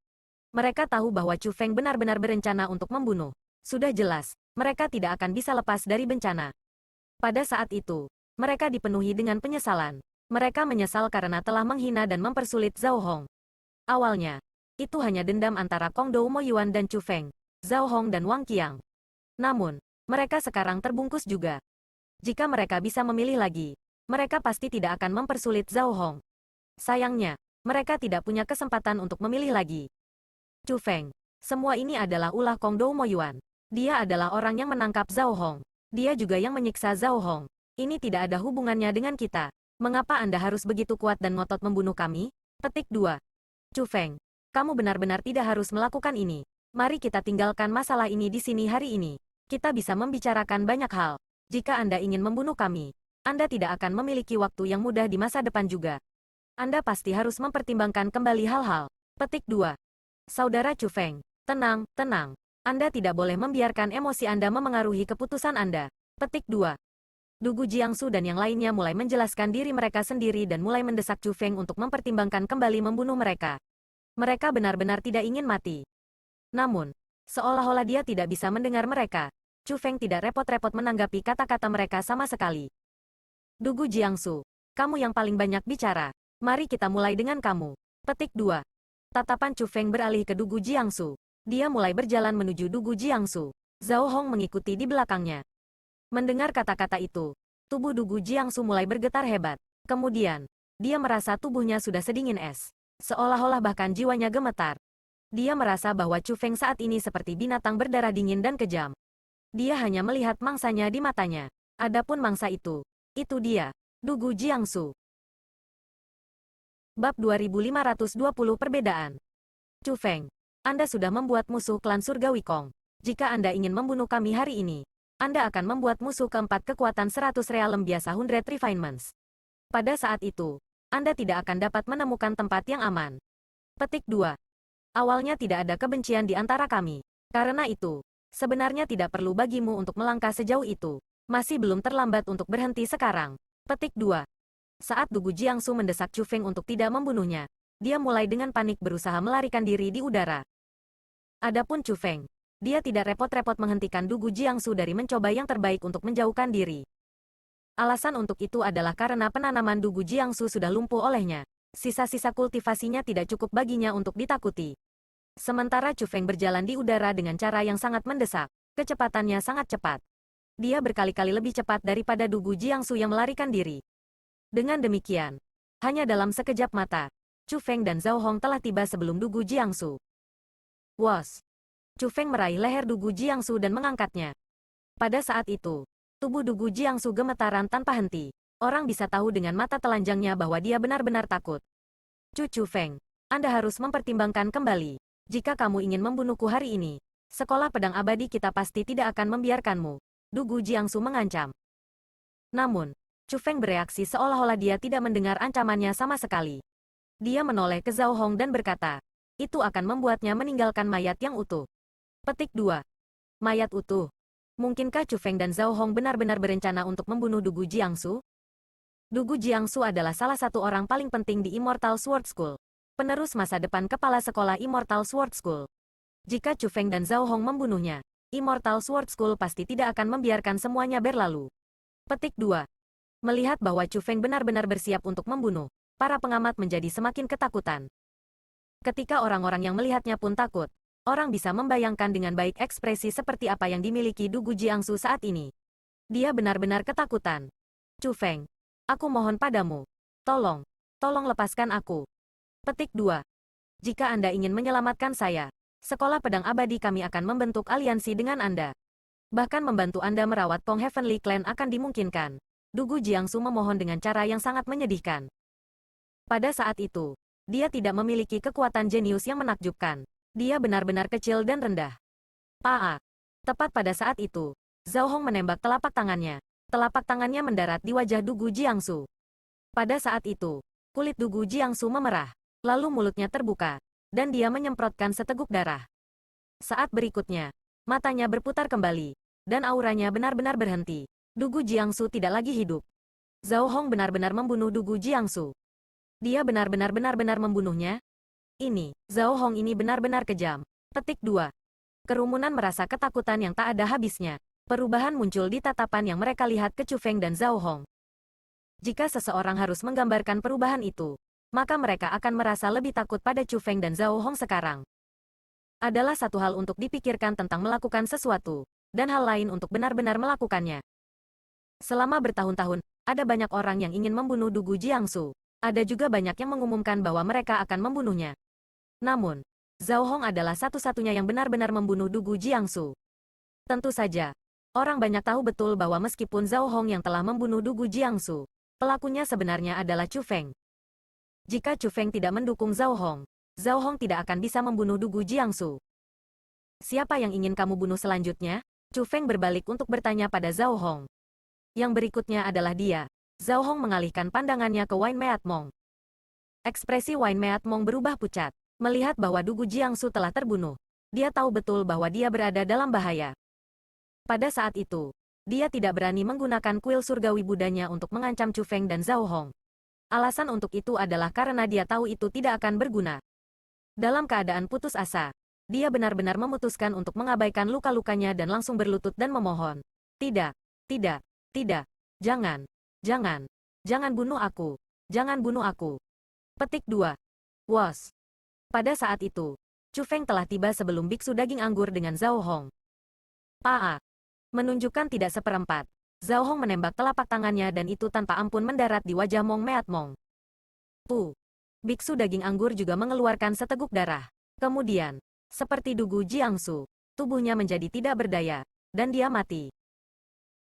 Mereka tahu bahwa Chu Feng benar-benar berencana untuk membunuh. Sudah jelas, mereka tidak akan bisa lepas dari bencana. Pada saat itu, mereka dipenuhi dengan penyesalan. Mereka menyesal karena telah menghina dan mempersulit Zhao Hong. Awalnya, itu hanya dendam antara Kong Dou Mo Yuan dan Chu Feng, Zhao Hong dan Wang Qiang. Namun, mereka sekarang terbungkus juga. Jika mereka bisa memilih lagi, mereka pasti tidak akan mempersulit Zhao Hong. Sayangnya, mereka tidak punya kesempatan untuk memilih lagi. Chu Feng, semua ini adalah ulah Kong Dou Mo Yuan. Dia adalah orang yang menangkap Zhao Hong. Dia juga yang menyiksa Zhao Hong. Ini tidak ada hubungannya dengan kita. Mengapa Anda harus begitu kuat dan ngotot membunuh kami? Petik 2. Chu Feng, kamu benar-benar tidak harus melakukan ini. Mari kita tinggalkan masalah ini di sini hari ini. Kita bisa membicarakan banyak hal. Jika Anda ingin membunuh kami, Anda tidak akan memiliki waktu yang mudah di masa depan juga. Anda pasti harus mempertimbangkan kembali hal-hal. Petik 2. Saudara Chu Feng, tenang, tenang. Anda tidak boleh membiarkan emosi Anda memengaruhi keputusan Anda. Petik 2. Dugu Jiangsu dan yang lainnya mulai menjelaskan diri mereka sendiri dan mulai mendesak Chu Feng untuk mempertimbangkan kembali membunuh mereka. Mereka benar-benar tidak ingin mati. Namun, seolah-olah dia tidak bisa mendengar mereka. Chu Feng tidak repot-repot menanggapi kata-kata mereka sama sekali. Dugu Jiangsu, kamu yang paling banyak bicara. Mari kita mulai dengan kamu. Petik 2. Tatapan Chu Feng beralih ke Dugu Jiangsu. Dia mulai berjalan menuju Dugu Jiangsu. Zhao Hong mengikuti di belakangnya. Mendengar kata-kata itu, tubuh Dugu Jiangsu mulai bergetar hebat. Kemudian, dia merasa tubuhnya sudah sedingin es. Seolah-olah bahkan jiwanya gemetar. Dia merasa bahwa Chu Feng saat ini seperti binatang berdarah dingin dan kejam. Dia hanya melihat mangsanya di matanya. Adapun mangsa itu dia, Dugu Jiangsu. Bab 2520 Perbedaan. Chu Feng, Anda sudah membuat musuh klan Surgawi Kong. Jika Anda ingin membunuh kami hari ini, Anda akan membuat musuh keempat kekuatan 100 realem biasa 100 refinements. Pada saat itu, Anda tidak akan dapat menemukan tempat yang aman. Petik 2. Awalnya tidak ada kebencian di antara kami. Karena itu, sebenarnya tidak perlu bagimu untuk melangkah sejauh itu. Masih belum terlambat untuk berhenti sekarang. Petik 2. Saat Dugu Jiangsu mendesak Chu Feng untuk tidak membunuhnya, dia mulai dengan panik berusaha melarikan diri di udara. Adapun Chu Feng, dia tidak repot-repot menghentikan Dugu Jiangsu dari mencoba yang terbaik untuk menjauhkan diri. Alasan untuk itu adalah karena penanaman Dugu Jiangsu sudah lumpuh olehnya. Sisa-sisa kultivasinya tidak cukup baginya untuk ditakuti. Sementara Chu Feng berjalan di udara dengan cara yang sangat mendesak, kecepatannya sangat cepat. Dia berkali-kali lebih cepat daripada Dugu Jiangsu yang melarikan diri. Dengan demikian, hanya dalam sekejap mata, Chu Feng dan Zhao Hong telah tiba sebelum Dugu Jiangsu. Wos! Chu Feng meraih leher Dugu Jiangsu dan mengangkatnya. Pada saat itu, tubuh Dugu Jiangsu gemetaran tanpa henti. Orang bisa tahu dengan mata telanjangnya bahwa dia benar-benar takut. Chu Feng, Anda harus mempertimbangkan kembali. Jika kamu ingin membunuhku hari ini, sekolah pedang abadi kita pasti tidak akan membiarkanmu. Dugu Jiangsu mengancam. Namun, Chu Feng bereaksi seolah-olah dia tidak mendengar ancamannya sama sekali. Dia menoleh ke Zhao Hong dan berkata, itu akan membuatnya meninggalkan mayat yang utuh. Petik 2. Mayat utuh. Mungkinkah Chu Feng dan Zhao Hong benar-benar berencana untuk membunuh Dugu Jiangsu? Dugu Jiangsu adalah salah satu orang paling penting di Immortal Sword School. Penerus masa depan kepala sekolah Immortal Sword School. Jika Chu Feng dan Zhao Hong membunuhnya, Immortal Sword School pasti tidak akan membiarkan semuanya berlalu. Petik 2. Melihat bahwa Chu Feng benar-benar bersiap untuk membunuh, para pengamat menjadi semakin ketakutan. Ketika orang-orang yang melihatnya pun takut, orang bisa membayangkan dengan baik ekspresi seperti apa yang dimiliki Dugu Jiangsu saat ini. Dia benar-benar ketakutan. Chu Feng, aku mohon padamu. Tolong lepaskan aku. Petik 2. Jika Anda ingin menyelamatkan saya, sekolah pedang abadi kami akan membentuk aliansi dengan Anda. Bahkan membantu Anda merawat Pong Heavenly Clan akan dimungkinkan. Dugu Jiangsu memohon dengan cara yang sangat menyedihkan. Pada saat itu, dia tidak memiliki kekuatan jenius yang menakjubkan. Dia benar-benar kecil dan rendah. Tepat pada saat itu, Zhao Hong menembak telapak tangannya. Telapak tangannya mendarat di wajah Dugu Jiangsu. Pada saat itu, kulit Dugu Jiangsu memerah, lalu mulutnya terbuka, dan dia menyemprotkan seteguk darah. Saat berikutnya, matanya berputar kembali, dan auranya benar-benar berhenti. Dugu Jiangsu tidak lagi hidup. Zhao Hong benar-benar membunuh Dugu Jiangsu. Dia benar-benar membunuhnya? Zhao Hong ini benar-benar kejam. Petik 2. Kerumunan merasa ketakutan yang tak ada habisnya. Perubahan muncul di tatapan yang mereka lihat ke Chu Feng dan Zhao Hong. Jika seseorang harus menggambarkan perubahan itu, maka mereka akan merasa lebih takut pada Chu Feng dan Zhao Hong sekarang. Adalah satu hal untuk dipikirkan tentang melakukan sesuatu, dan hal lain untuk benar-benar melakukannya. Selama bertahun-tahun, ada banyak orang yang ingin membunuh Dugu Jiangsu. Ada juga banyak yang mengumumkan bahwa mereka akan membunuhnya. Namun, Zhao Hong adalah satu-satunya yang benar-benar membunuh Dugu Jiangsu. Tentu saja, orang banyak tahu betul bahwa meskipun Zhao Hong yang telah membunuh Dugu Jiangsu, pelakunya sebenarnya adalah Chu Feng. Jika Chu Feng tidak mendukung Zhao Hong tidak akan bisa membunuh Dugu Jiangsu. Siapa yang ingin kamu bunuh selanjutnya? Chu Feng berbalik untuk bertanya pada Zhao Hong. Yang berikutnya adalah dia. Zhao Hong mengalihkan pandangannya ke Wine Meat Mong. Ekspresi Wine Meat Mong berubah pucat. Melihat bahwa Dugu Jiangsu telah terbunuh, dia tahu betul bahwa dia berada dalam bahaya. Pada saat itu, dia tidak berani menggunakan kuil surgawi Budanya untuk mengancam Chu Feng dan Zhao Hong. Alasan untuk itu adalah karena dia tahu itu tidak akan berguna. Dalam keadaan putus asa, dia benar-benar memutuskan untuk mengabaikan luka-lukanya dan langsung berlutut dan memohon. Tidak, jangan bunuh aku. Jangan bunuh aku. Petik 2. Wos. Pada saat itu, Chu Feng telah tiba sebelum biksu daging anggur dengan Zhao Hong. Menunjukkan tidak seperempat, Zhao Hong menembak telapak tangannya dan itu tanpa ampun mendarat di wajah Mong Meat Mong. Biksu daging anggur juga mengeluarkan seteguk darah. Kemudian, seperti Dugu Jiangsu, tubuhnya menjadi tidak berdaya, dan dia mati.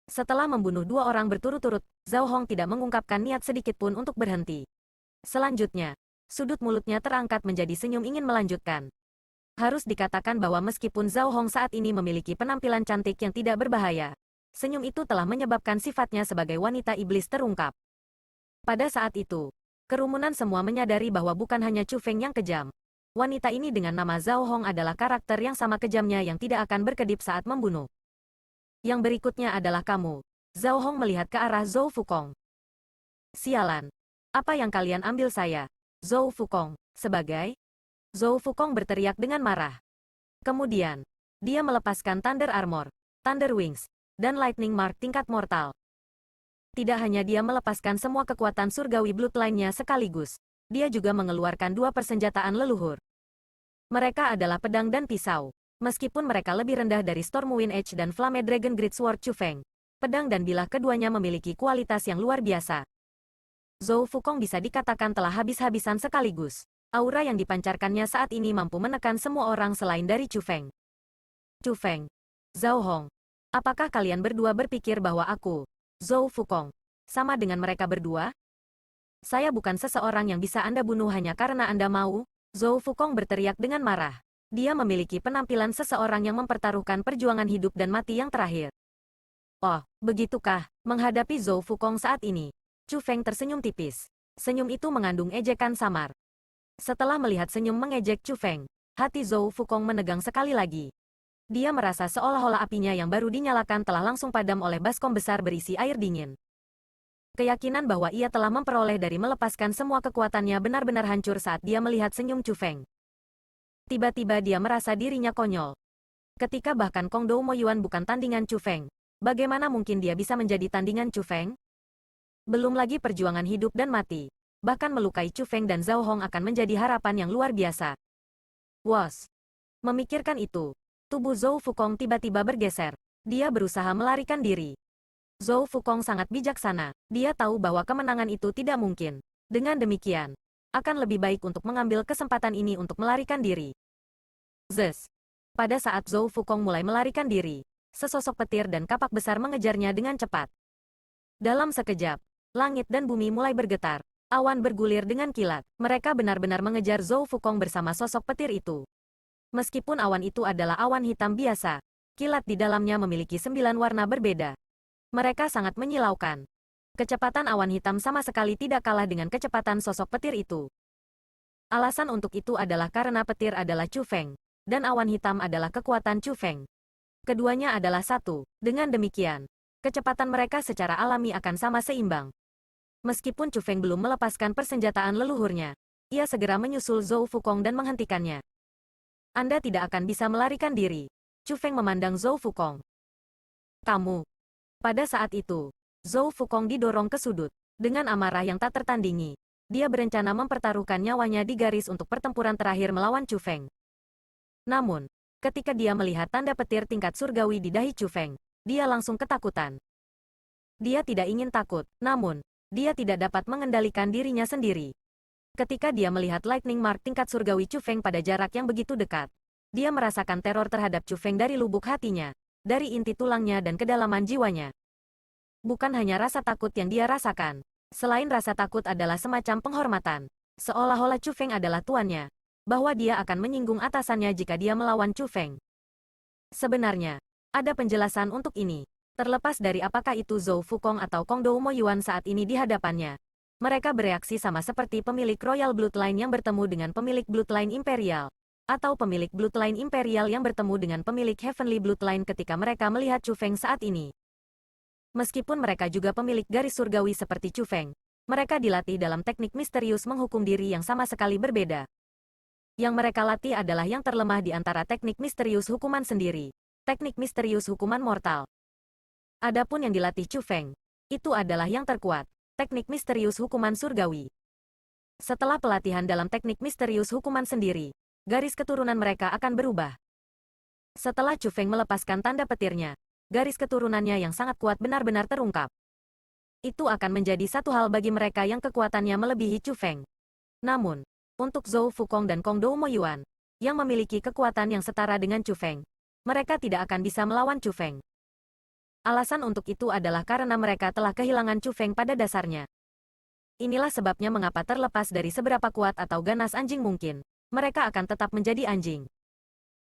Setelah membunuh 2 orang berturut-turut, Zhao Hong tidak mengungkapkan niat sedikit pun untuk berhenti. Selanjutnya, sudut mulutnya terangkat menjadi senyum ingin melanjutkan. Harus dikatakan bahwa meskipun Zhao Hong saat ini memiliki penampilan cantik yang tidak berbahaya, senyum itu telah menyebabkan sifatnya sebagai wanita iblis terungkap. Pada saat itu, kerumunan semua menyadari bahwa bukan hanya Chu Feng yang kejam. Wanita ini dengan nama Zhao Hong adalah karakter yang sama kejamnya yang tidak akan berkedip saat membunuh. Yang berikutnya adalah kamu. Zhao Hong melihat ke arah Zhou Fukong. Sialan. Apa yang kalian ambil saya? Zhou Fukong, sebagai? Zhou Fukong berteriak dengan marah. Kemudian, dia melepaskan Thunder Armor, Thunder Wings, dan Lightning Mark tingkat mortal. Tidak hanya dia melepaskan semua kekuatan surgawi bloodline-nya sekaligus, dia juga mengeluarkan dua persenjataan leluhur. Mereka adalah pedang dan pisau. Meskipun mereka lebih rendah dari Stormwind Edge dan Flame Dragon Greatsword Chu Feng, pedang dan bilah keduanya memiliki kualitas yang luar biasa. Zhou Fukong bisa dikatakan telah habis-habisan sekaligus. Aura yang dipancarkannya saat ini mampu menekan semua orang selain dari Chu Feng. Chu Feng, Zhao Hong, apakah kalian berdua berpikir bahwa aku, Zhou Fukong, sama dengan mereka berdua? Saya bukan seseorang yang bisa Anda bunuh hanya karena Anda mau, Zhou Fukong berteriak dengan marah. Dia memiliki penampilan seseorang yang mempertaruhkan perjuangan hidup dan mati yang terakhir. Oh, begitukah? Menghadapi Zhou Fukong saat ini, Chu Feng tersenyum tipis. Senyum itu mengandung ejekan samar. Setelah melihat senyum mengejek Chu Feng, hati Zhou Fukong menegang sekali lagi. Dia merasa seolah-olah apinya yang baru dinyalakan telah langsung padam oleh baskom besar berisi air dingin. Keyakinan bahwa ia telah memperoleh dari melepaskan semua kekuatannya benar-benar hancur saat dia melihat senyum Chu Feng. Tiba-tiba dia merasa dirinya konyol. Ketika bahkan Kong Dou Mo Yuan bukan tandingan Chu Feng, bagaimana mungkin dia bisa menjadi tandingan Chu Feng? Belum lagi perjuangan hidup dan mati. Bahkan melukai Chu Feng dan Zhao Hong akan menjadi harapan yang luar biasa. Was! Memikirkan itu, tubuh Zhou Fukong tiba-tiba bergeser. Dia berusaha melarikan diri. Zhou Fukong sangat bijaksana. Dia tahu bahwa kemenangan itu tidak mungkin. Dengan demikian, akan lebih baik untuk mengambil kesempatan ini untuk melarikan diri. Zes! Pada saat Zhou Fukong mulai melarikan diri, sesosok petir dan kapak besar mengejarnya dengan cepat. Dalam sekejap, langit dan bumi mulai bergetar. Awan bergulir dengan kilat. Mereka benar-benar mengejar Zhou Fukong bersama sosok petir itu. Meskipun awan itu adalah awan hitam biasa, kilat di dalamnya memiliki 9 warna berbeda. Mereka sangat menyilaukan. Kecepatan awan hitam sama sekali tidak kalah dengan kecepatan sosok petir itu. Alasan untuk itu adalah karena petir adalah Chu Feng, dan awan hitam adalah kekuatan Chu Feng. Keduanya adalah satu. Dengan demikian, kecepatan mereka secara alami akan sama seimbang. Meskipun Chu Feng belum melepaskan persenjataan leluhurnya, ia segera menyusul Zhou Fukong dan menghentikannya. Anda tidak akan bisa melarikan diri. Chu Feng memandang Zhou Fukong. Kamu. Pada saat itu, Zhou Fukong didorong ke sudut. Dengan amarah yang tak tertandingi, dia berencana mempertaruhkan nyawanya di garis untuk pertempuran terakhir melawan Chu Feng. Namun, ketika dia melihat tanda petir tingkat surgawi di dahi Chu Feng, dia langsung ketakutan. Dia tidak ingin takut, namun, dia tidak dapat mengendalikan dirinya sendiri. Ketika dia melihat Lightning Mark tingkat surgawi Chu Feng pada jarak yang begitu dekat, dia merasakan teror terhadap Chu Feng dari lubuk hatinya, dari inti tulangnya dan kedalaman jiwanya. Bukan hanya rasa takut yang dia rasakan. Selain rasa takut adalah semacam penghormatan. Seolah-olah Chu Feng adalah tuannya. Bahwa dia akan menyinggung atasannya jika dia melawan Chu Feng. Sebenarnya, ada penjelasan untuk ini. Terlepas dari apakah itu Zhou Fukong atau Kong Dou Mo Yuan saat ini di hadapannya. Mereka bereaksi sama seperti pemilik Royal Bloodline yang bertemu dengan pemilik Bloodline Imperial. Atau pemilik Bloodline Imperial yang bertemu dengan pemilik Heavenly Bloodline ketika mereka melihat Chu Feng saat ini. Meskipun mereka juga pemilik garis surgawi seperti Chu Feng, mereka dilatih dalam teknik misterius menghukum diri yang sama sekali berbeda. Yang mereka latih adalah yang terlemah di antara teknik misterius hukuman sendiri, teknik misterius hukuman mortal. Adapun yang dilatih Chu Feng, itu adalah yang terkuat, teknik misterius hukuman surgawi. Setelah pelatihan dalam teknik misterius hukuman sendiri, garis keturunan mereka akan berubah. Setelah Chu Feng melepaskan tanda petirnya, garis keturunannya yang sangat kuat benar-benar terungkap. Itu akan menjadi satu hal bagi mereka yang kekuatannya melebihi Chu Feng. Namun, untuk Zhou Fukong dan Kong Dou Mo Yuan, yang memiliki kekuatan yang setara dengan Chu Feng, mereka tidak akan bisa melawan Chu Feng. Alasan untuk itu adalah karena mereka telah kehilangan Chu Feng pada dasarnya. Inilah sebabnya mengapa terlepas dari seberapa kuat atau ganas anjing mungkin, mereka akan tetap menjadi anjing.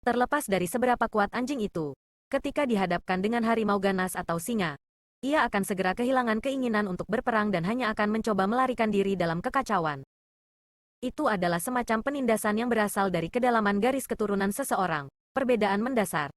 Terlepas dari seberapa kuat anjing itu, ketika dihadapkan dengan harimau ganas atau singa, ia akan segera kehilangan keinginan untuk berperang dan hanya akan mencoba melarikan diri dalam kekacauan. Itu adalah semacam penindasan yang berasal dari kedalaman garis keturunan seseorang, perbedaan mendasar.